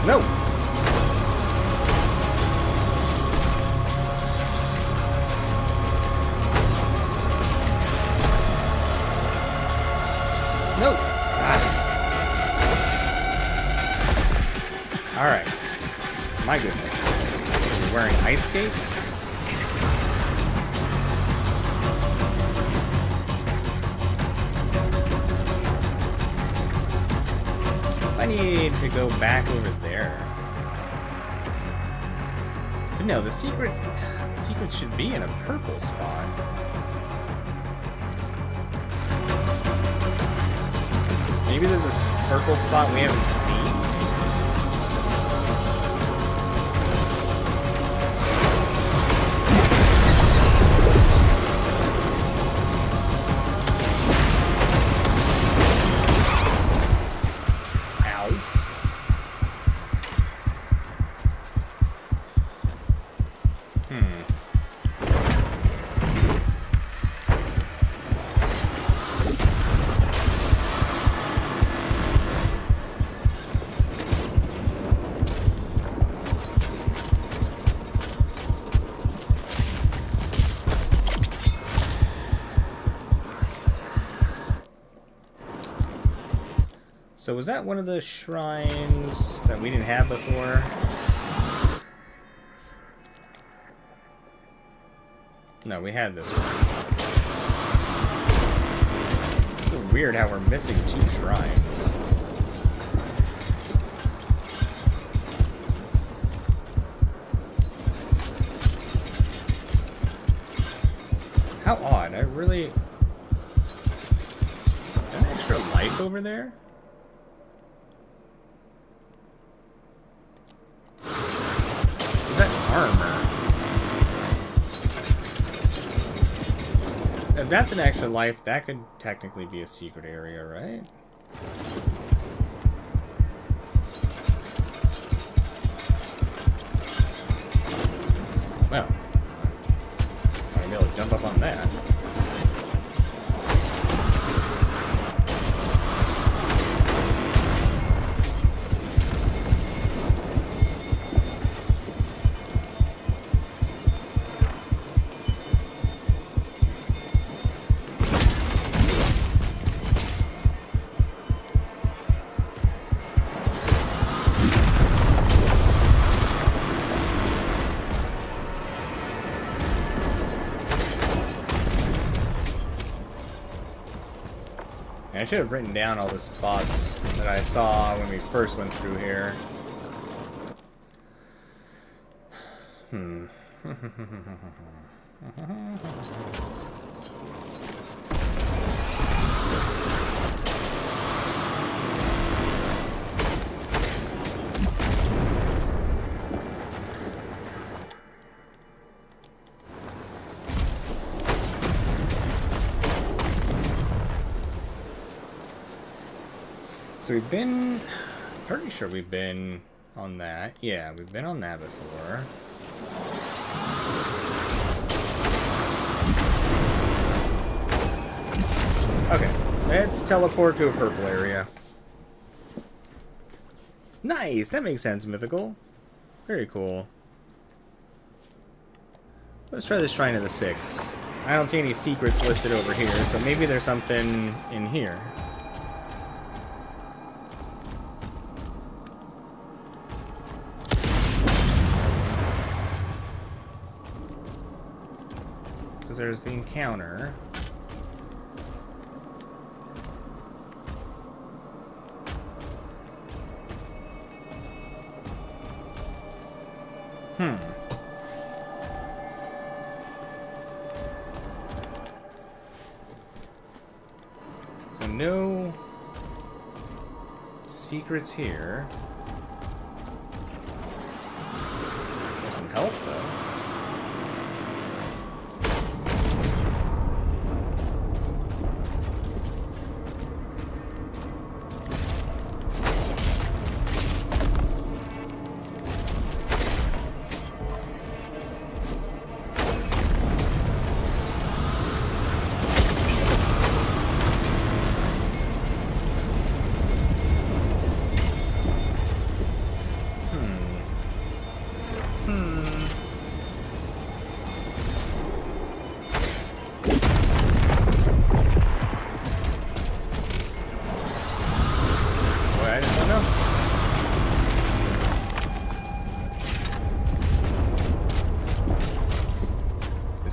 No! No! Ah. Alright. My goodness. Is he wearing ice skates? I need to go back over there. But no, the secret should be in a purple spot. Maybe there's a purple spot we haven't seen. So was that one of the shrines that we didn't have before? No, we had this one. It's weird how we're missing 2 shrines. How odd. I really... Is there an extra life over there? Is that armor? If that's an extra life, that could technically be a secret area, right? Well, I'm gonna be able to jump up on that. I should have written down all the spots that I saw when we first went through here. So we've been, pretty sure we've been on that. Yeah, we've been on that before. Okay, let's teleport to a purple area. Nice, that makes sense, Mythical. Very cool. Let's try this Shrine of the Six. I don't see any secrets listed over here, so maybe there's something in here. There's the encounter. So no secrets here. There's some help though.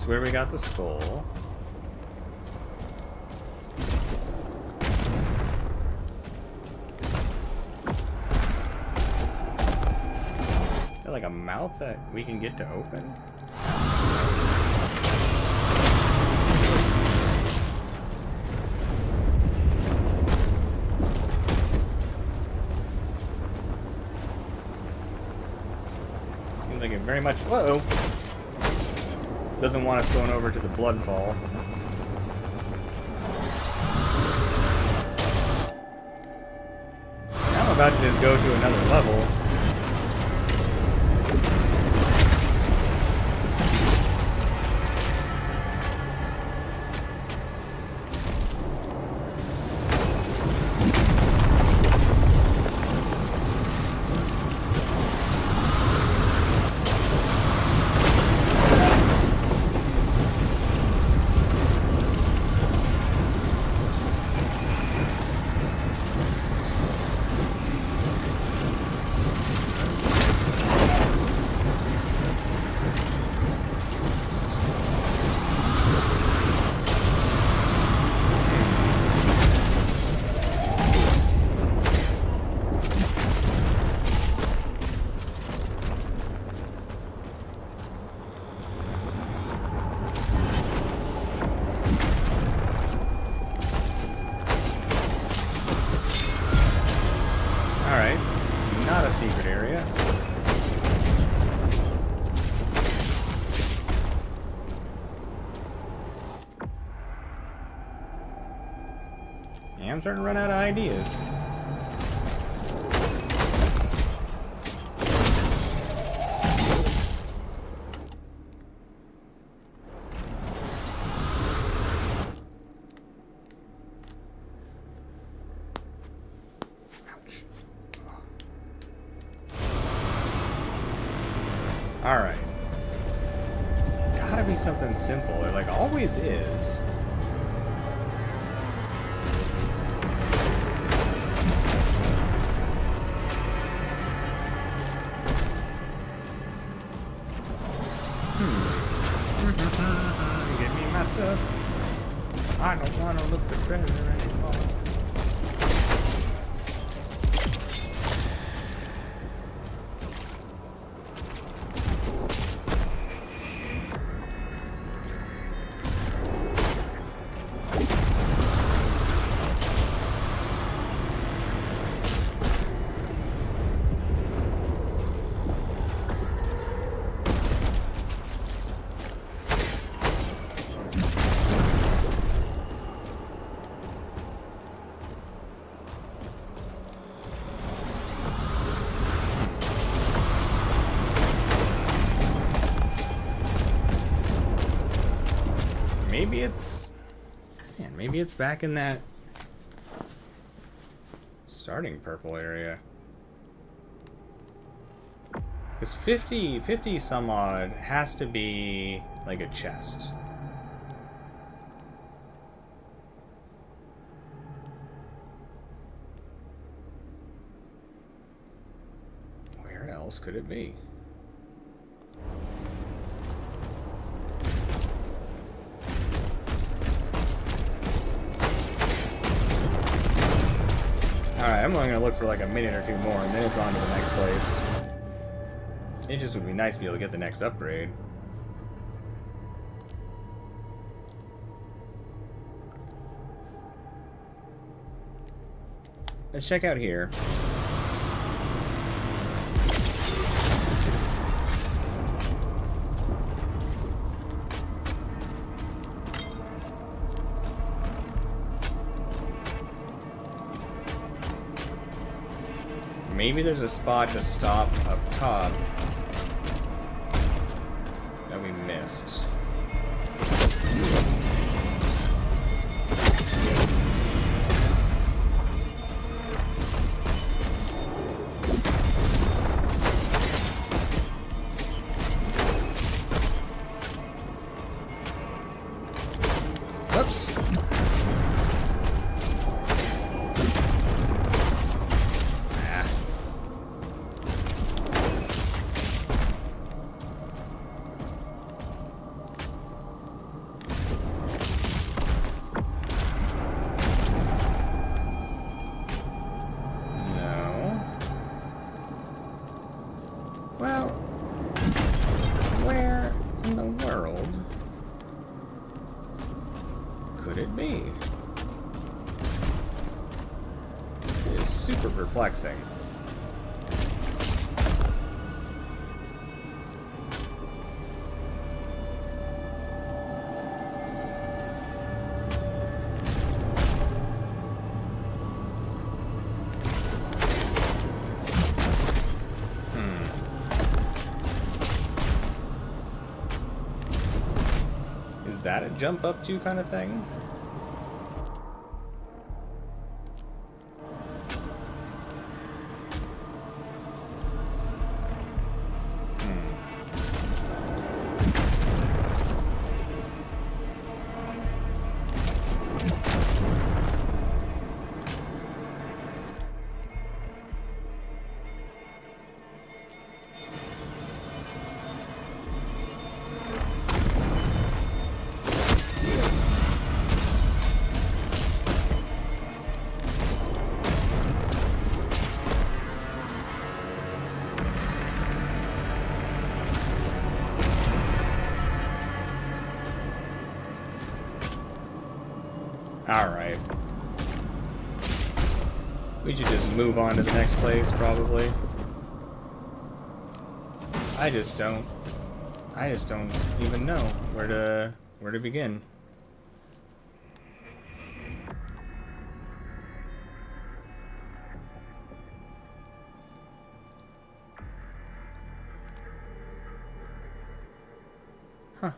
Where we got the skull. Is there like a mouth that we can get to open? Seems like it very much. Whoa! Doesn't want us going over to the Bloodfall. I'm about to just go to another level. Secret area. Yeah, I'm starting to run out of ideas. Alright. It's gotta be something simple. It like always is. Give me my stuff. I don't want to look for treasure anymore. maybe it's... Man, maybe it's back in that starting purple area. Because 50 some odd has to be like a chest. Where else could it be? Alright, I'm only gonna look for like a minute or two more, and then it's on to the next place. It just would be nice to be able to get the next upgrade. Let's check out here. Maybe there's a spot to stop up top that we missed. Whoops. Well, where in the world could it be? It is super perplexing. Is that a jump up to kind of thing? Alright. We should just move on to the next place, probably. I just don't even know where to begin. Huh.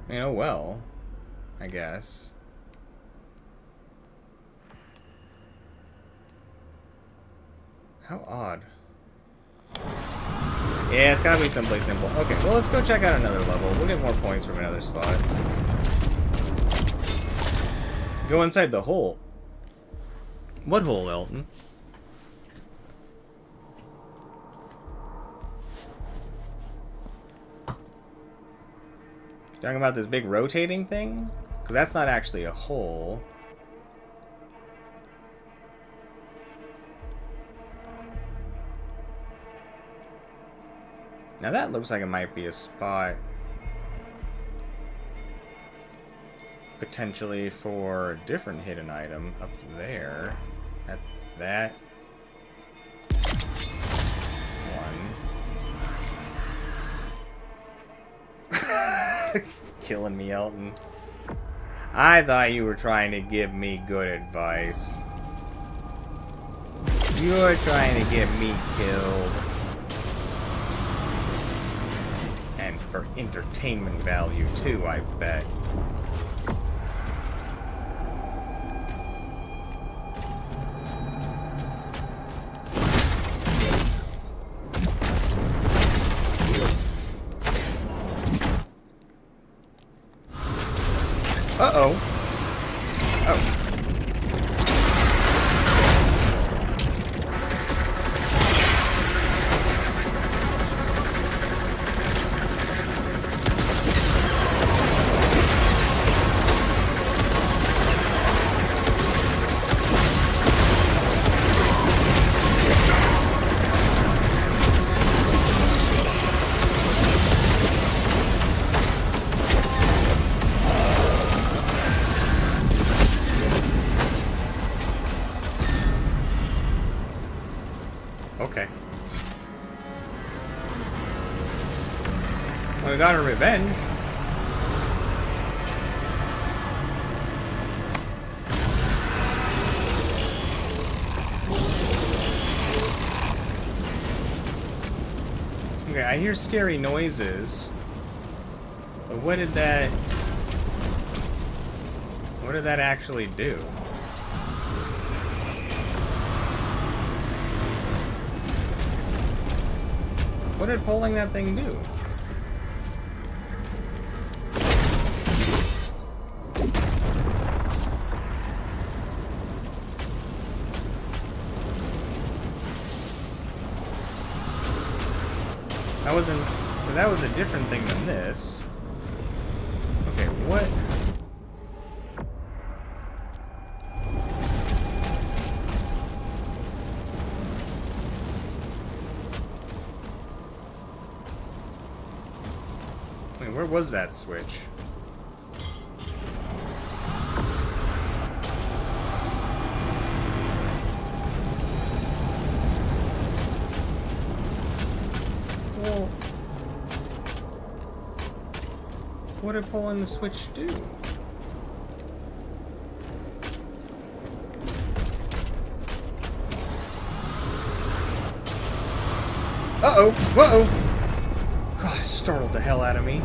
You know, well, I guess. How odd. Yeah, it's gotta be someplace simple. Okay, well, let's go check out another level. We'll get more points from another spot. Go inside the hole. What hole, Elton? Talking about this big rotating thing? Because that's not actually a hole. Now that looks like it might be a spot potentially for a different hidden item up there. At that one. Killing me, Elton. I thought you were trying to give me good advice. You're trying to get me killed. And for entertainment value too, I bet. Uh-oh. Oh. Okay. Well, we got her revenge. Okay, I hear scary noises. But what did that actually do? What did pulling that thing do? That was a different thing than this. Okay, what? Wait, where was that switch? Well, what did pulling the switch do? Uh-oh! Whoa! God, it startled the hell out of me.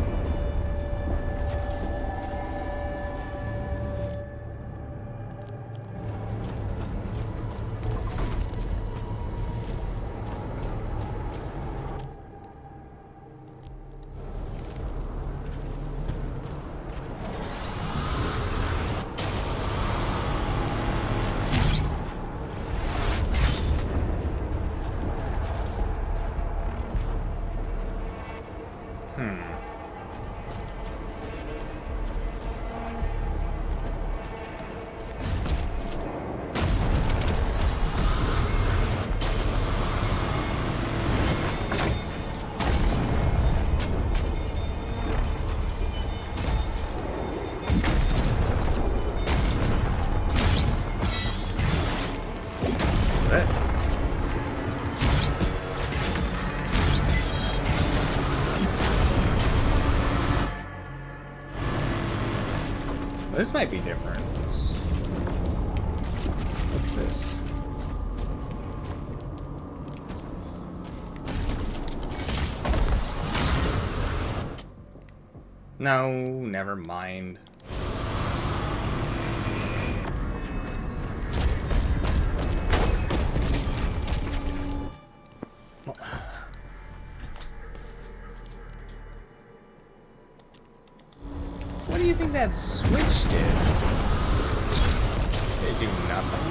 This might be different. What's this? No, never mind. What do you think that switch did? They do nothing.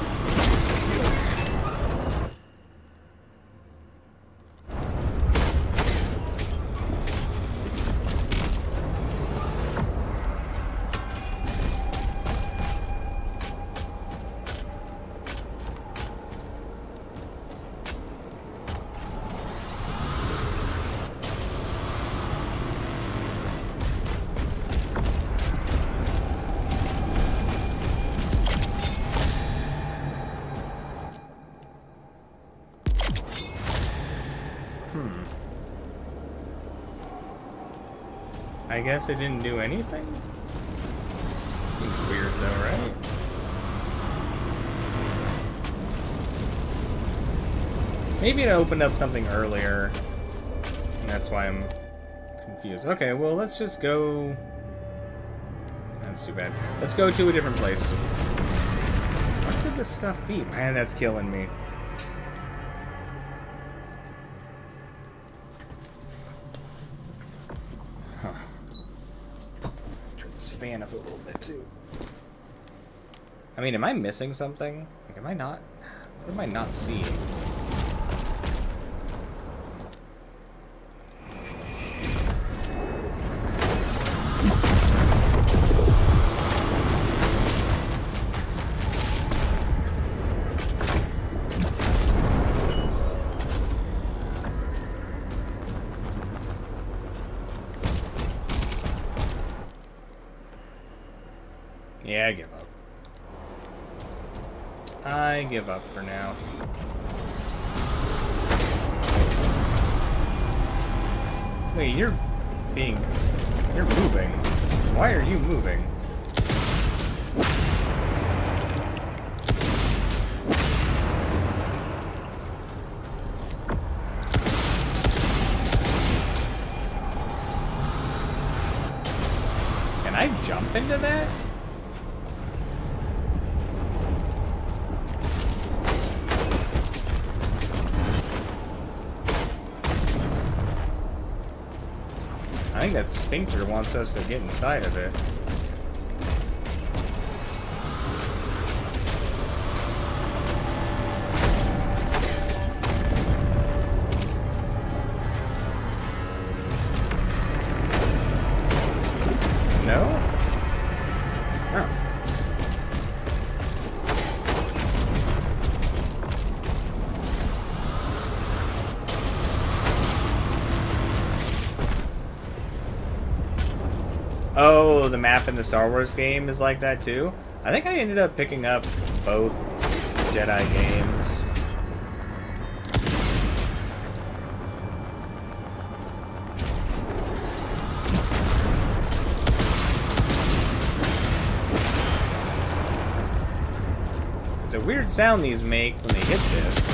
I guess it didn't do anything? Seems weird though, right? Maybe it opened up something earlier, and that's why I'm confused. Okay, well, let's just go... That's too bad. Let's go to a different place. What could this stuff be? Man, that's killing me. Huh. Turn this fan up a little bit, too. I mean, am I missing something? Like, am I not... What am I not seeing? Yeah, I give up. I give up for now. Wait, you're moving. Why are you moving? Can I jump into that? I think that sphincter wants us to get inside of it. No? Oh. Oh, the map in the Star Wars game is like that too? I think I ended up picking up both Jedi games. It's a weird sound these make when they hit this.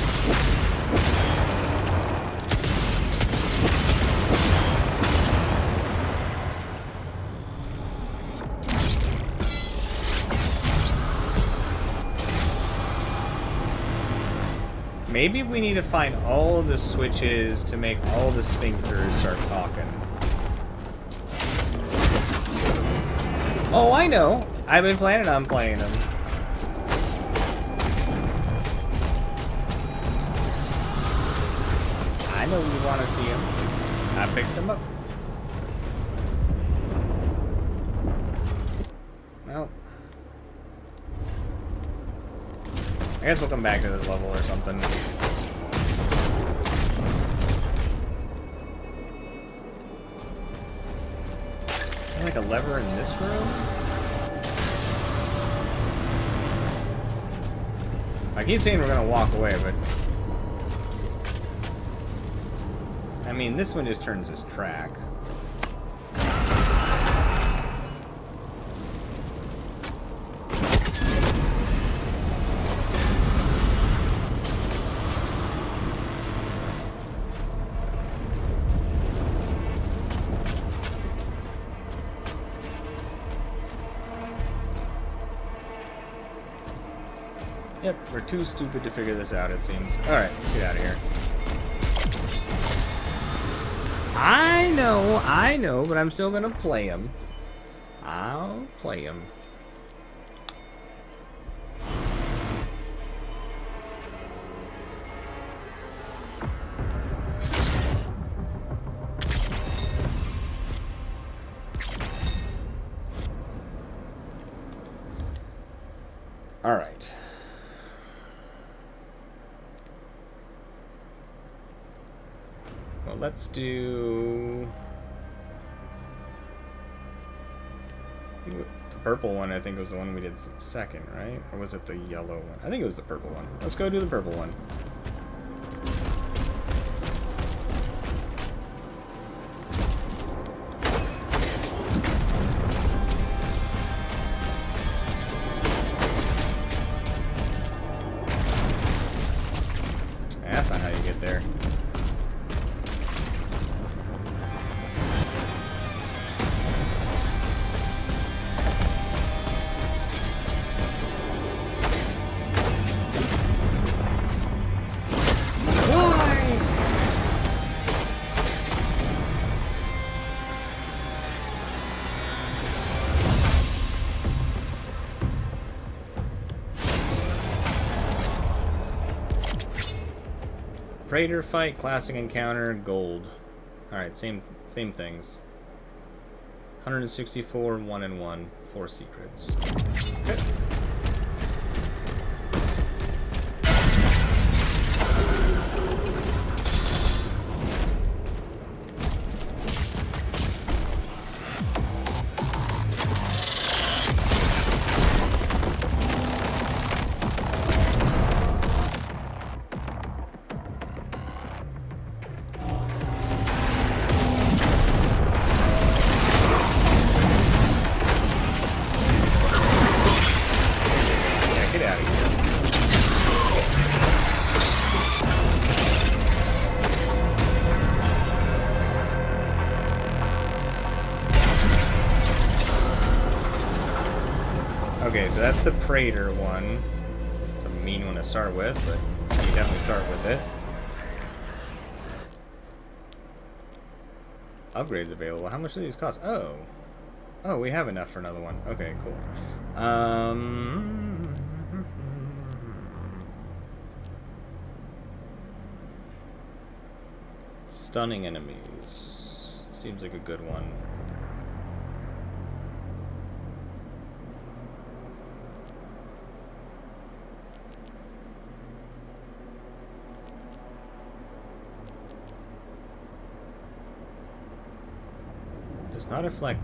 Maybe we need to find all the switches to make all the sphincters start talking. Oh, I know! I've been planning on playing them. I know you want to see them. I picked them up. Well... I guess we'll come back to this level or something. Is there like a lever in this room? I keep saying we're gonna walk away, but... I mean, this one just turns this track. Yep, we're too stupid to figure this out, it seems. Alright, let's get out of here. I know, but I'm still gonna play him. I'll play him. Alright. Well, let's do... The purple one, I think, was the one we did second, right? Or was it the yellow one? I think it was the purple one. Let's go do the purple one. That's not how you get there. Praetor fight, classic encounter, gold. Alright, same things. 164, 1 and 1, 4 secrets. Okay. Okay, so that's the Praetor one. It's a mean one to start with, but you definitely start with it. Upgrades available. How much do these cost? Oh. Oh, we have enough for another one. Okay, cool. Stunning enemies. Seems like a good one. Does not affect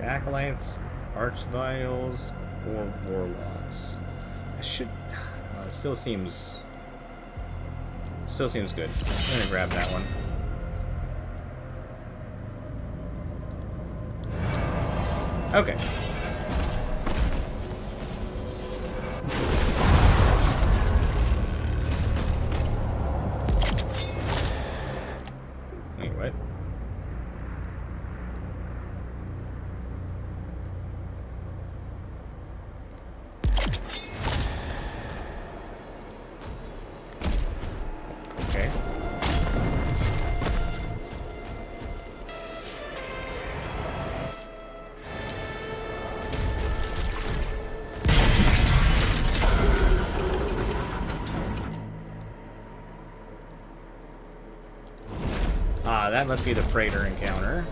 acolytes, archviles, or warlocks. It should. Well, it still seems good. I'm gonna grab that one. Okay. Wait, what? Okay. Ah, that must be the Praetor encounter.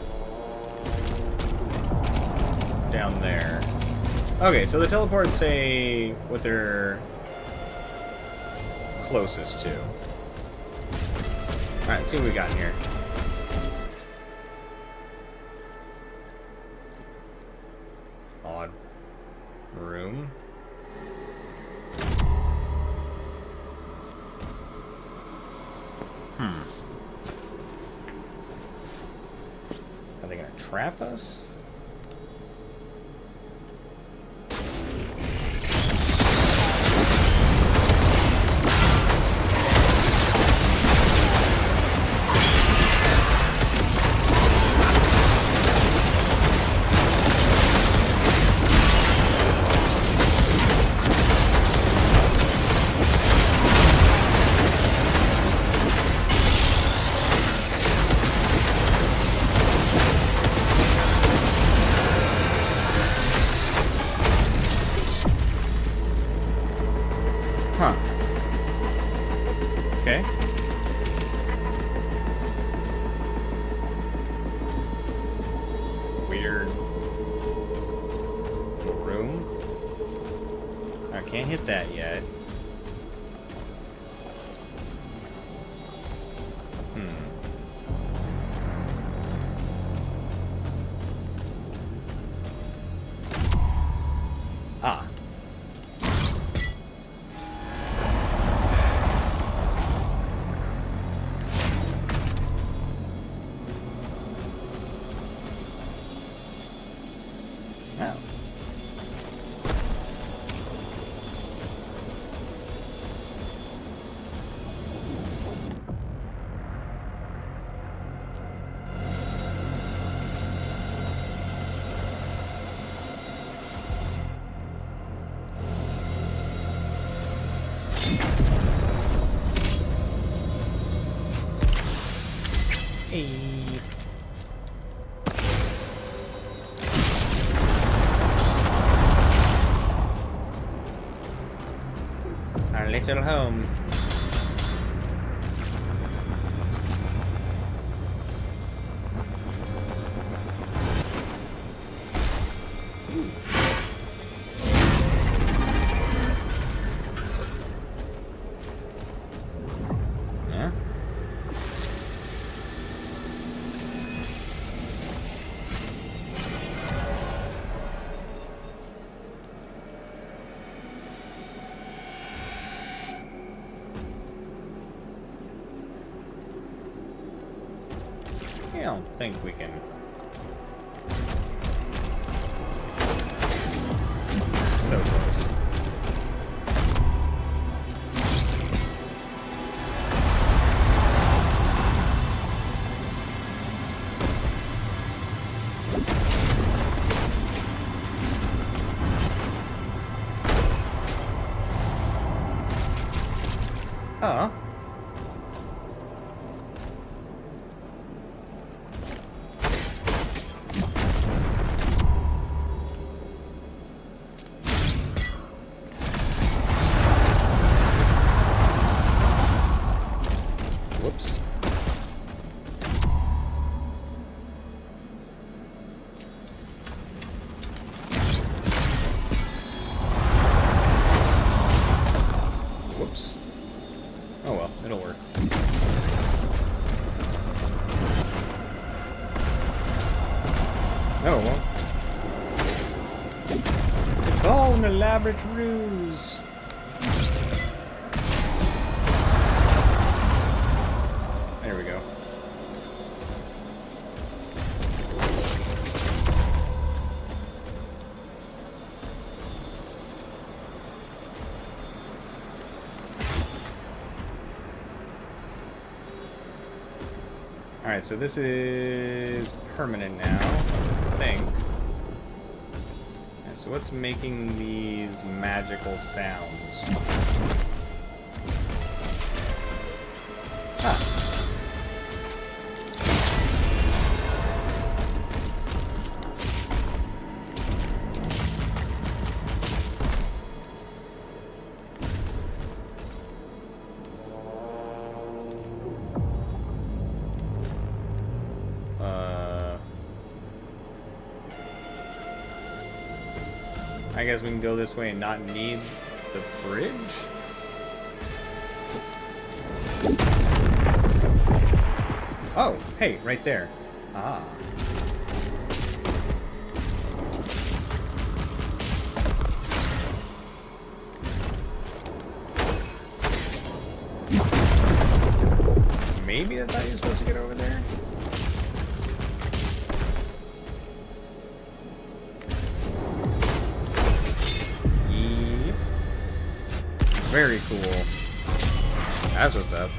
Down there. Okay, so the teleports say what they're closest to. Alright, let's see what we got in here. Odd room. Are they gonna trap us? Huh. Okay. Weird room. I can't hit that yet. Ah. Oh. Hey. Our little home. Yeah. I don't think we can. So close. Oh. Whoops. Whoops. Oh well, it'll work. No, it won't. It's all an elaborate ruse. There we go. Alright, so this is permanent now, I think. And so what's making these magical sounds? Ah. I guess we can go this way and not need the bridge? Oh, hey, right there. Ah. Maybe that's how you're supposed to get over there? Yep. Very cool. That's what's up.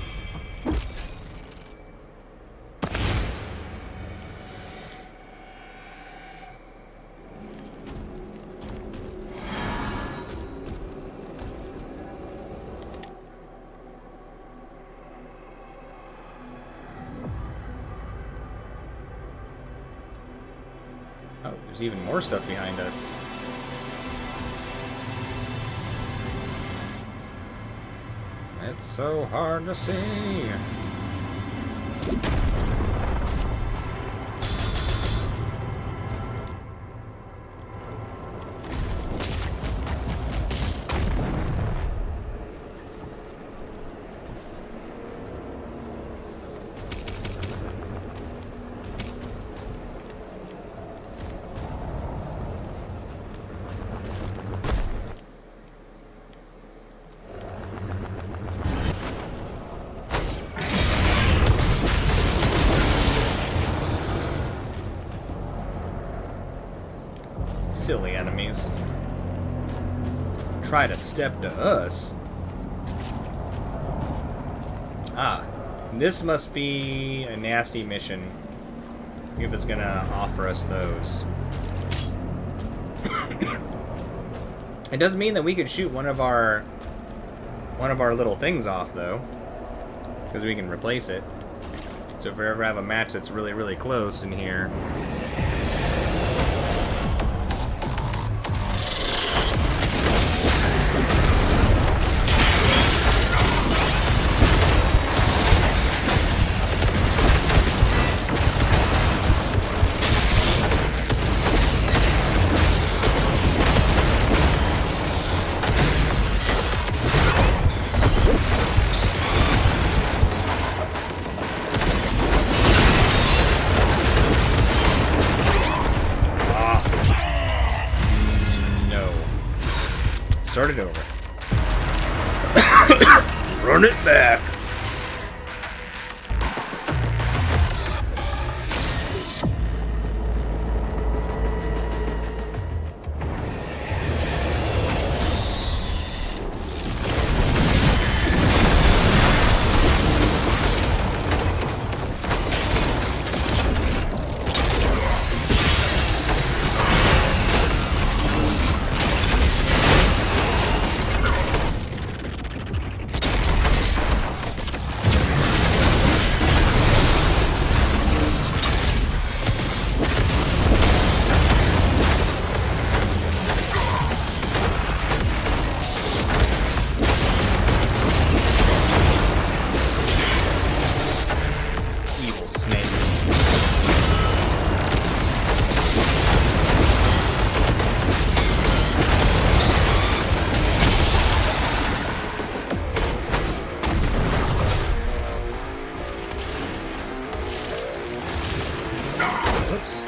Oh, there's even more stuff behind us. It's so hard to see. Silly enemies. Try to step to us. Ah, this must be a nasty mission if it's gonna offer us those. It does mean that we could shoot one of our little things off though, because we can replace it. So if we ever have a match that's really, really close in here. Start it over. Run it back. Evil snakes. Oops.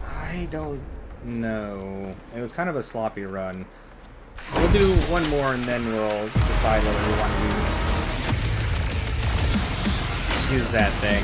I don't know. It was kind of a sloppy run. We'll do one more and then we'll decide whether we want to use that thing.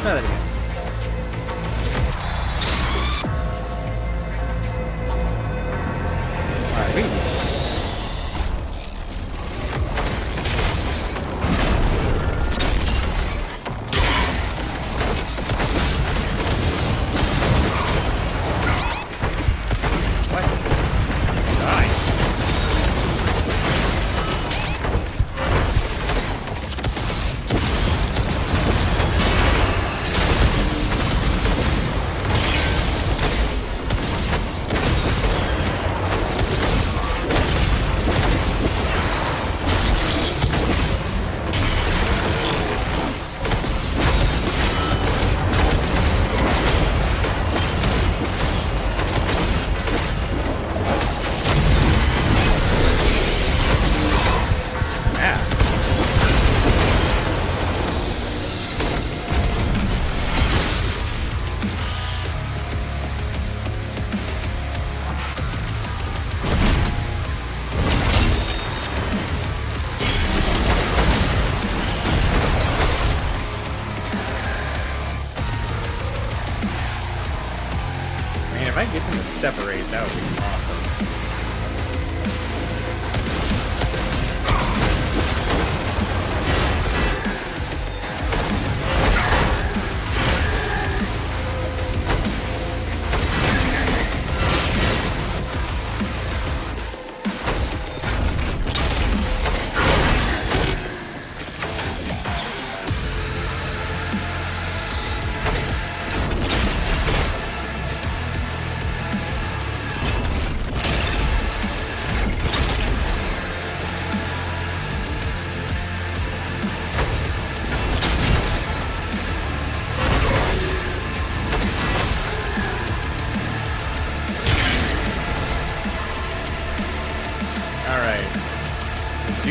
Try that again. Alright, we can do this. What? Die. If I get them to separate, that would be awesome.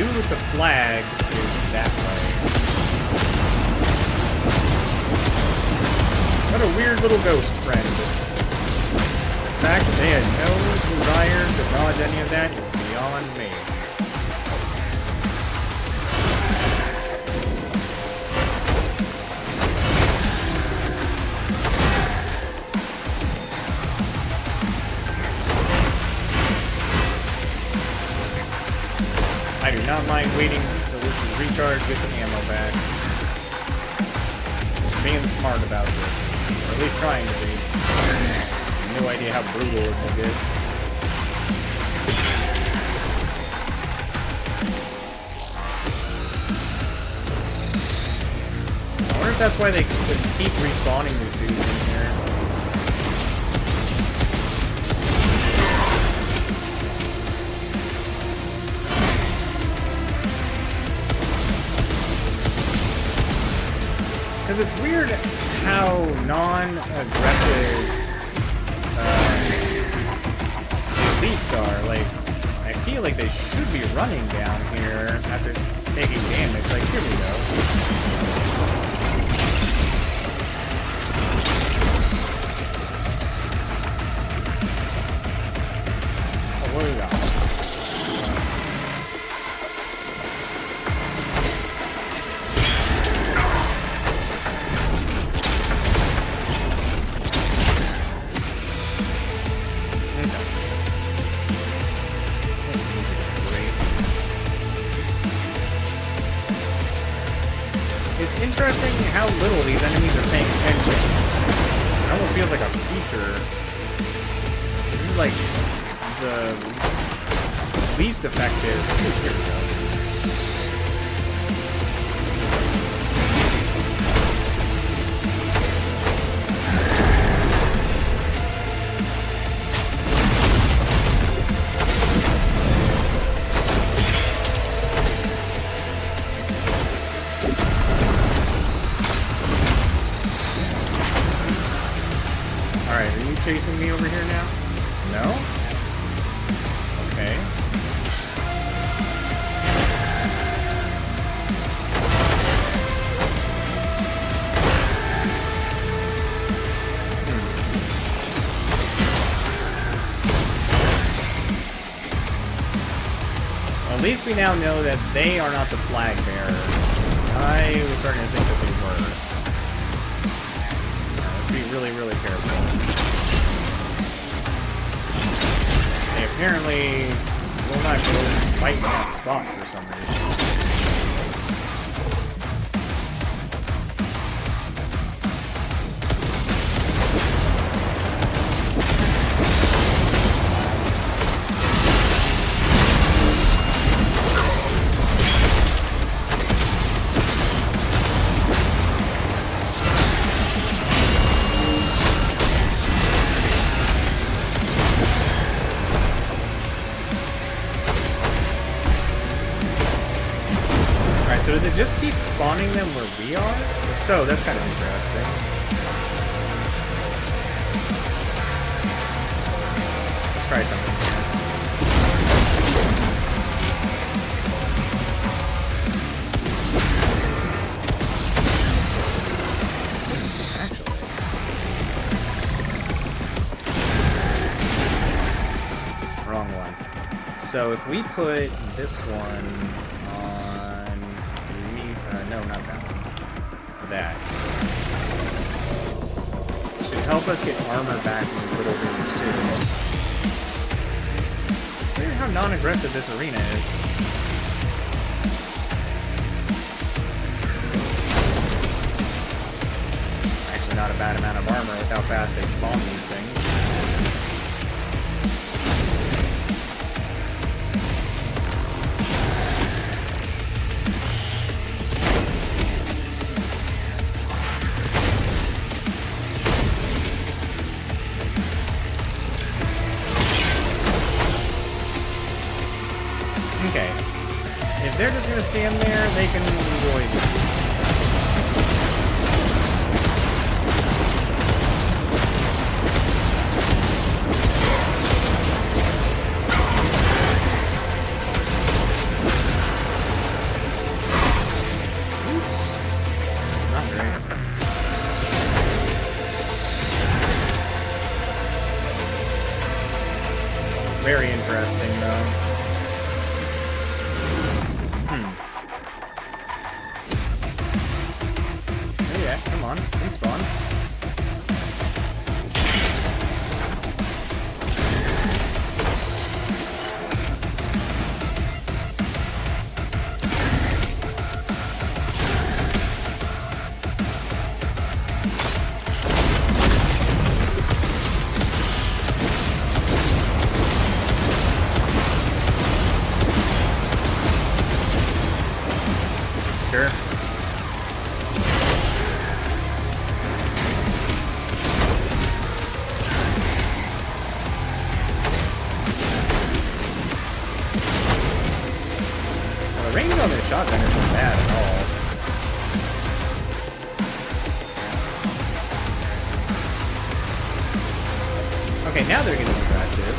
dude with the flag is that way. What a weird little ghost friend. The fact that they had no desire to dodge any of that is beyond me. I do not mind waiting till this is recharged, get some ammo back. Just being smart about this. Or at least trying to be. No idea how brutal this will get. I wonder if that's why they keep respawning these dudes in here. Because it's weird how non-aggressive elites are. Like, I feel like they should be running down here after taking damage. Like, here we go. Oh, what do we got? Interesting how little these enemies are paying attention. It almost feels like a feature. This is like the least effective. Here we go. Chasing me over here now? No? Okay. Well, at least we now know that they are not the flag bearer. I was starting to think that they were. Right, let's be really, really careful. Apparently, will not go fight in that spot for some reason. So does it just keep spawning them where we are? If so, that's kind of interesting. Let's try something here. Actually. Wrong one. So if we put this one... no, not that one. That. Should help us get armor back when we put over these two. It's weird how non-aggressive this arena is. Actually not a bad amount of armor with how fast they spawn these things. Okay. If they're just gonna stand there, they can avoid this. Very interesting, though. Oh yeah, come on, respawn. Sure. Well, the range on this shotgun isn't bad at all. Okay, now they're getting aggressive.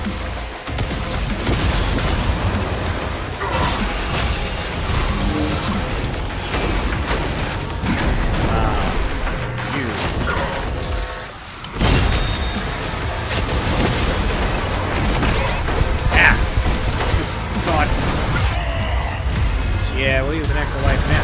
Yeah, we'll use an extra life now.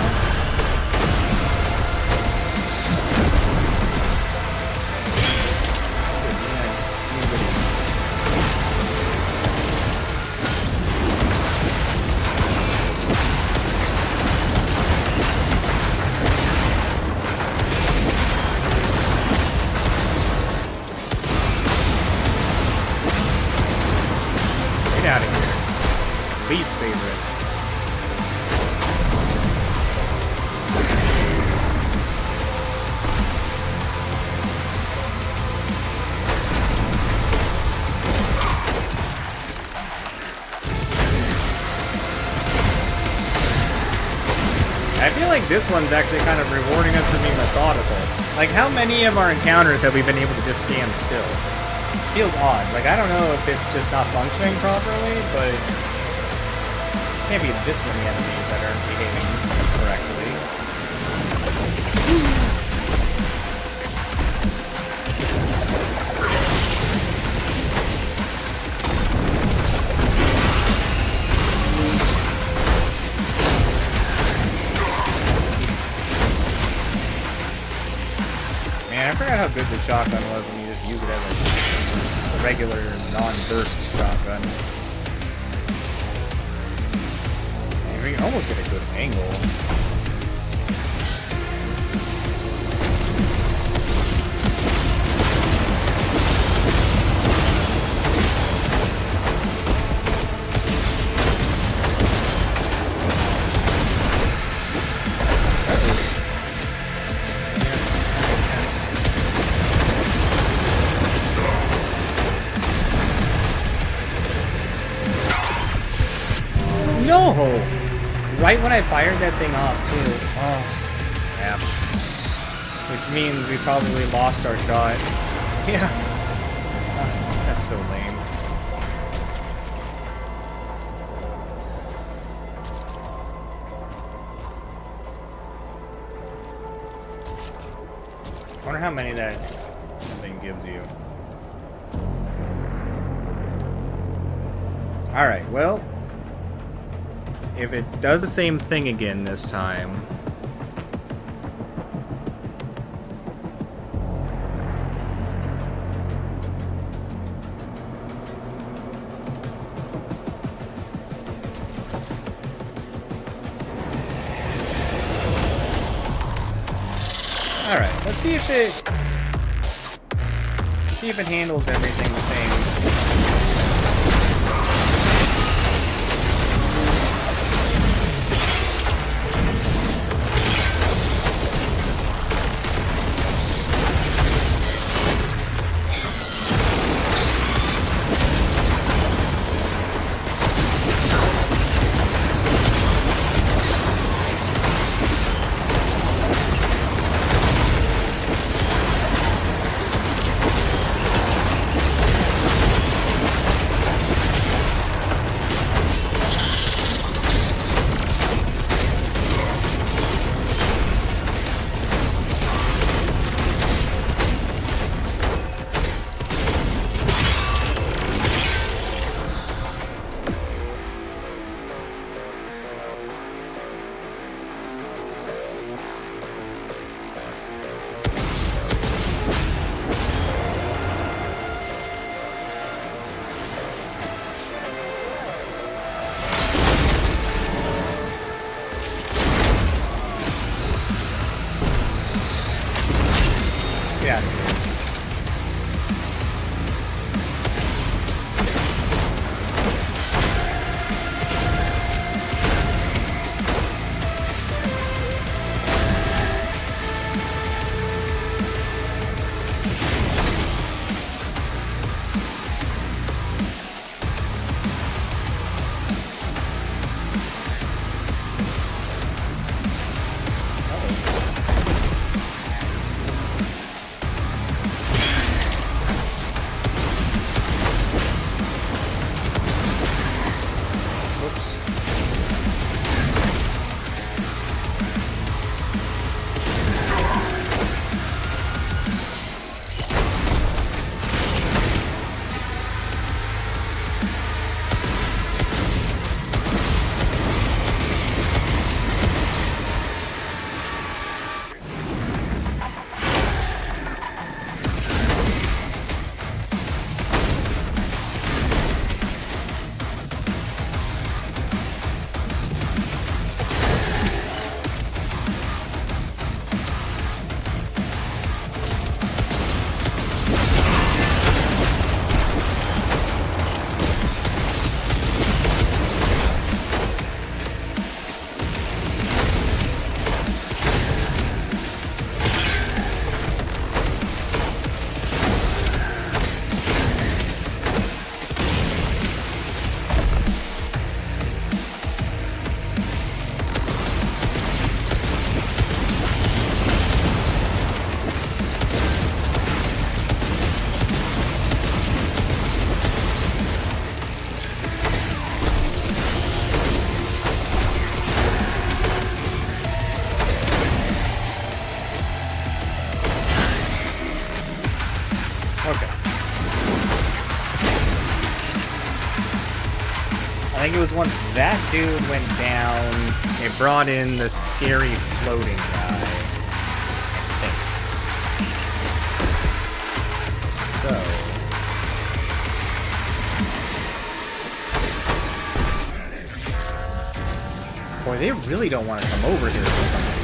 Get out of here. Least favorite. I feel like this one's actually kind of rewarding us for being methodical. Like, how many of our encounters have we been able to just stand still? Feels odd. Like, I don't know if it's just not functioning properly, but can't be this many enemies that aren't behaving correctly. Man, I forgot how good the shotgun was when you just use it as a regular non-burst shotgun. And we can almost get a good angle. No! Right when I fired that thing off, too. Oh, crap. Which means we probably lost our shot. Yeah. Oh, that's so lame. I wonder how many that thing gives you. Alright, well, if it does the same thing again this time... Alright, let's see if it handles everything the same. I think it was once that dude went down, it brought in the scary floating guy. I think. So. Boy, they really don't want to come over here for something.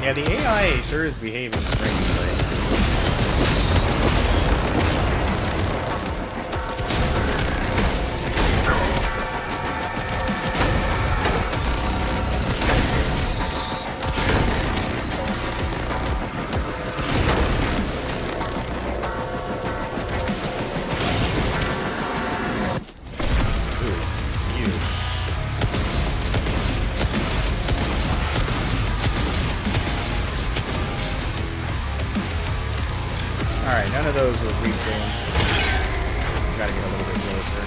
Yeah, the AI sure is behaving strangely. Alright, none of those were reaching. Gotta get a little bit closer.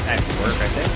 That should work, I think.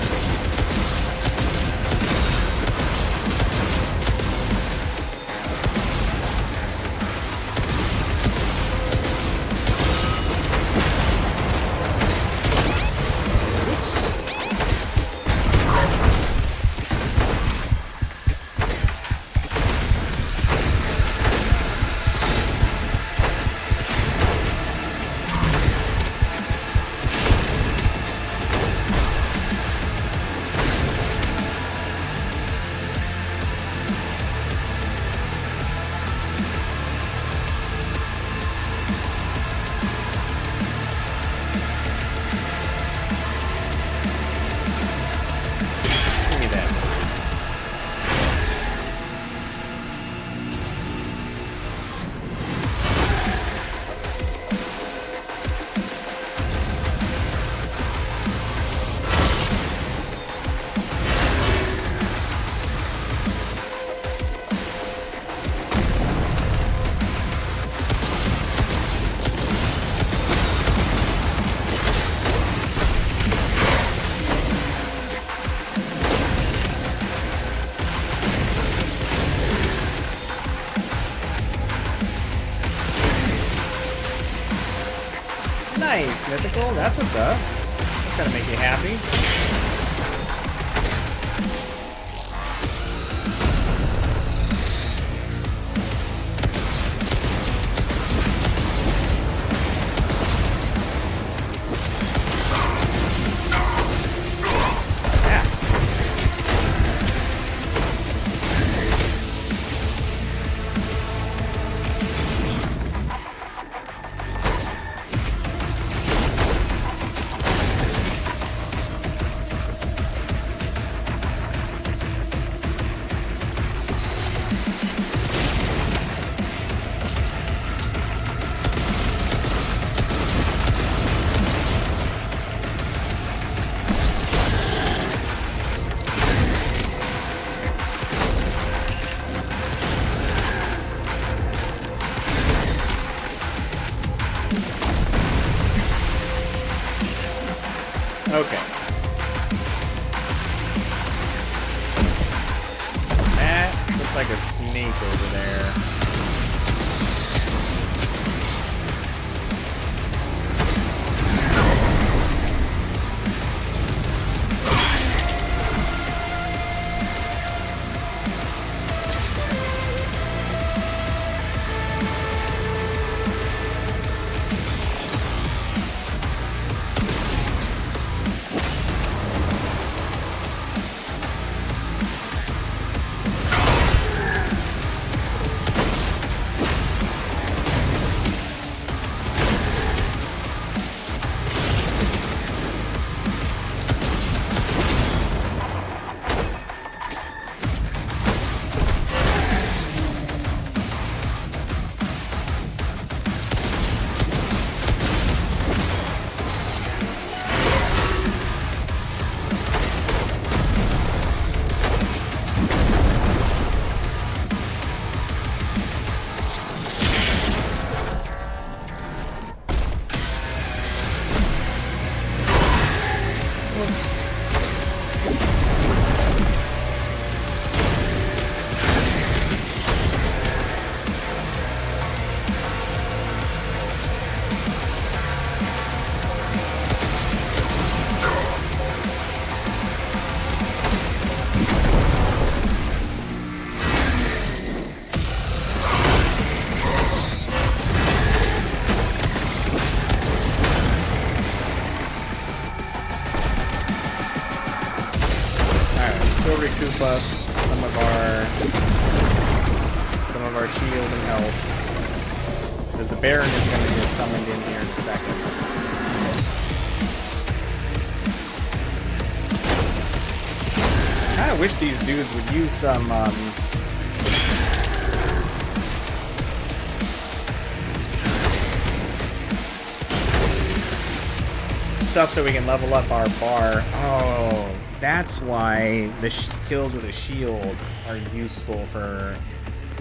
Nice, Mythical, that's what's up. That's gotta make you happy. Okay. That looks like a snake over there. We'll recoup up some of our shield and health. Because the Baron is going to get summoned in here in a second. I kind of wish these dudes would use some stuff so we can level up our bar. Oh, that's why the kills with a shield are useful for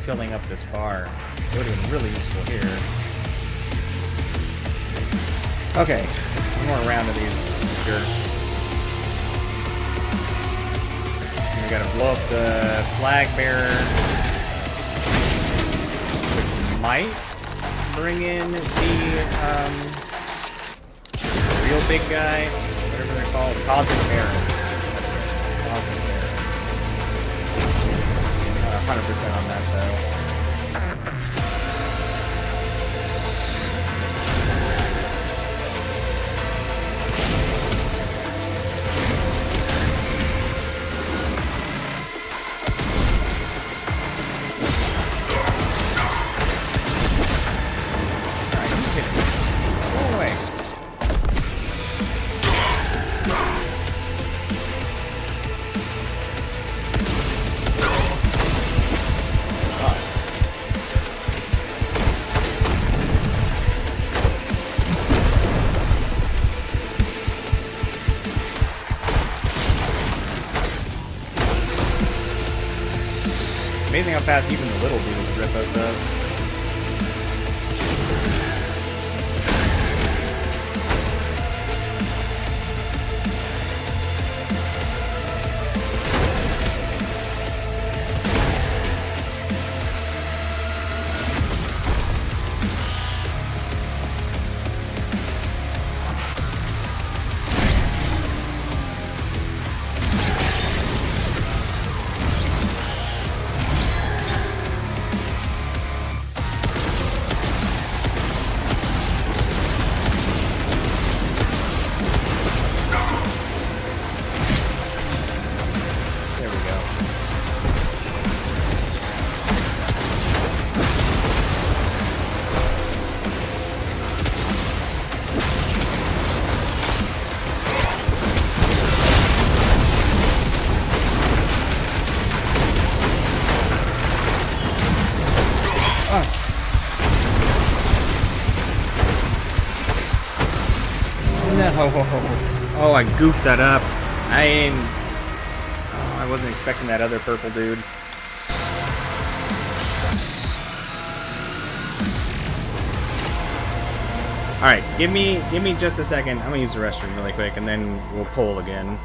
filling up this bar. It would have been really useful here. Okay, one more round of these jerks. And we gotta blow up the flag bearer, which might bring in the real big guy, whatever they're called, Cosmic Barons. Cosmic Barons. Not 100% on that though. Alright, he's hitting me. Go away. Amazing how fast even the little dudes rip us up. There we go. No. Oh, I goofed that up. I wasn't expecting that other purple dude. Alright, give me just a second. I'm gonna use the restroom really quick and then we'll poll again.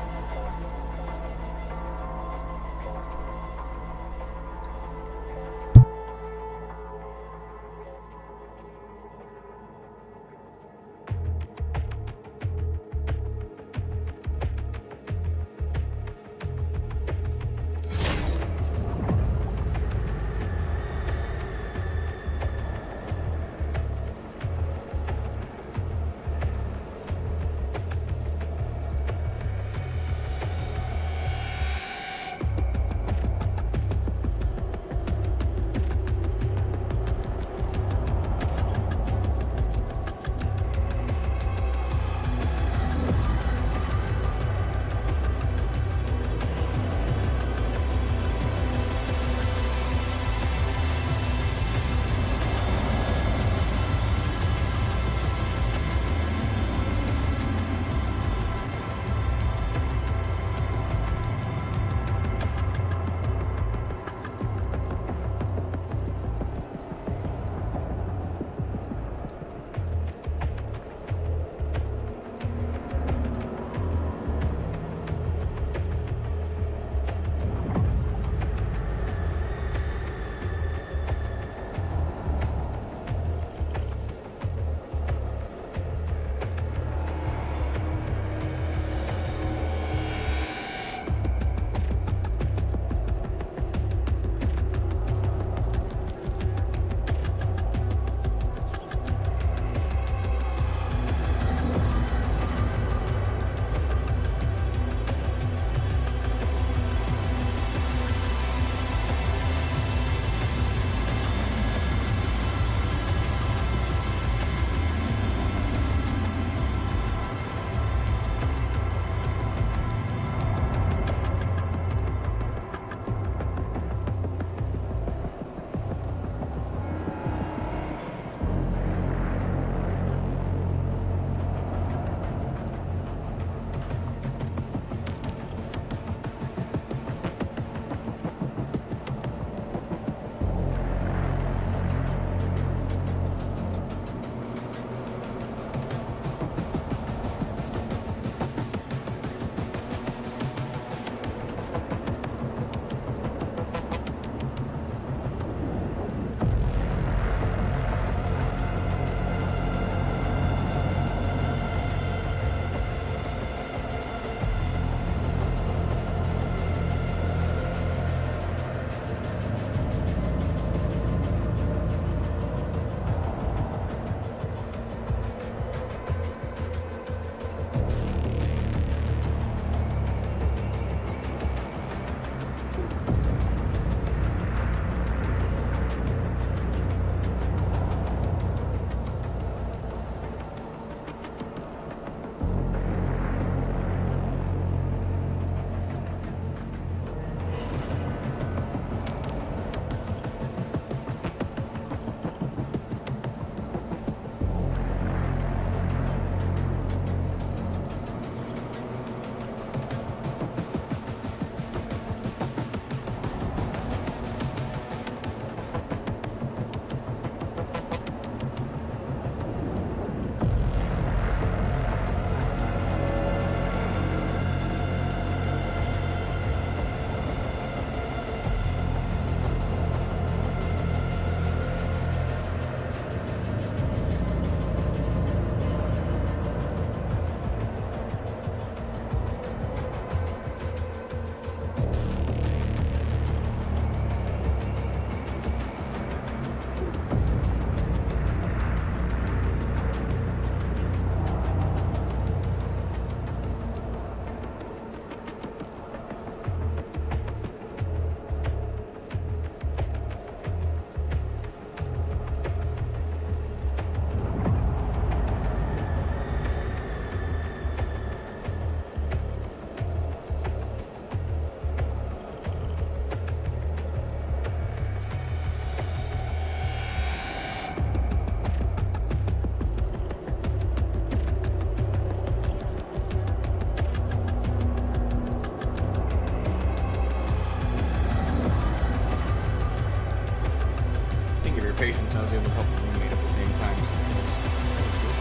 concentration, so I was able to help the roommate at the same time. So that was good.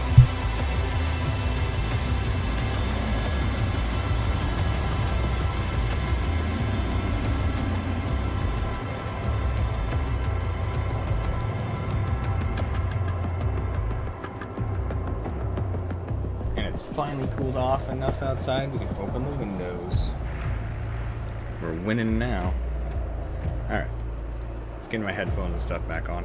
And it's finally cooled off enough outside we can open the windows. We're winning now. Alright. Let's get my headphones and stuff back on.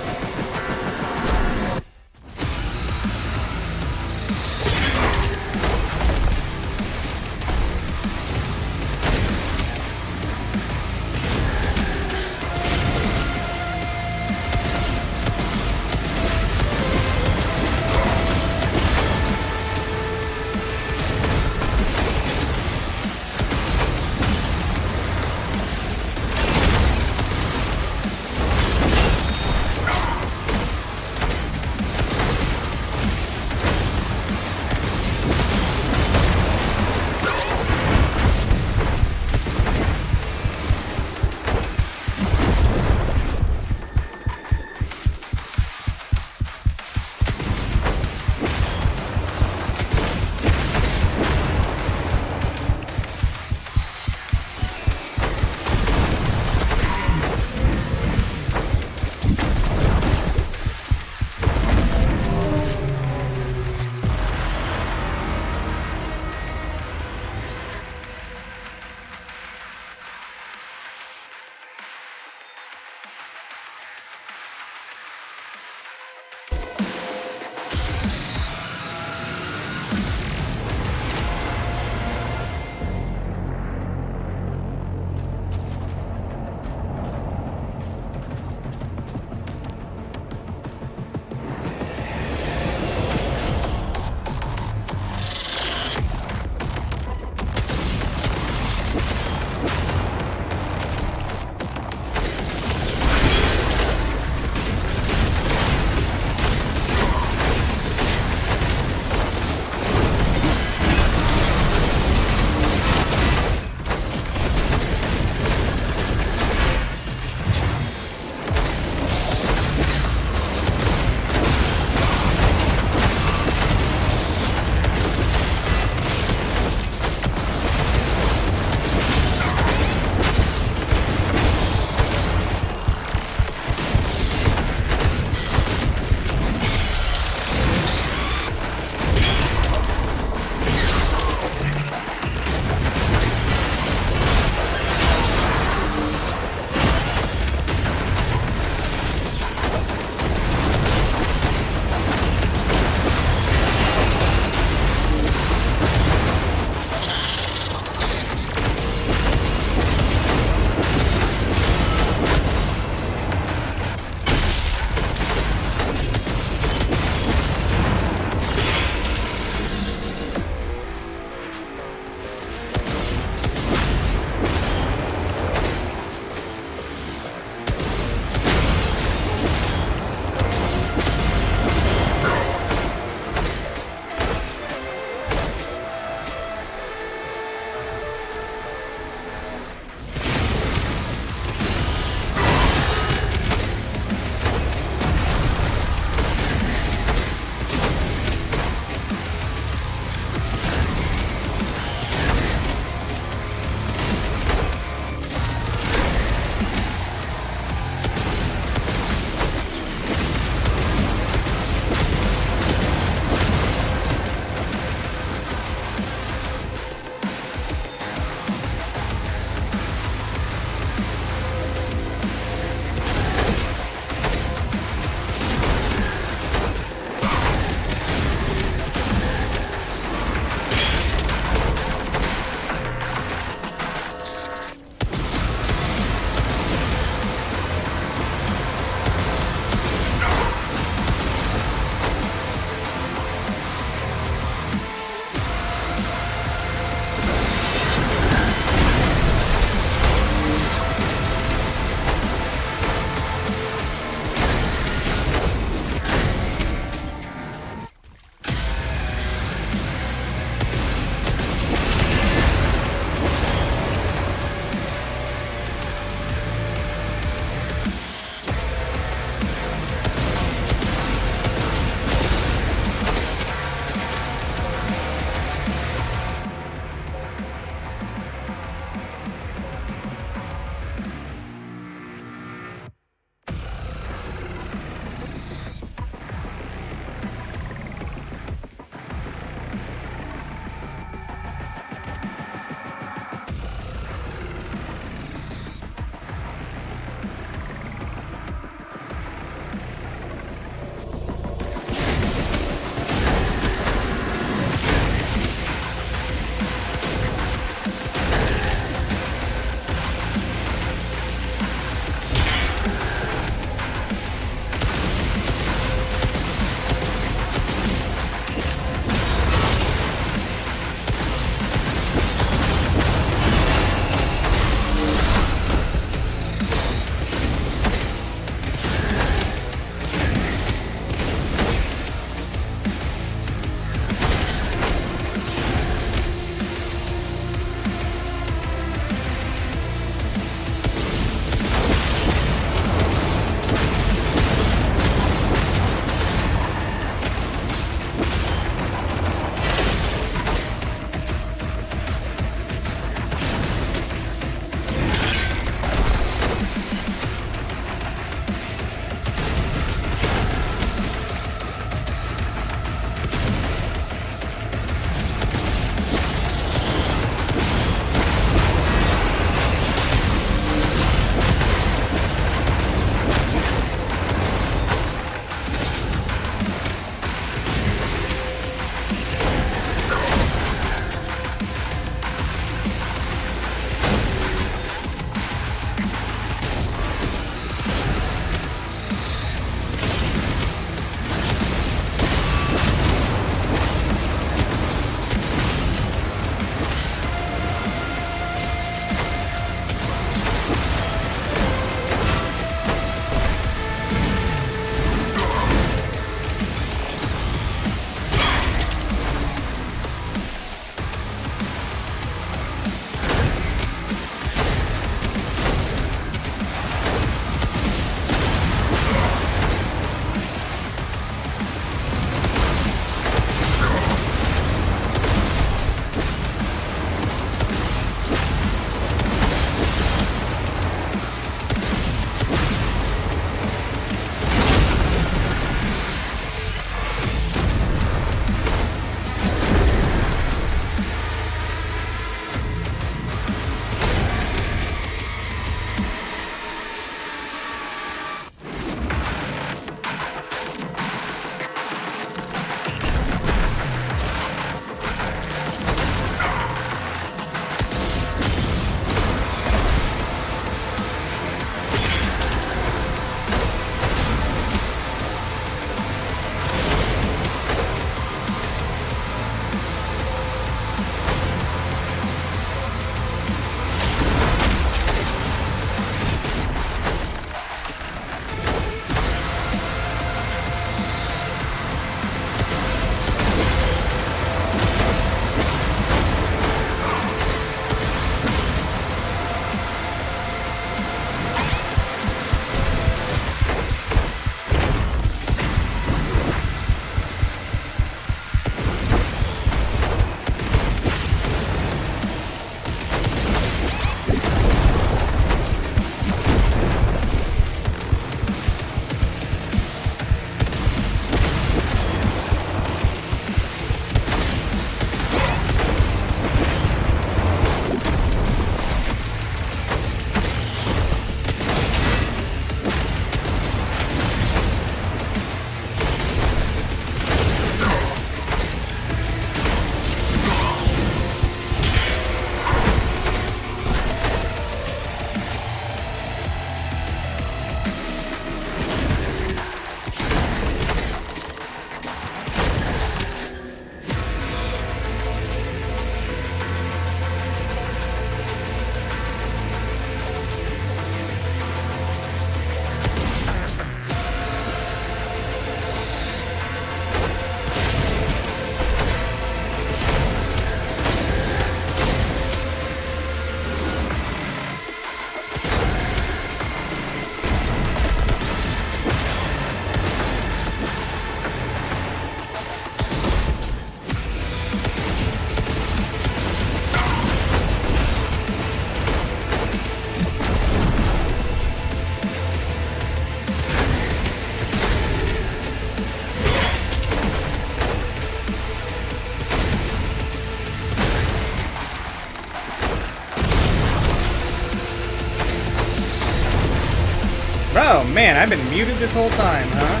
Oh man, I've been muted this whole time, huh?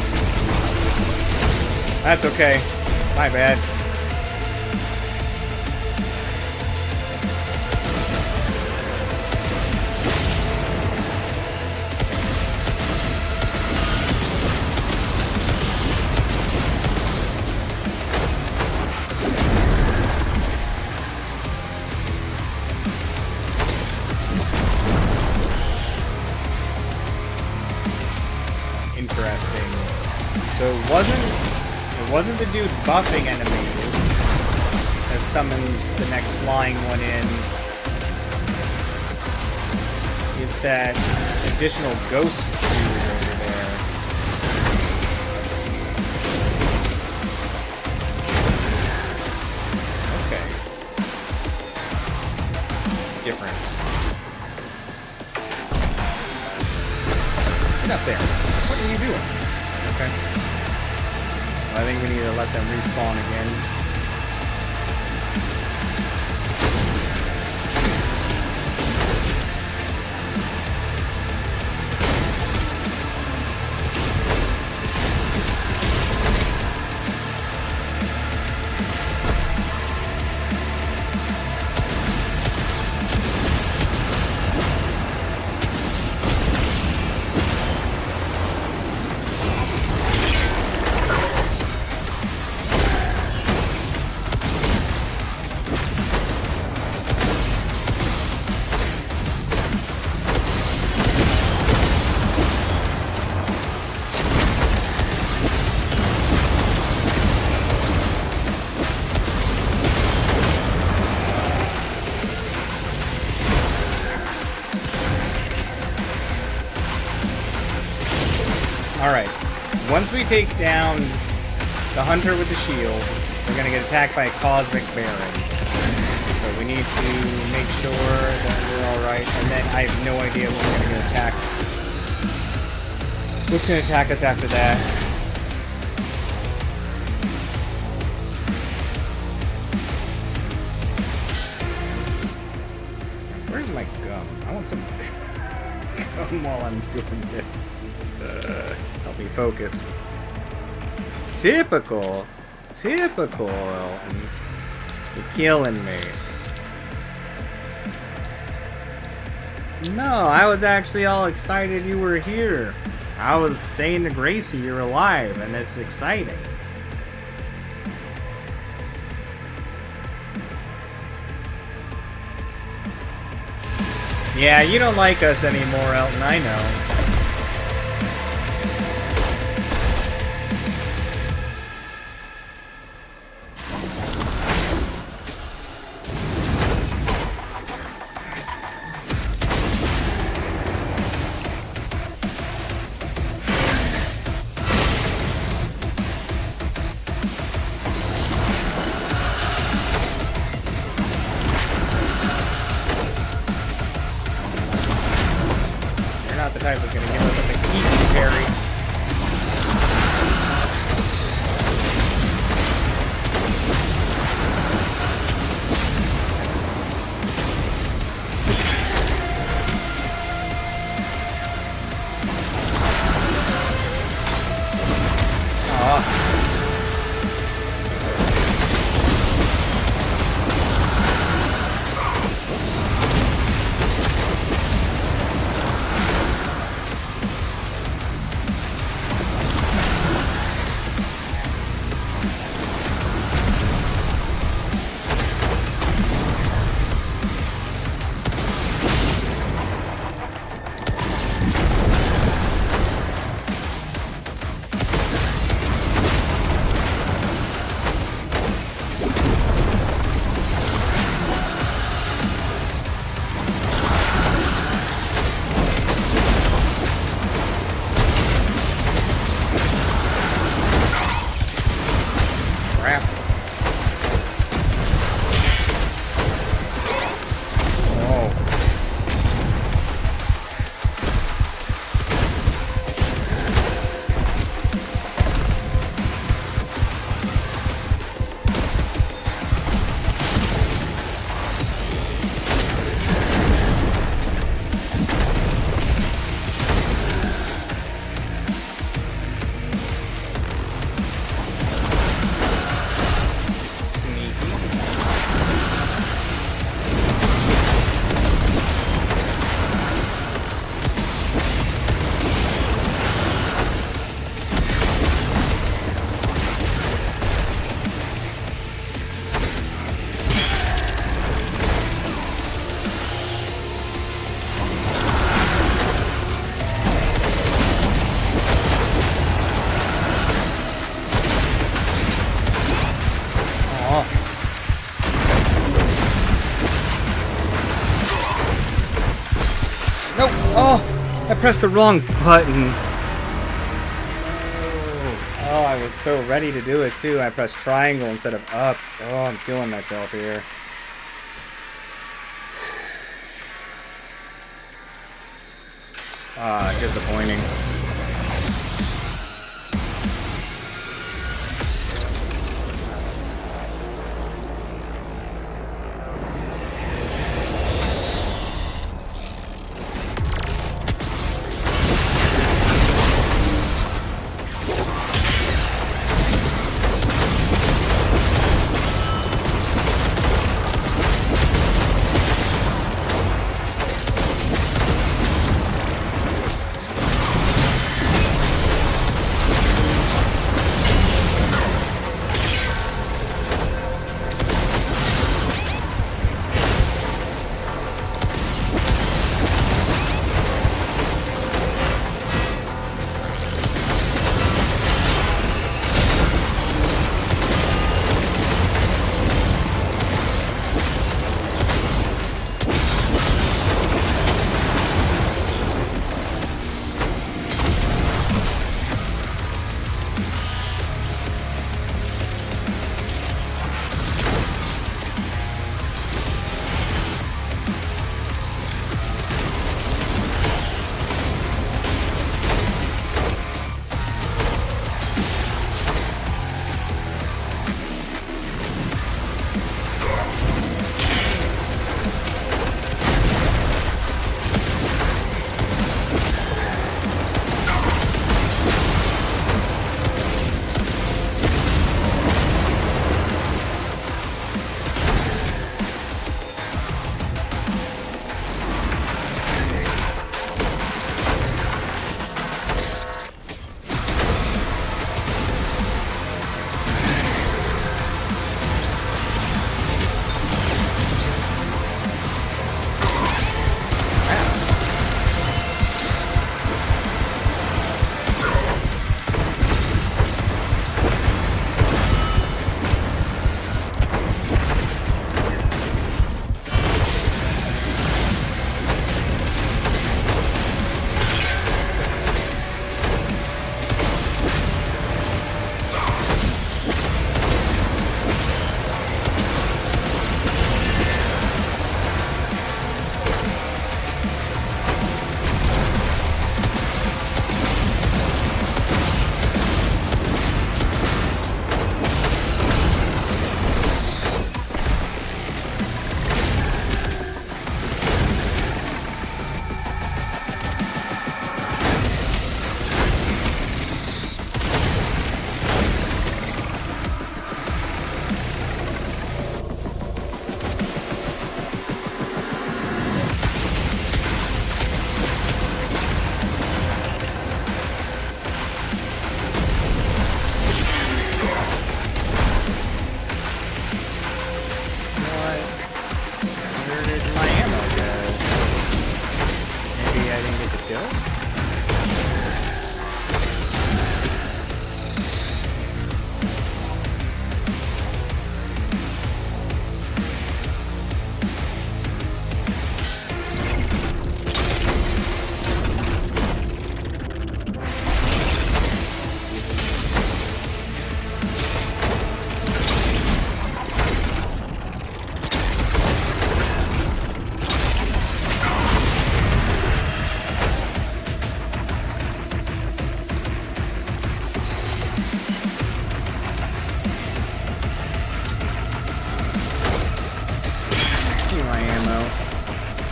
That's okay. My bad. Interesting. So it wasn't the dude buffing enemies that summons the next flying one in. It's that additional ghost dude over there. Okay. Different. Get up there. What are you doing? Okay. Well, I think we need to let them respawn again. Alright, once we take down the hunter with the shield, we're going to get attacked by a cosmic baron. So we need to make sure that we're alright, and then I have no idea what we're going to attack. What's going to attack us after that? Where's my gum? I want some gum while I'm doing this. Help me focus. Typical. Typical, Elton. You're killing me. No, I was actually all excited you were here. I was saying to Gracie you're alive, and it's exciting. Yeah, you don't like us anymore, Elton, I know. Not the type that's going to give us something easy to parry. Oh, I pressed the wrong button. Oh, I was so ready to do it too. I pressed triangle instead of up. Oh, I'm killing myself here. Ah, disappointing.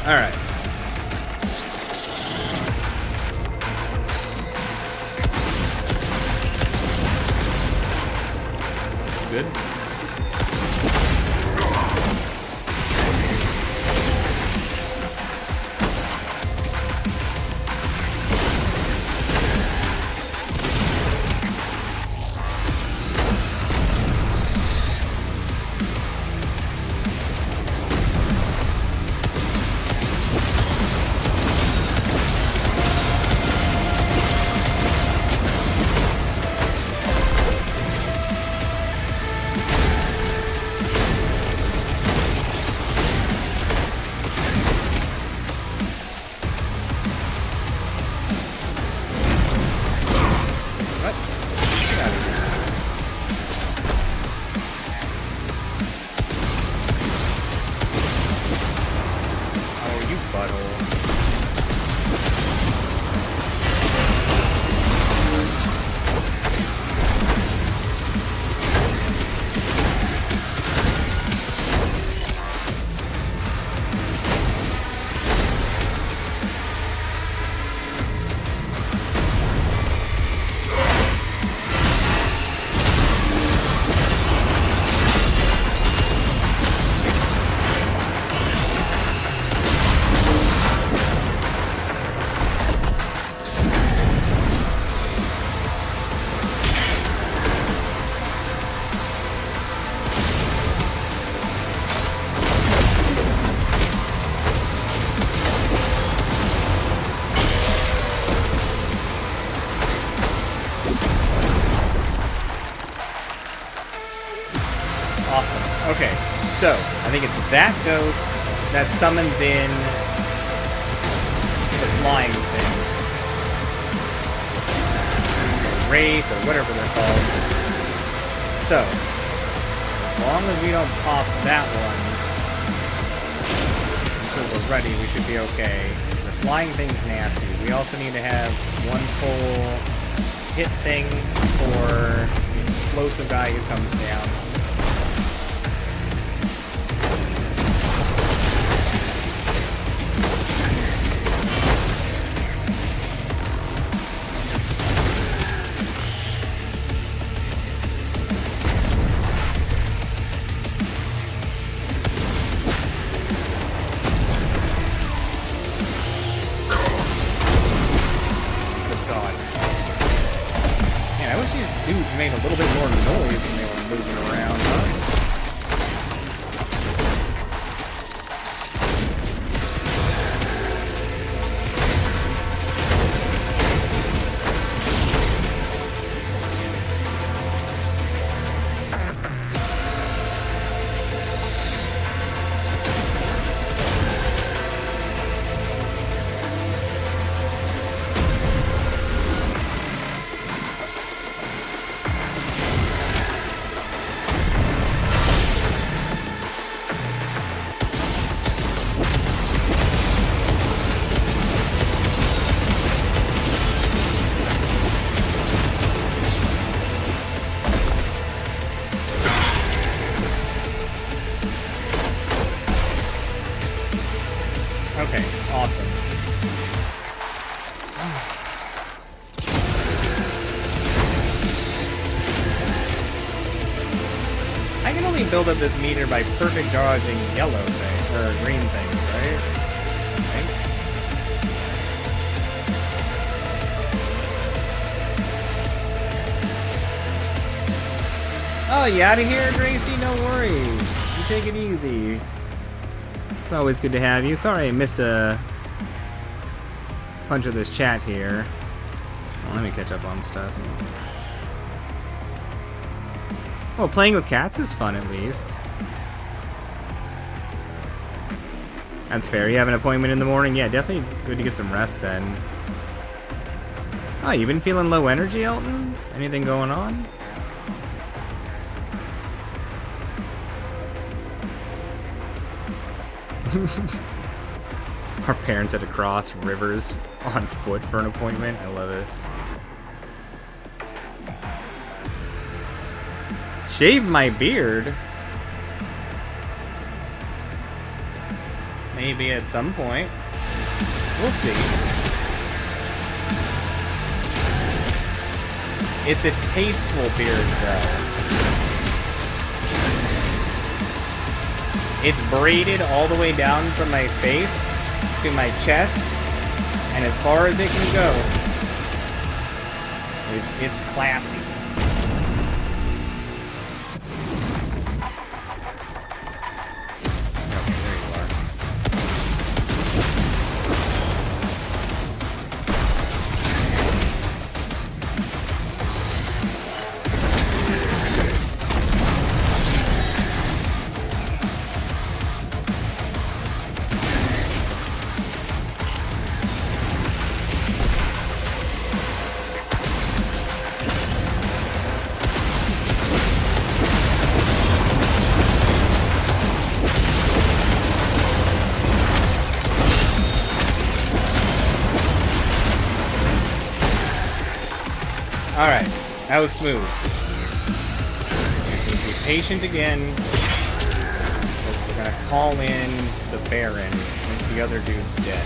Alright. Good. butthole. Awesome. Okay, so I think it's that ghost that summons in the flying thing. Wraith, or whatever they're called. So, as long as we don't pop that one until we're ready, we should be okay. The flying thing's nasty. We also need to have one full hit thing for the explosive guy who comes down. Made a little bit more noise when they were moving around, huh? Okay, awesome. I can only build up this meter by perfect dodging yellow things, or green things, right? Oh, you out of here, Gracie? No worries. You take it easy. It's always good to have you. Sorry I missed a bunch of this chat here. Well, let me catch up on stuff. Well, playing with cats is fun at least. That's fair. You have an appointment in the morning? Yeah, definitely good to get some rest then. Oh, you been feeling low energy, Elton? Anything going on? Our parents had to cross rivers on foot for an appointment. I love it. Shave my beard? Maybe at some point. We'll see. It's a tasteful beard, though. It's braided all the way down from my face to my chest, and as far as it can go. It's classy. Okay, there you are. Alright, that was smooth. Be patient again. We're gonna call in the Baron once the other dude's dead.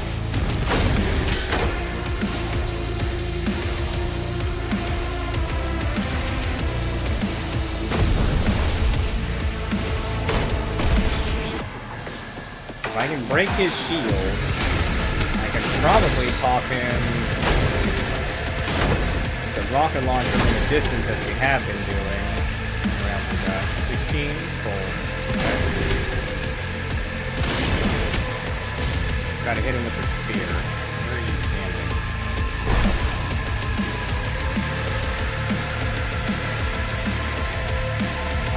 If I can break his shield, I can probably pop him the rocket launcher from the distance as we have been doing. Around 16, full. Gotta hit him with the spear. Where are you standing?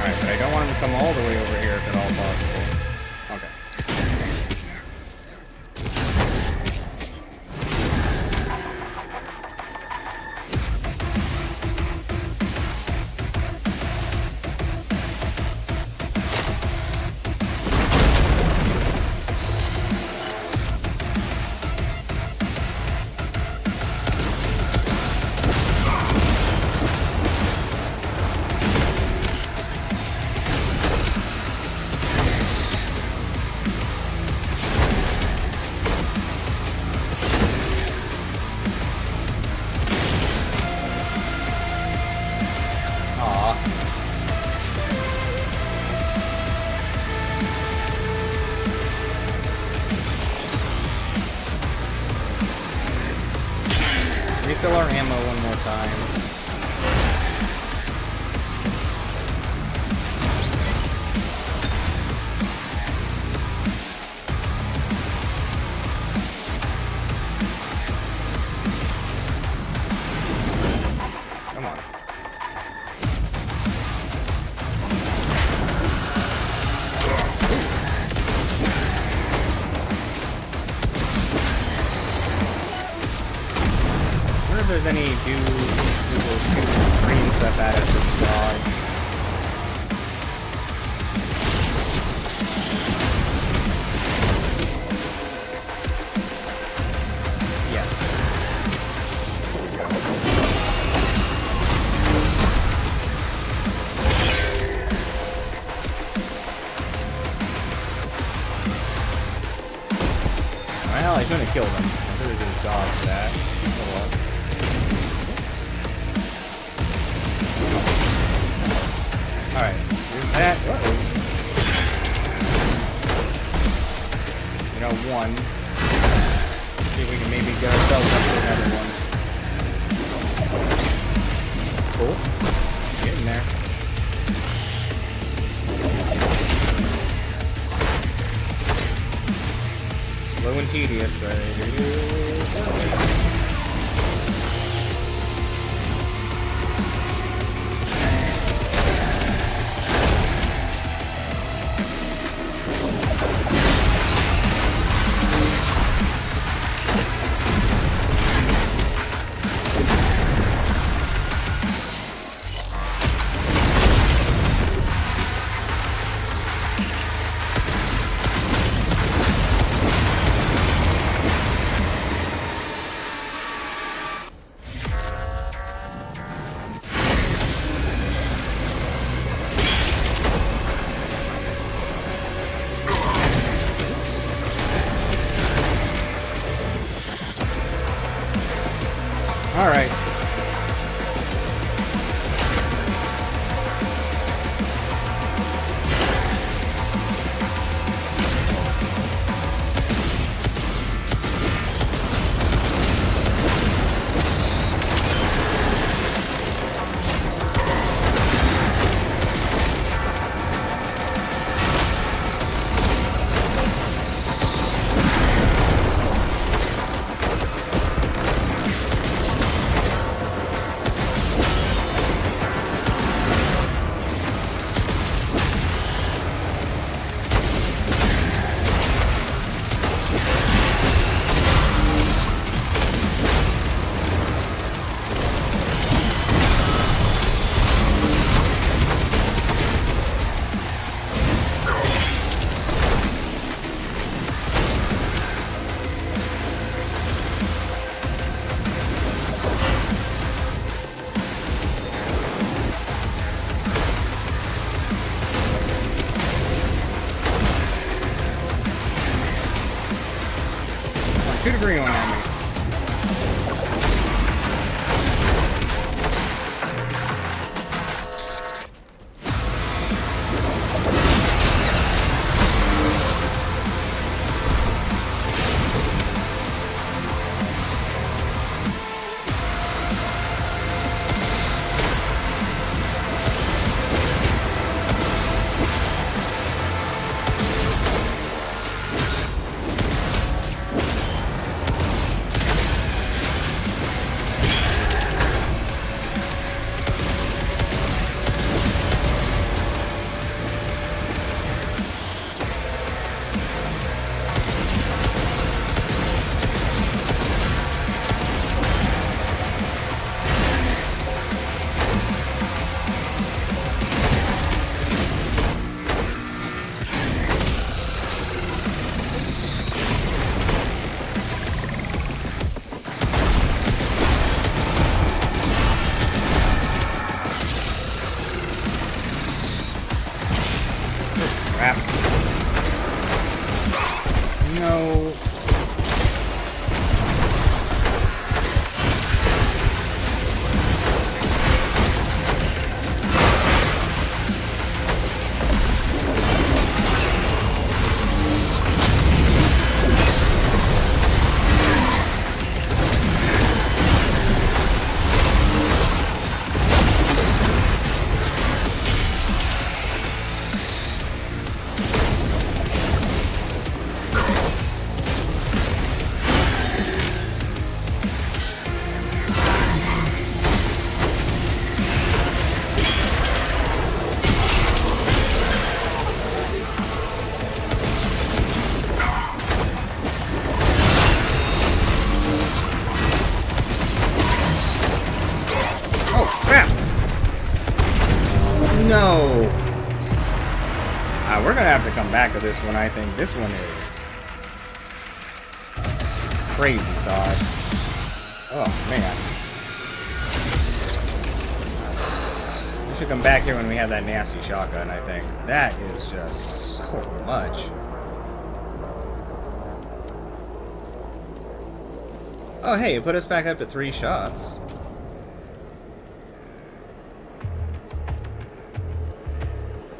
Alright, but I don't want him to come all the way over here if at all possible. Okay. Refill our ammo one more time. Come on. I wonder if there's any dudes who will shoot green stuff at us with dodge. Yes. Well, I shouldn't have killed him. I should have just dodged that. Oh well. Alright, here's that. Uh-oh. We got one. See if we can maybe get ourselves up to another one. Cool. Getting there. Slow and tedious, but it is working. Alright. shoot a green one at me. Crap. No. No! We're gonna have to come back to this one, I think. This one is crazy sauce. Oh, man. We should come back here when we have that nasty shotgun, I think. That is just so much. Oh, hey, it put us back up to 3 shots.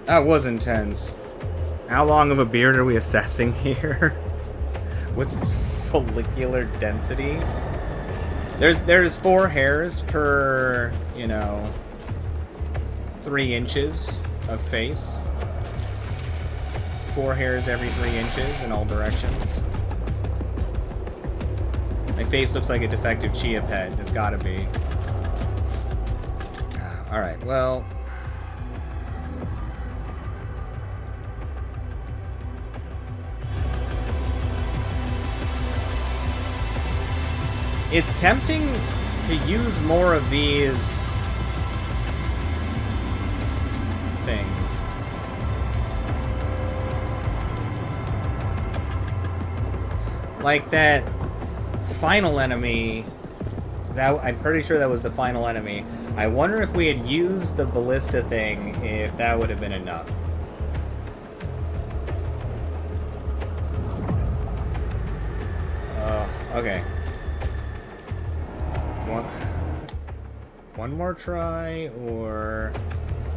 That was intense. How long of a beard are we assessing here? What's its follicular density? There's 4 hairs per, you know, 3 inches of face. 4 hairs every 3 inches in all directions. My face looks like a defective chia pet. It's gotta be. Alright, well... It's tempting to use more of these things. Like that final enemy, that I'm pretty sure that was the final enemy. I wonder if we had used the ballista thing, if that would have been enough. Okay. One more try, or...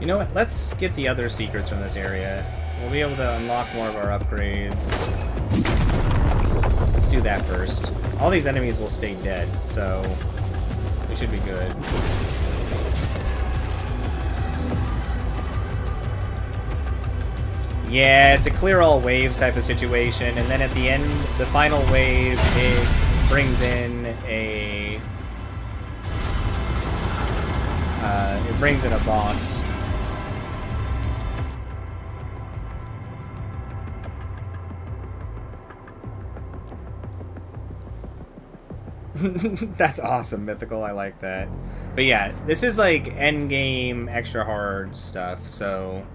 You know what? Let's get the other secrets from this area. We'll be able to unlock more of our upgrades. Let's do that first. All these enemies will stay dead, so we should be good. Yeah, it's a clear all waves type of situation, and then at the end, the final wave, it brings in a... it brings in a boss. That's awesome, Mythical. I like that. But yeah, this is like endgame extra hard stuff, so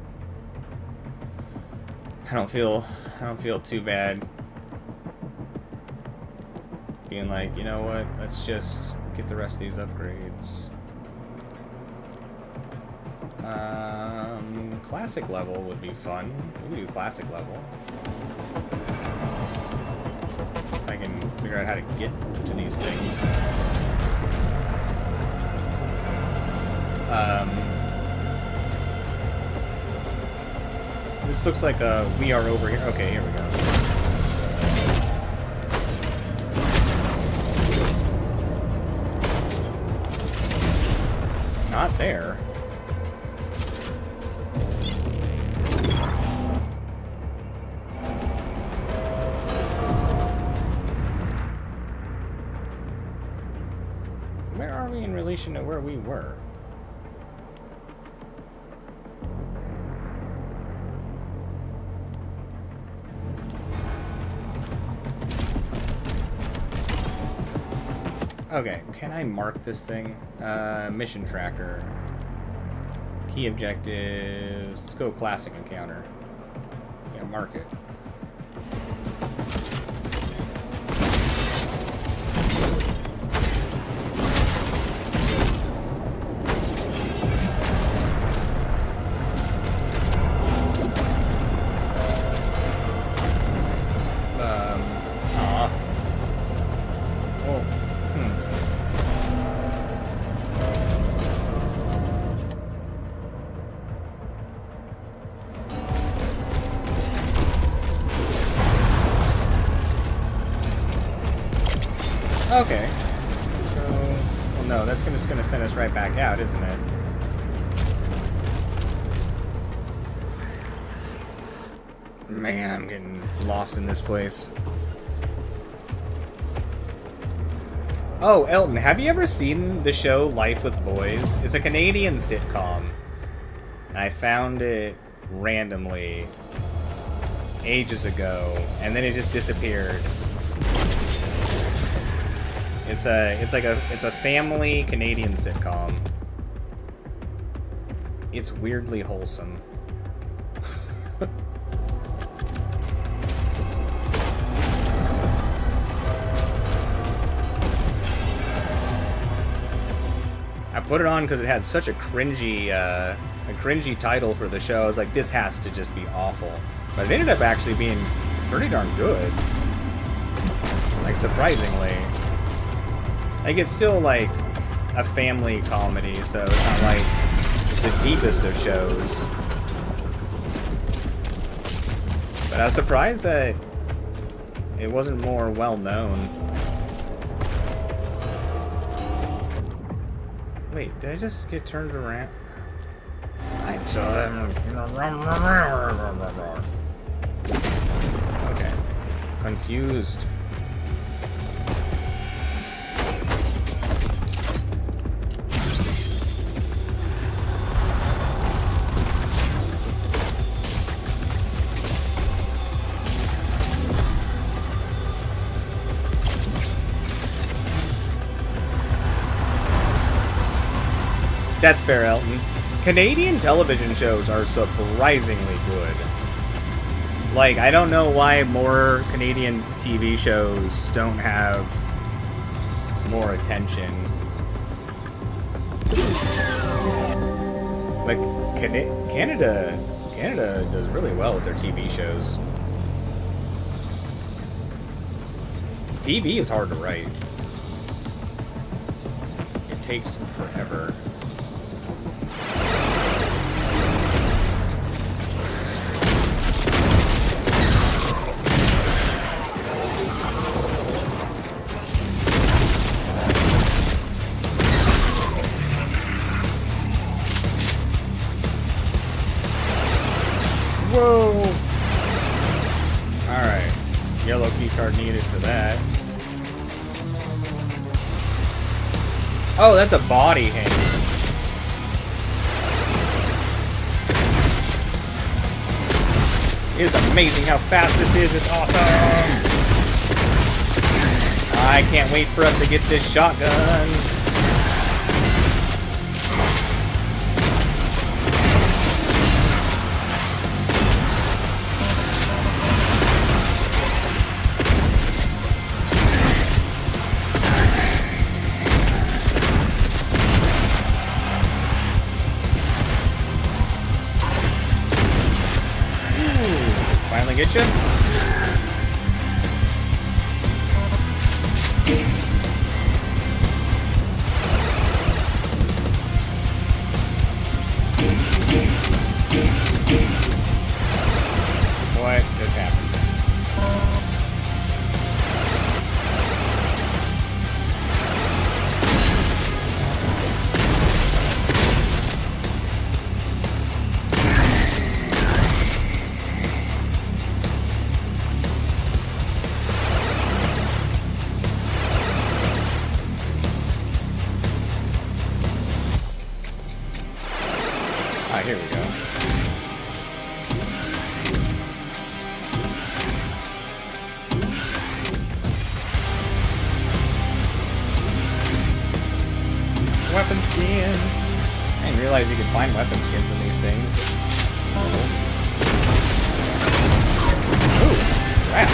I don't feel too bad being like, you know what, let's just get the rest of these upgrades. Classic level would be fun. We can do classic level. If I can figure figure out how to get to these things. This looks like we are over here. Okay, here we go. Not there. Where are we in relation to where we were? Okay, can I mark this thing? Mission tracker. Key objectives. Let's go classic encounter. Yeah, mark it. Okay. So, well, no, that's just gonna send us right back out, isn't it? Man, I'm getting lost in this place. Oh, Elton, have you ever seen the show Life with Boys? It's a Canadian sitcom. I found it randomly ages ago, and then it just disappeared. It's a family Canadian sitcom. It's weirdly wholesome. I put it on because it had such a cringy title for the show. I was like, this has to just be awful. But it ended up actually being pretty darn good. Like, surprisingly. Like, it's still, like, a family comedy, so it's not like it's the deepest of shows. But I was surprised that it wasn't more well-known. Wait, did I just get turned around? I'm so... Okay. Confused. That's fair, Elton. Canadian television shows are surprisingly good. Like, I don't know why more Canadian TV shows don't have more attention. Like, Canada does really well with their TV shows. TV is hard to write. It takes forever. Whoa! Alright. Yellow key card needed for that. Oh, that's a body hanger. It is amazing how fast this is. It's awesome! I can't wait for us to get this shotgun. Finally get you. What just happened? Ah, here we go. Weapon skin. I didn't realize you could find weapon skins in these things. Ooh, wow.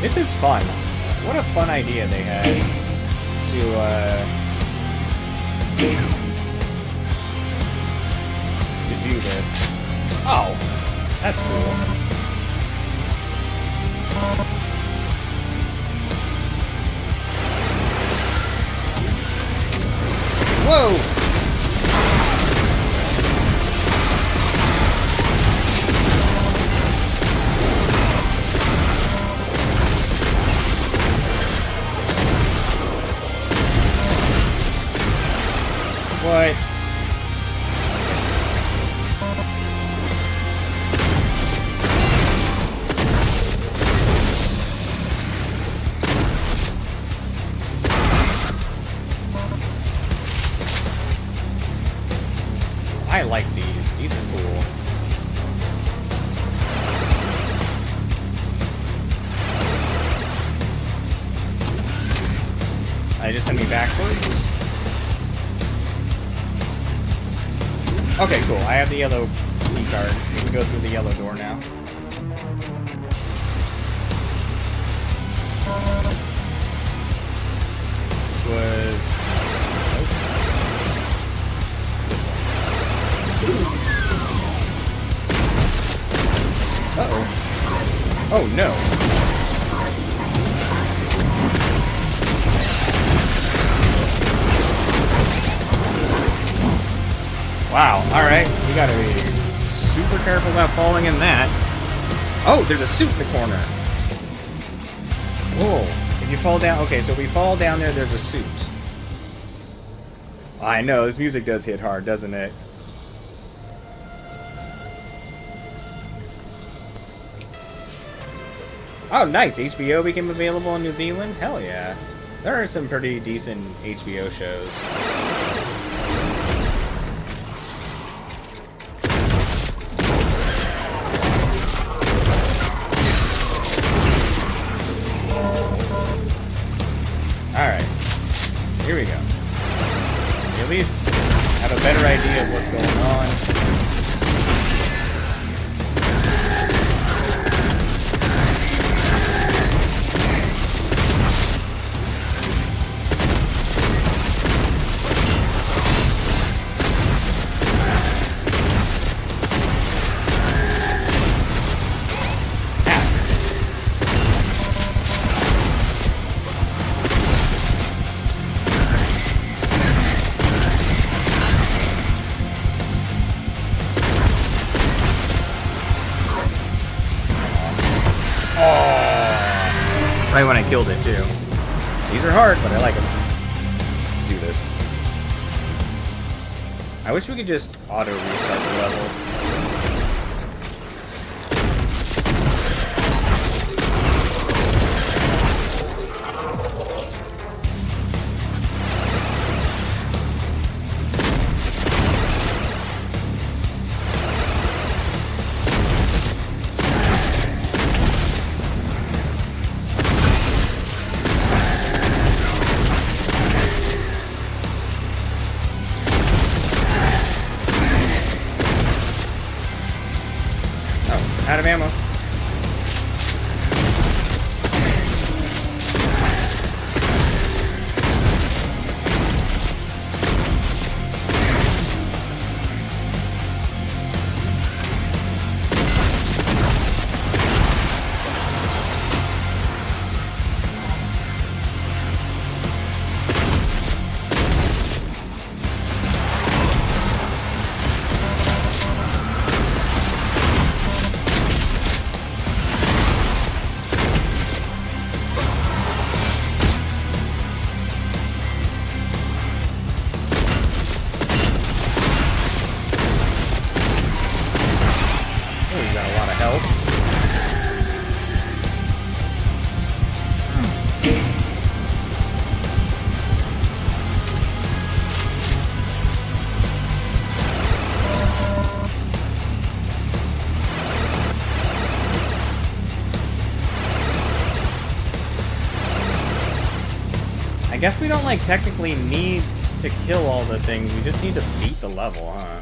This is fun. What a fun idea they had to do this. Oh, that's cool. Whoa! What? I like these. These are cool. They just send me backwards? Okay, cool. I have the yellow key card. We can go through the yellow door now. Which was... this one. Uh-oh. Oh, no. Wow, alright. We gotta be super careful about falling in that. Oh, there's a suit in the corner. Whoa. If you fall down... Okay, so if we fall down there, there's a suit. I know, this music does hit hard, doesn't it? Oh, nice. HBO became available in New Zealand? Hell yeah. There are some pretty decent HBO shows. Alright. Here we go. At least have a better idea of what's going on. Right when I killed it, too. These are hard, but I like them. Let's do this. I wish we could just auto-restart the level. Out of ammo. He's got a lot of health. I guess we don't, like, technically need to kill all the things. We just need to beat the level, huh?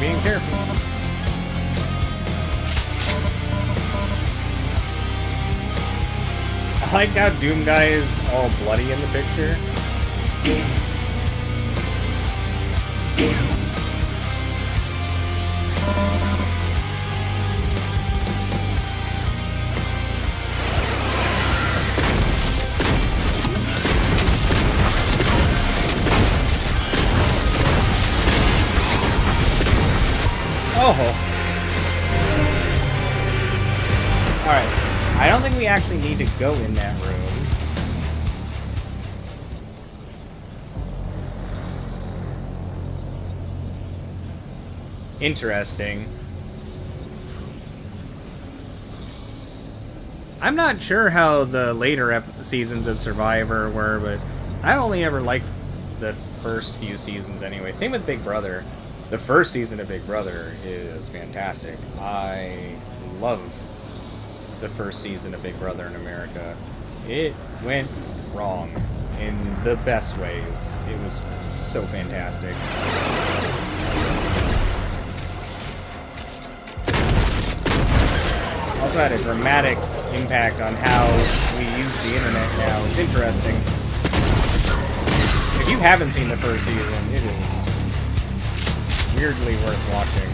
Being careful. I like how Doom Guy is all bloody in the picture. Oh. Alright. I don't think we actually need to go in that room. Interesting. I'm not sure how the later seasons of Survivor were, but I only ever liked the first few seasons anyway. Same with Big Brother. The first season of Big Brother is fantastic. I love the first season of Big Brother in America. It went wrong in the best ways. It was so fantastic. Also had a dramatic impact on how we use the internet now. It's interesting. If you haven't seen the first season, it is weirdly worth watching.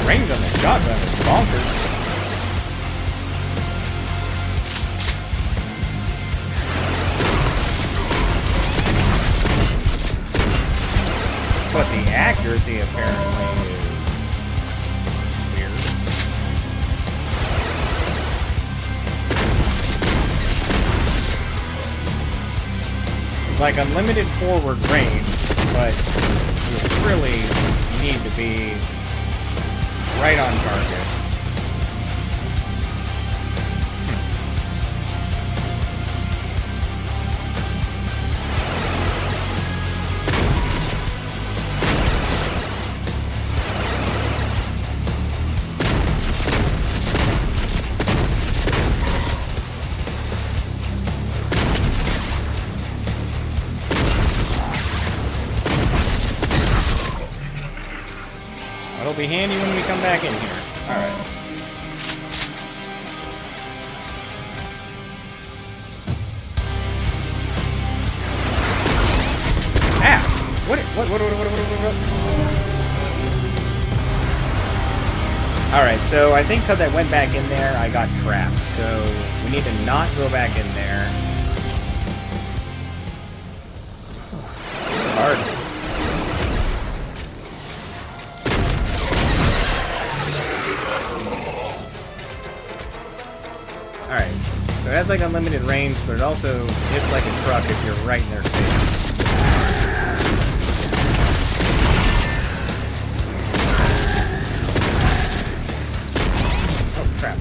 Range on the shotgun is bonkers. But the accuracy apparently is weird. It's like unlimited forward range, but you really need to be right on target. It'll be handy when we come back in here. Alright. Ah! What? Alright, so I think because I went back in there, I got trapped. So we need to not go back in there. It's hard. Alright, so it has like unlimited range, but it also hits like a truck if you're right in their face. Oh, crap.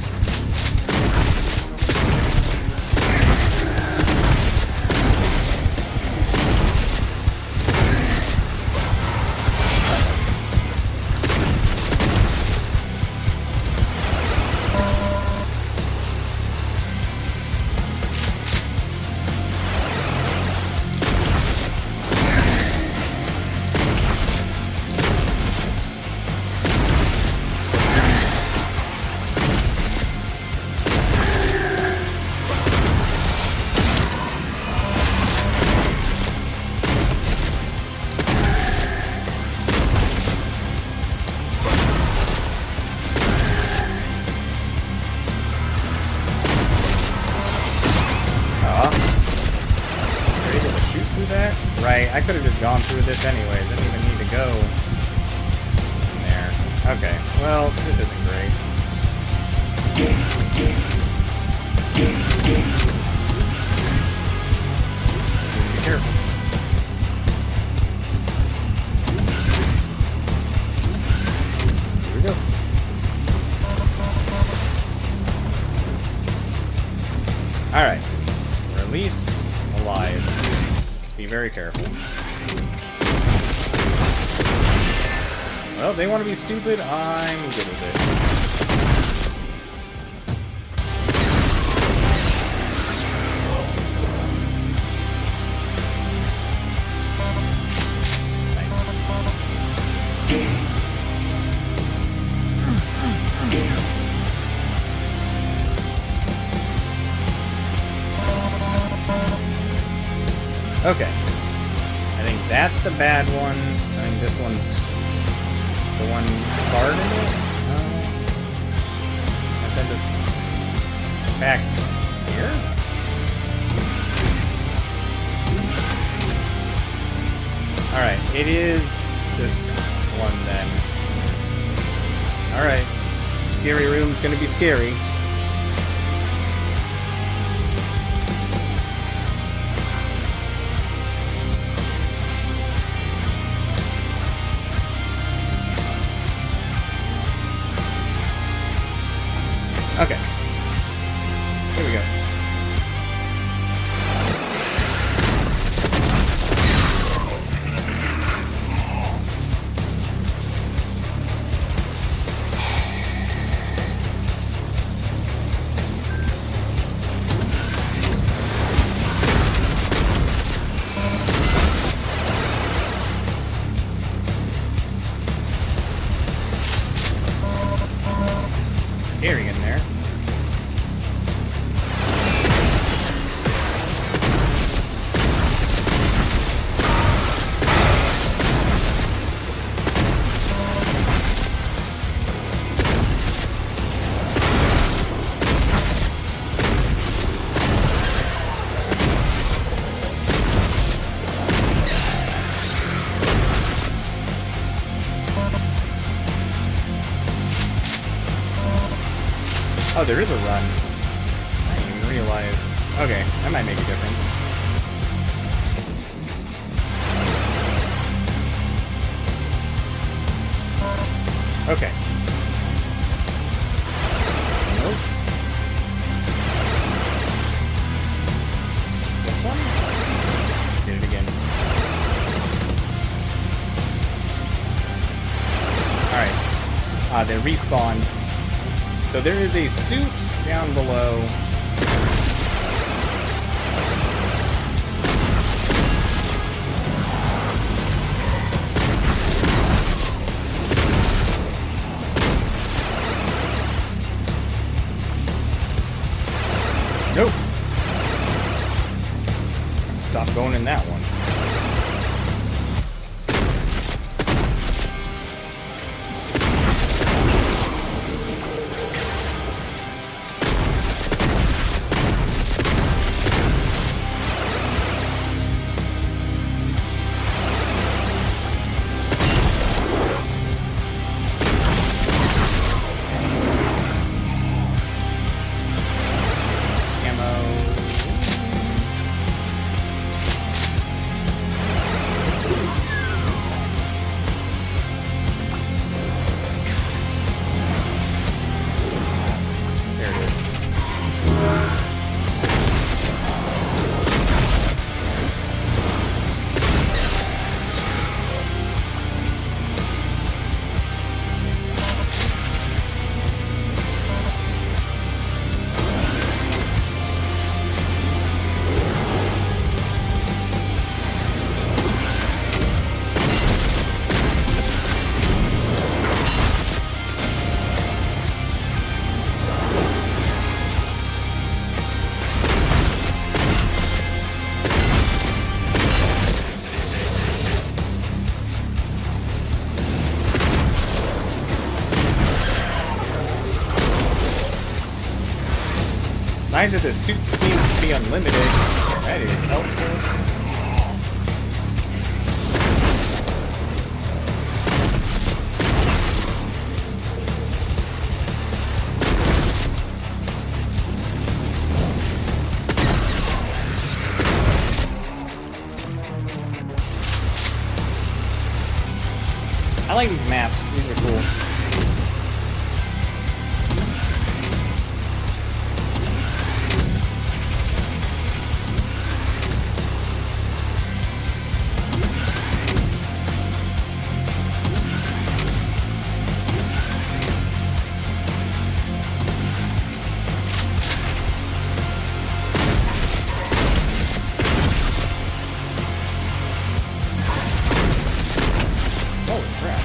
shoot through that? Right, I could have just gone through this anyway. Didn't even need to go in there. Okay, well, this isn't great. Be careful. Here we go. Alright. We're at least alive. Just be very careful. Well, they want to be stupid. I'm good with it. Nice. Okay. I think that's the bad one. I think this one's the one guarding it. And then this back here. Alright, it is this one then. Alright. Scary room's gonna be scary. Okay. Here we go. Scary in there. Oh, there is a run. I didn't even realize. Okay, that might make a difference. Okay. Nope. This one? Did it again. Alright. They respawned. So there is a suit down below. Nope. Stop going in that one. Nice that the suit seems to be unlimited. That is helpful. I like these maps. These are cool. Holy crap.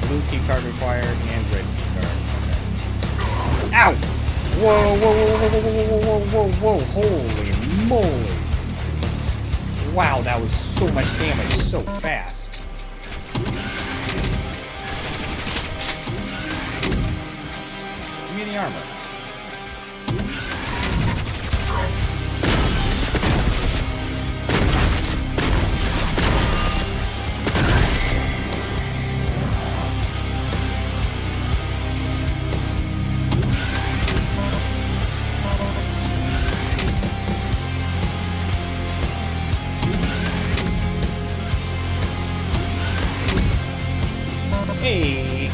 Blue key card required and red key card. Okay. Ow! Whoa, whoa, whoa, whoa, whoa, whoa, whoa, whoa, holy moly. Wow, that was so much damage so fast. Give me the armor. Hey!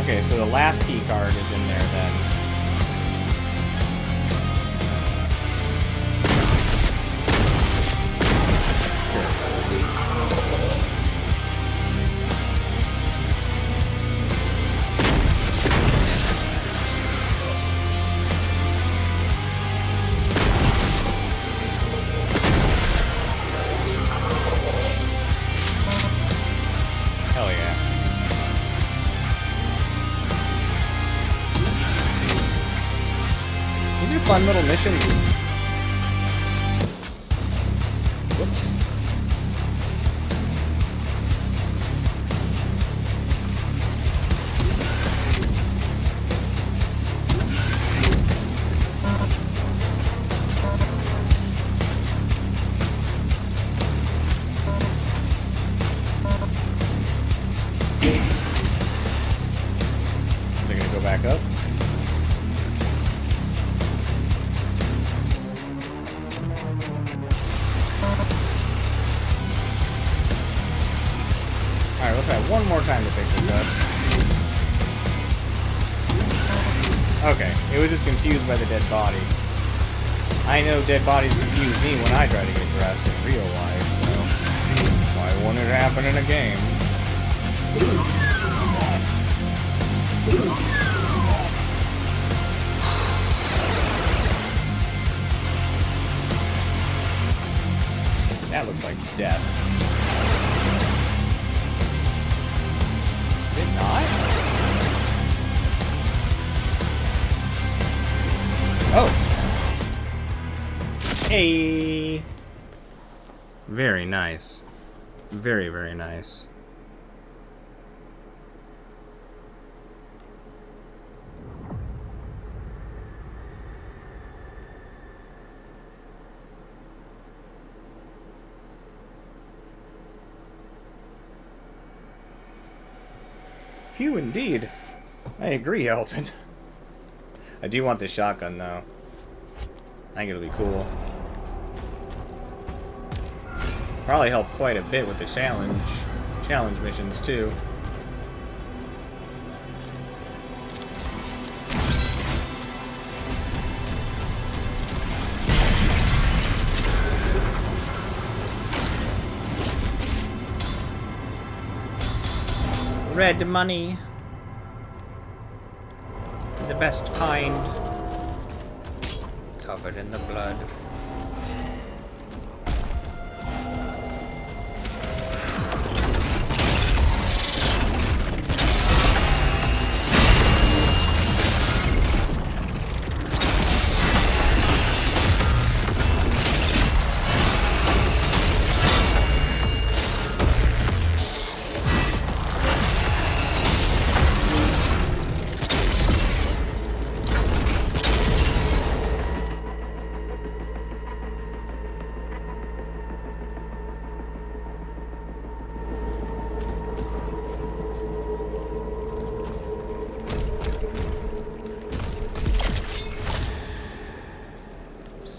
Okay, so the last key card is in there then. Hell yeah. These are fun little missions. Whoops. They're gonna go back up. Alright, let's try one more time to pick this up. Okay, it was just confused by the dead body. I know dead bodies confuse me when I try to get dressed in real life, so why wouldn't it happen in a game? That looks like death. Did not? Oh. Hey. Very nice. Very, very nice. Few indeed. I agree, Elton. I do want this shotgun, though. I think it'll be cool. Probably help quite a bit with the challenge missions, too. Red money. The best kind. Covered in the blood.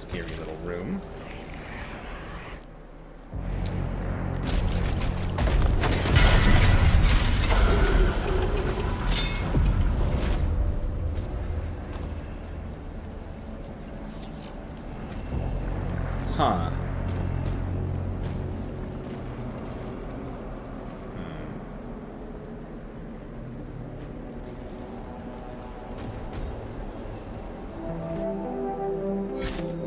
scary little room. Huh.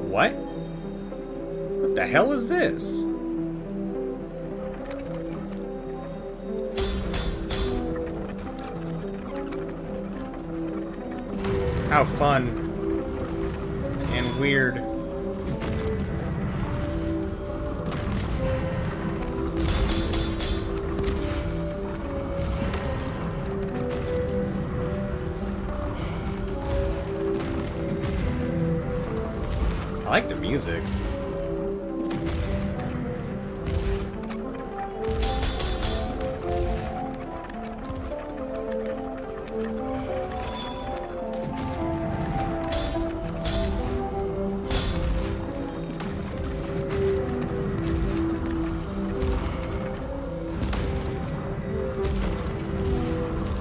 What? What the hell is this? How fun and weird. I like the music.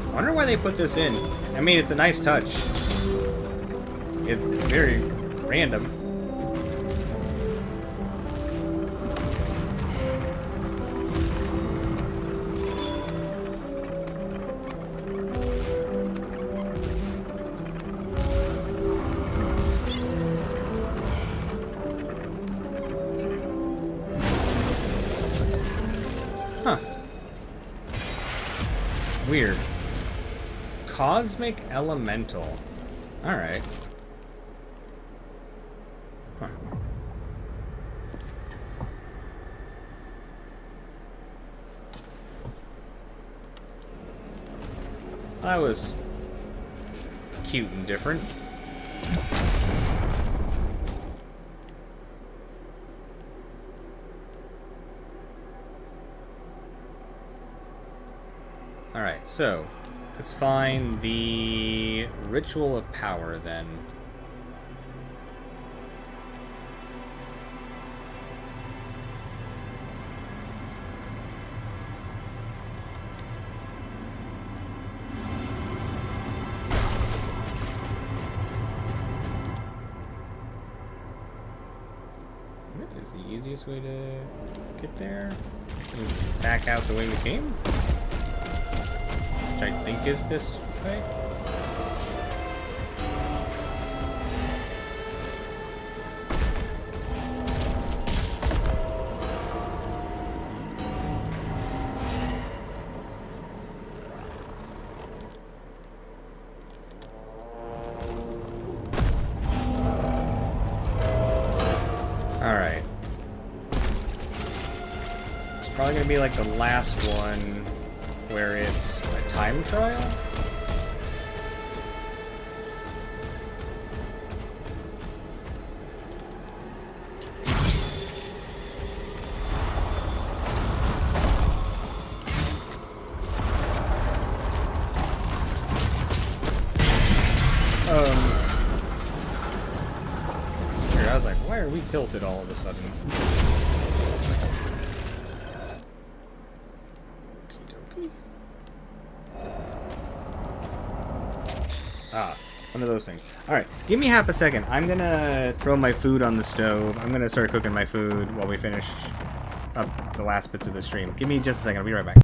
I wonder why they put this in. I mean, it's a nice touch. It's very random. Huh. Weird. Cosmic Elemental. Alright. Huh. That was cute and different. Alright, so let's find the Ritual of Power then. That is the easiest way to get there. Back out the way we came? Which I think is this way. Alright. It's probably gonna be like the last one where it's a time trial? Here, I was like, why are we tilted all of a sudden? Ah, one of those things. Alright, give me half a second. I'm gonna throw my food on the stove. I'm gonna start cooking my food while we finish up the last bits of the stream. Give me just a second. I'll be right back.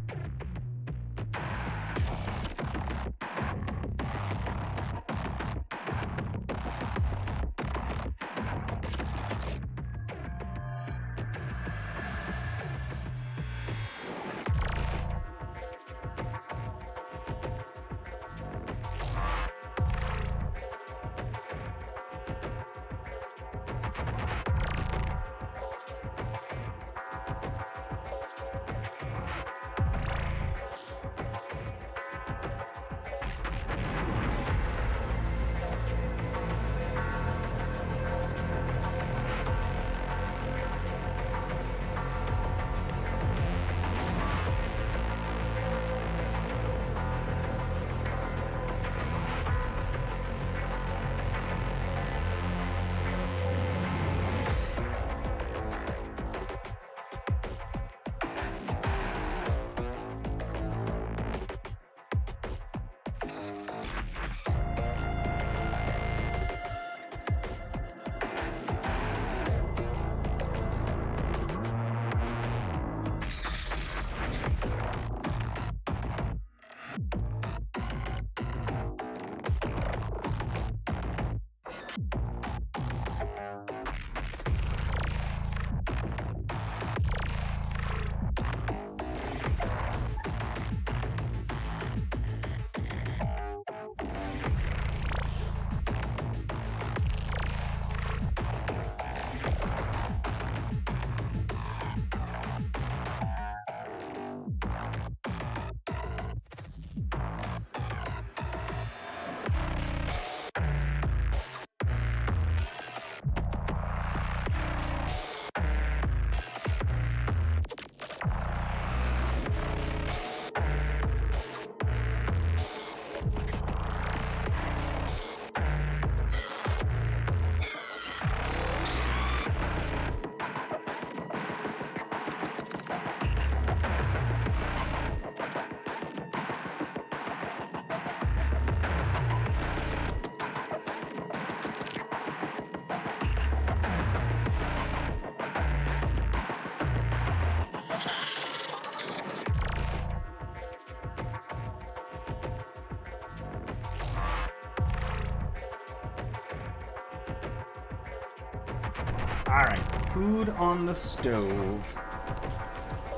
Alright, food on the stove.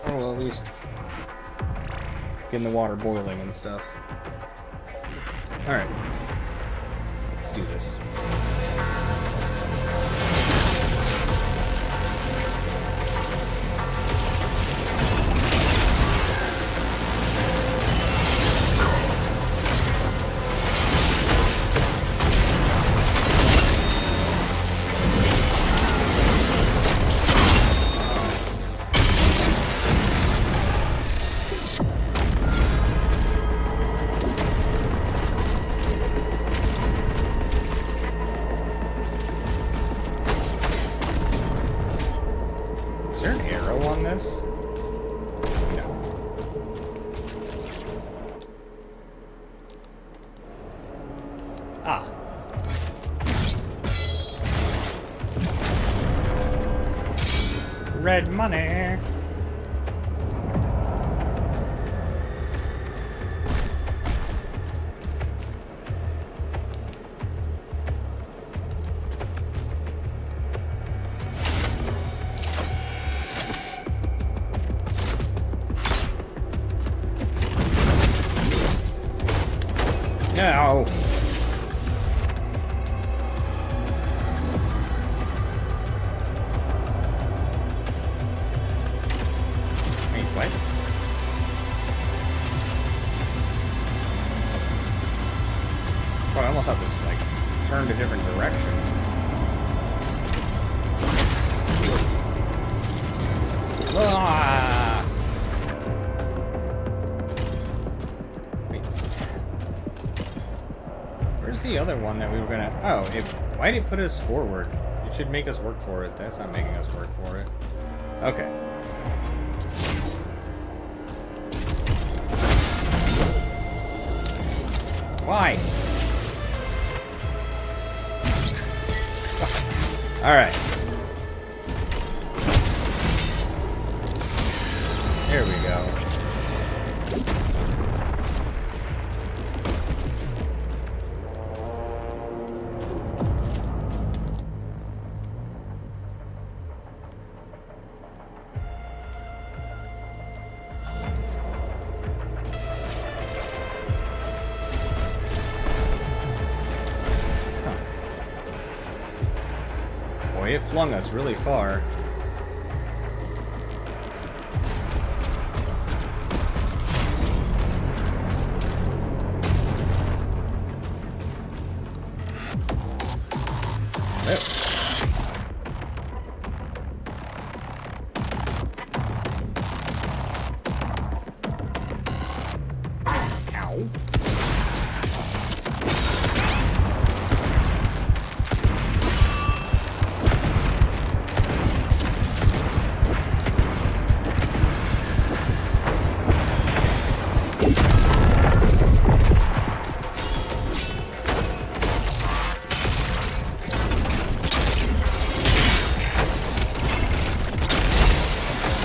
Oh, well, at least getting the water boiling and stuff. Alright. Let's do this. Is there an arrow on this? No. Ah. Red money. No. Wait, what? Oh, I almost have this, like, turned a different direction. Ah! Wait. Where's the other one that we were gonna... Oh, why did it put us forward? It should make us work for it. That's not making us work for it. Okay. Why? Alright. There we go. Boy, it flung us really far. Ow.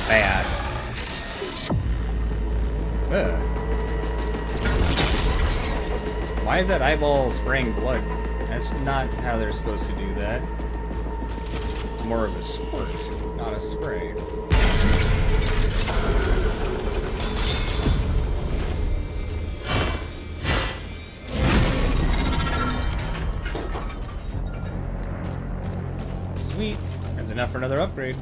Bad. Ugh. Why is that eyeball spraying blood? That's not how they're supposed to do that. It's more of a squirt, not a spray. Sweet. That's enough for another upgrade.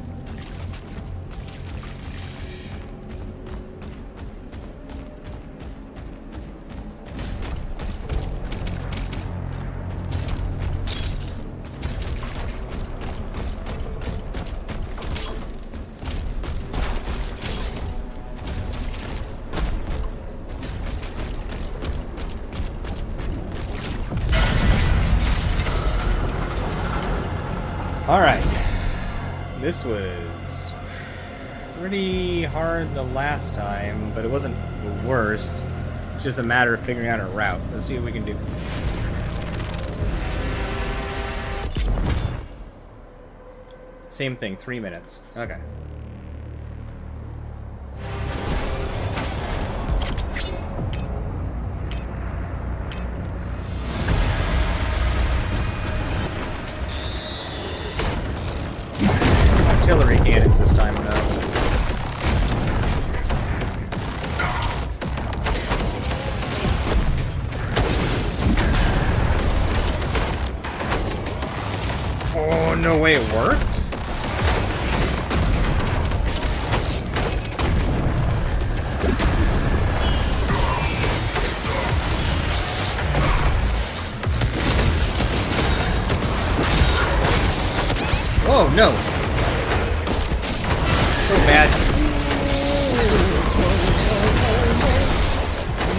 Alright. This was pretty hard the last time, but it wasn't the worst. It's just a matter of figuring out a route. Let's see what we can do. Same thing, 3 minutes. Okay. artillery cannons this time, though. Oh, no way it worked? Oh, no. So bad.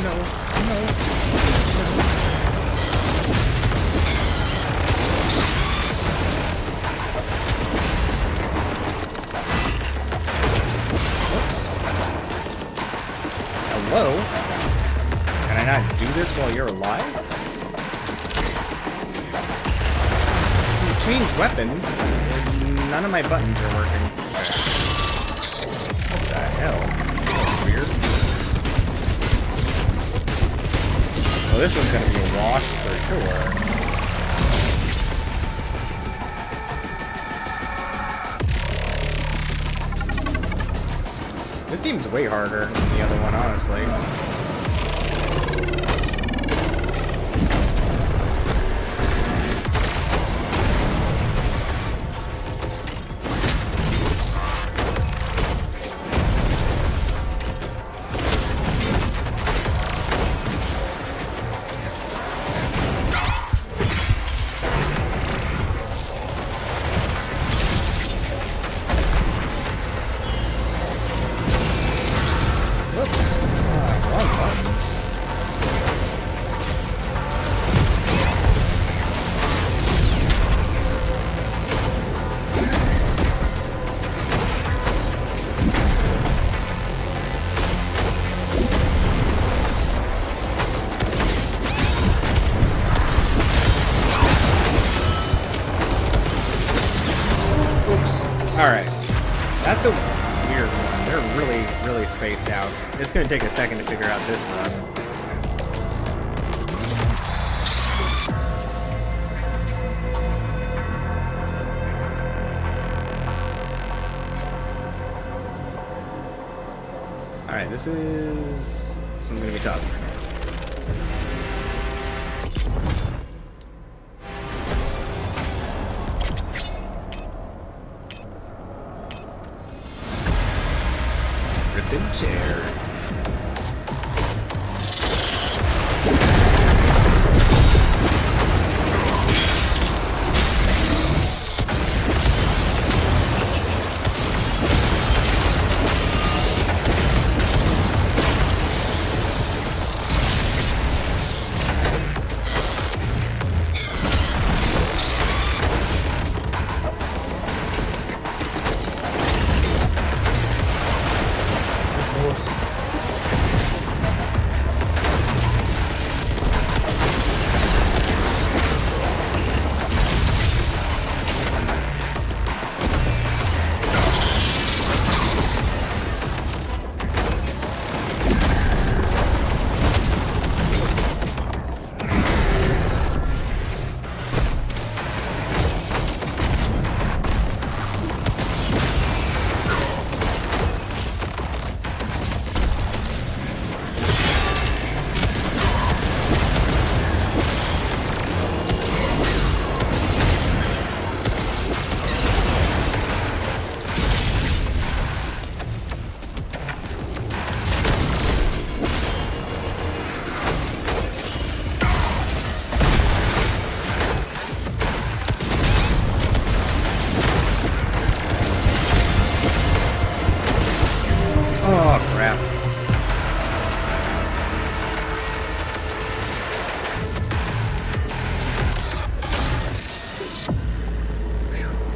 No, Hello? Can I not do this while you're alive? You change weapons. None of my buttons are working. What the hell? Weird. Well, this one's gonna be a wash for sure. This seems way harder than the other one, honestly. Alright. That's a weird one. They're really, really spaced out. It's going to take a second to figure out this run. Alright, this one's going to be tough. Chair.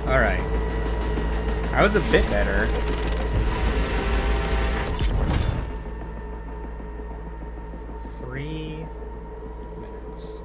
Alright. I was a bit better. Three minutes.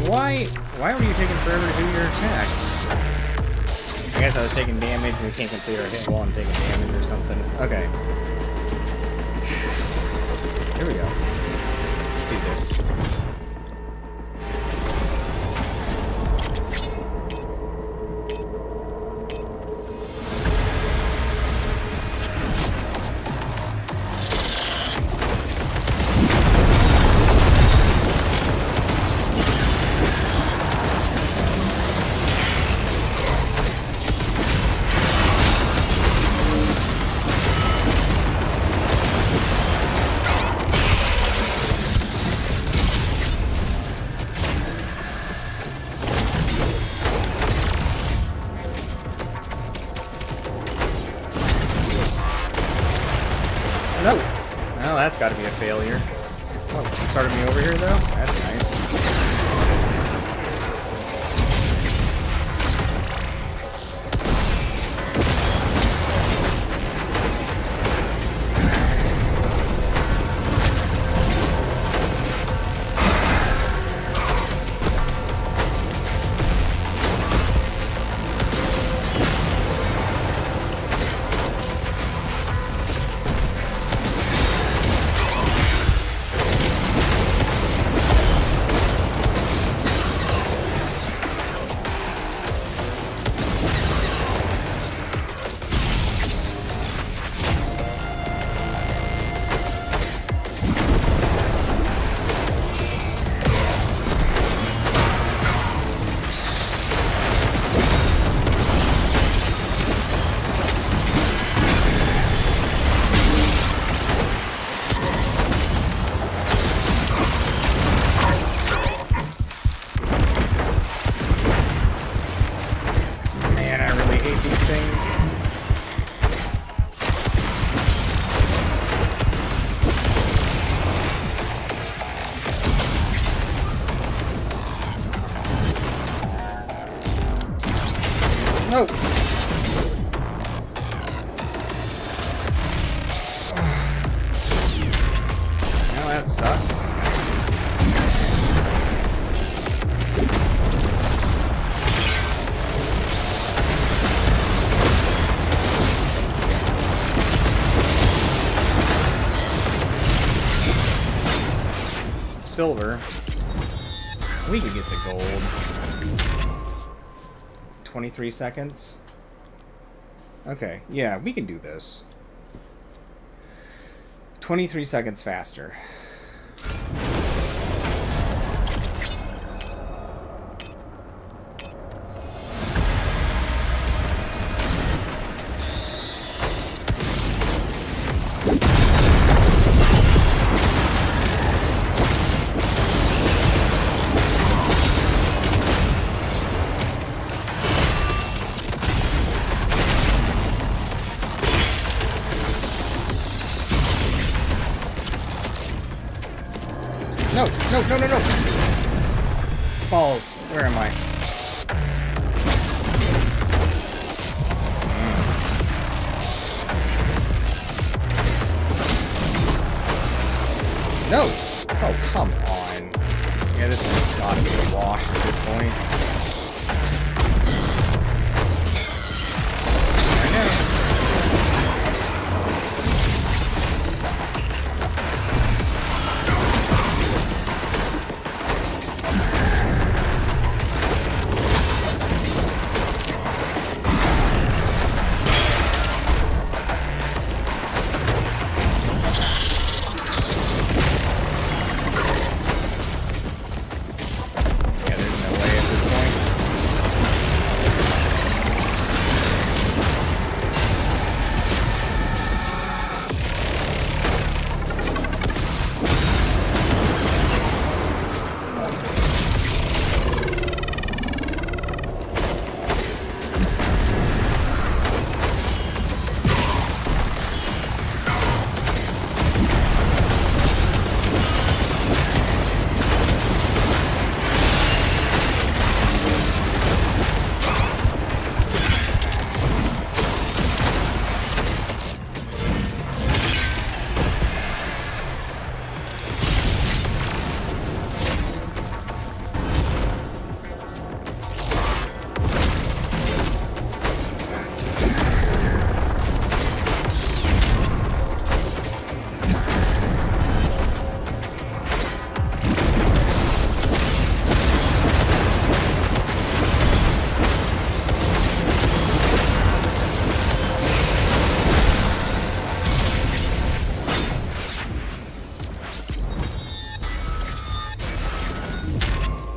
Why were you taking forever to do your attack? I guess I was taking damage and we can't complete our hit while I'm taking damage or something. Okay. Here we go. Let's do this. No! Well, that's got to be a failure. Oh, it started me over here, though? That's nice. No! Well, that sucks. Silver. We could get the gold. 23 seconds. Okay, yeah, we can do this. 23 seconds faster. No, no, no, no, no! Balls, where am I? No! Oh, come on. Yeah, this has gotta be a wash at this point. I know. Yeah, there's no way at this point.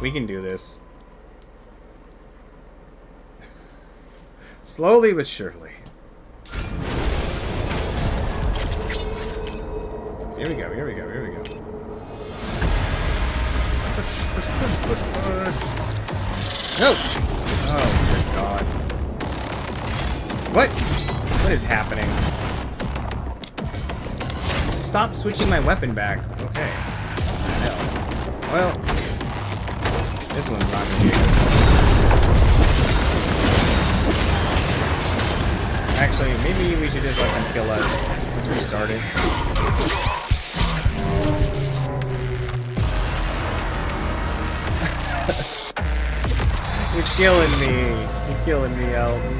We can do this. Slowly but surely. Here we go, here we go, here we go. Push, push, push, push, push. No! Oh, dear God. What? What is happening? Stop switching my weapon back. Okay. No. Well, this one's not gonna be good. Actually, maybe we should just let them kill us. Let's restart it. You're killing me. You're killing me, Elton.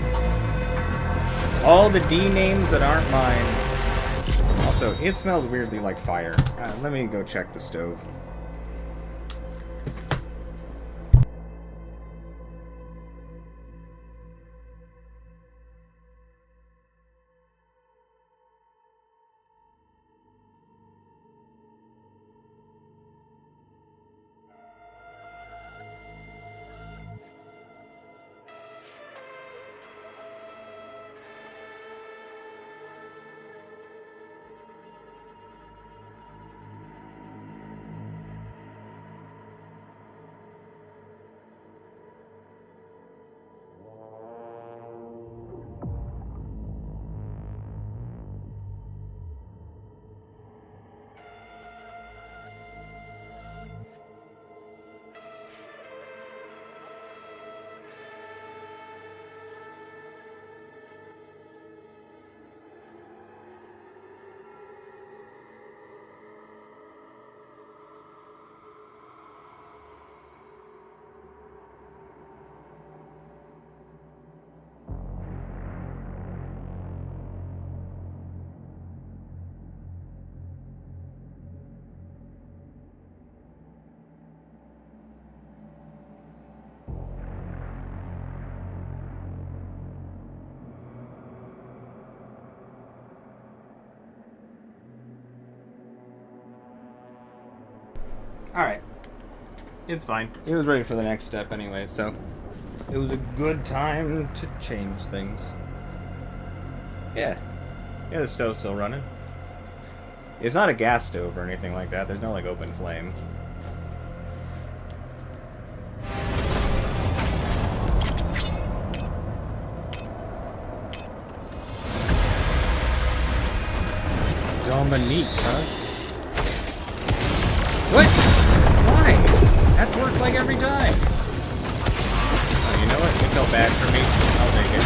All the D names that aren't mine. Also, it smells weirdly like fire. Let me go check the stove. Alright. It's fine. He was ready for the next step anyway, so it was a good time to change things. Yeah. Yeah, the stove's still running. It's not a gas stove or anything like that. There's no, like, open flame. Domonique, huh? What? Why? That's worked like every time. Oh, you know what? You felt bad for me. I'll take it.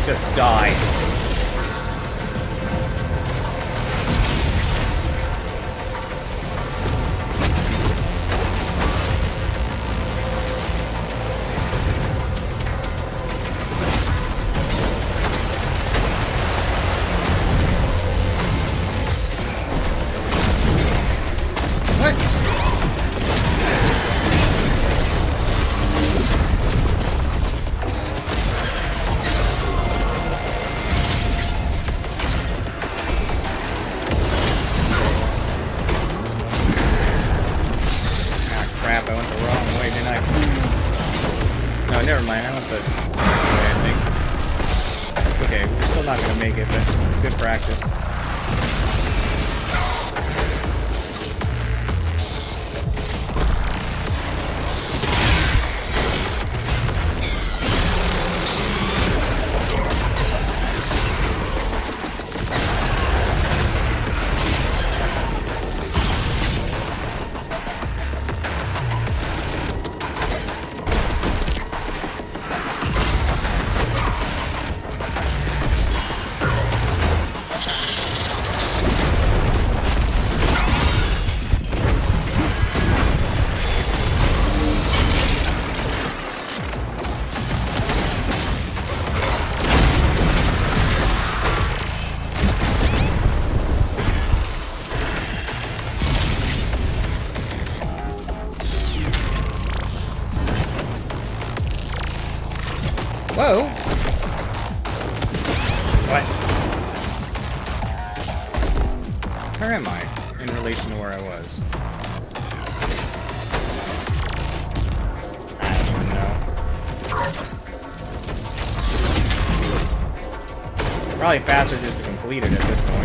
Just die. Never mind, I went the way, I think. Okay, we're still not gonna make it, but good practice. Whoa! What? Where am I in relation to where I was? I don't even know. Probably faster just to complete it at this point.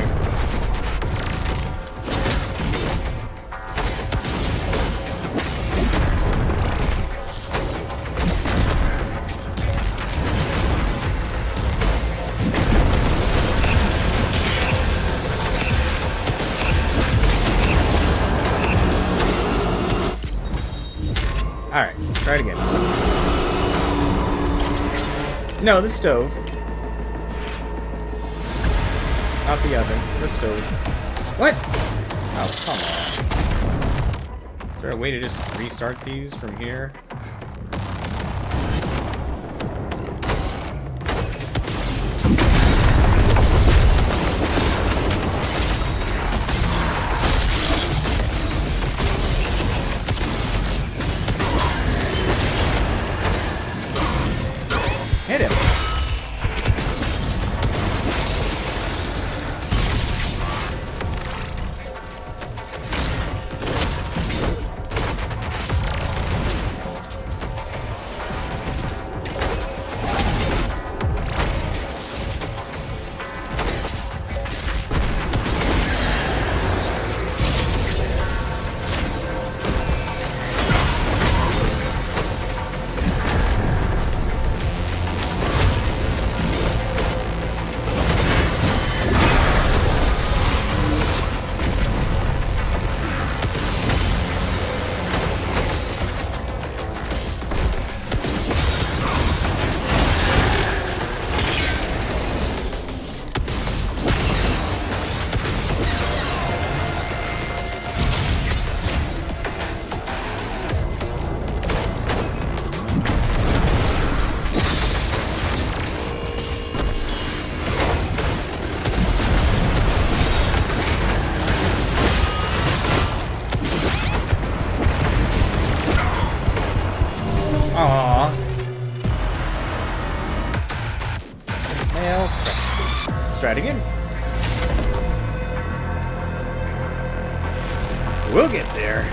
Alright, try it again. No, the stove. Not the oven, the stove. What? Oh, come on. Is there a way to just restart these from here? Hit him. Aww. Well, let's try it again. We'll get there.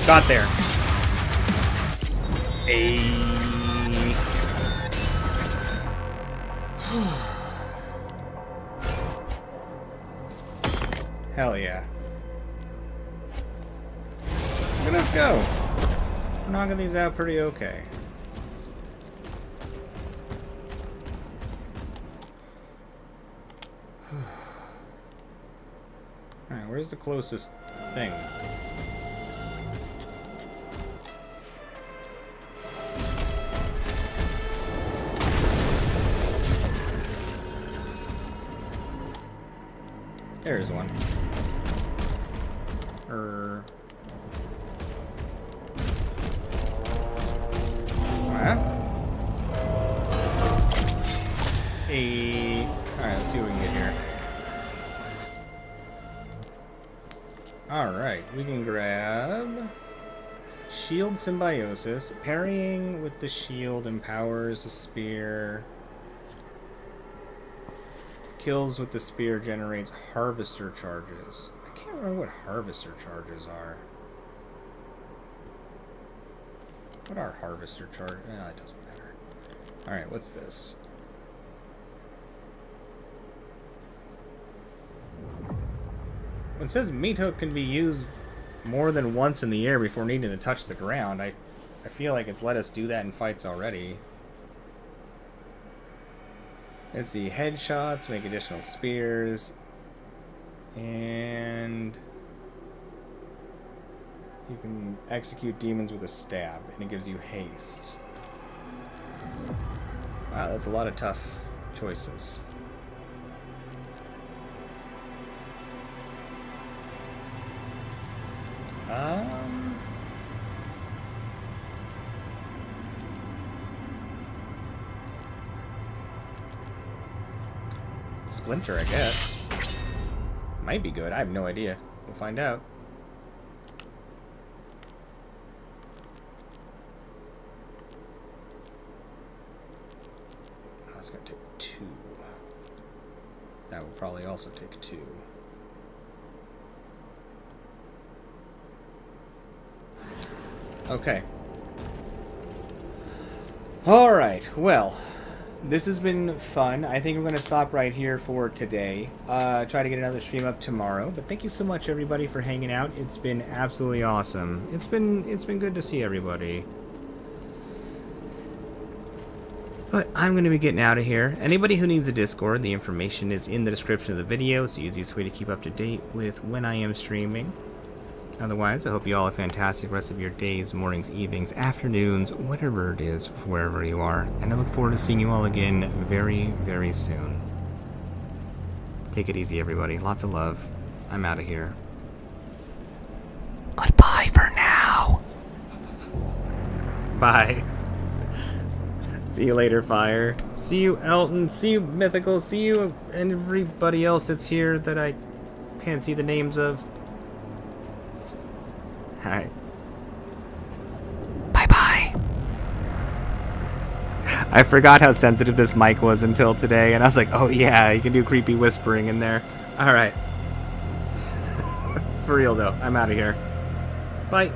Got there. Hell yeah. Okay, let's go. We're knocking these out pretty okay. Alright, where's the closest thing? There's one. What? Hey. Alright, let's see what we can get here. Alright, we can grab Shield Symbiosis. Parrying with the shield empowers a spear. Kills with the spear generates harvester charges. I can't remember what harvester charges are. What are harvester charges? It doesn't matter. Alright, what's this? When it says meat hook can be used more than once in the air before needing to touch the ground, I feel like it's let us do that in fights already. Let's see, headshots, make additional spears, and you can execute demons with a stab, and it gives you haste. Wow, that's a lot of tough choices. Splinter, I guess. Might be good. I have no idea. We'll find out. Oh, that's gonna take 2. That will probably also take 2. Okay. Alright, well, this has been fun. I think we're going to stop right here for today. Try to get another stream up tomorrow. But thank you so much, everybody, for hanging out. It's been absolutely awesome. It's been good to see everybody. But I'm going to be getting out of here. Anybody who needs a Discord, the information is in the description of the video. It's the easiest way to keep up to date with when I am streaming. Otherwise, I hope you all have a fantastic rest of your days, mornings, evenings, afternoons, whatever it is, wherever you are. And I look forward to seeing you all again very, very soon. Take it easy, everybody. Lots of love. I'm out of here. Goodbye for now. Bye. See you later, Fire. See you, Elton. See you, Mythical. See you, and everybody else that's here that I can't see the names of. Alright. Bye-bye. I forgot how sensitive this mic was until today, and I was like, oh yeah, you can do creepy whispering in there. Alright. For real, though. I'm out of here. Bye.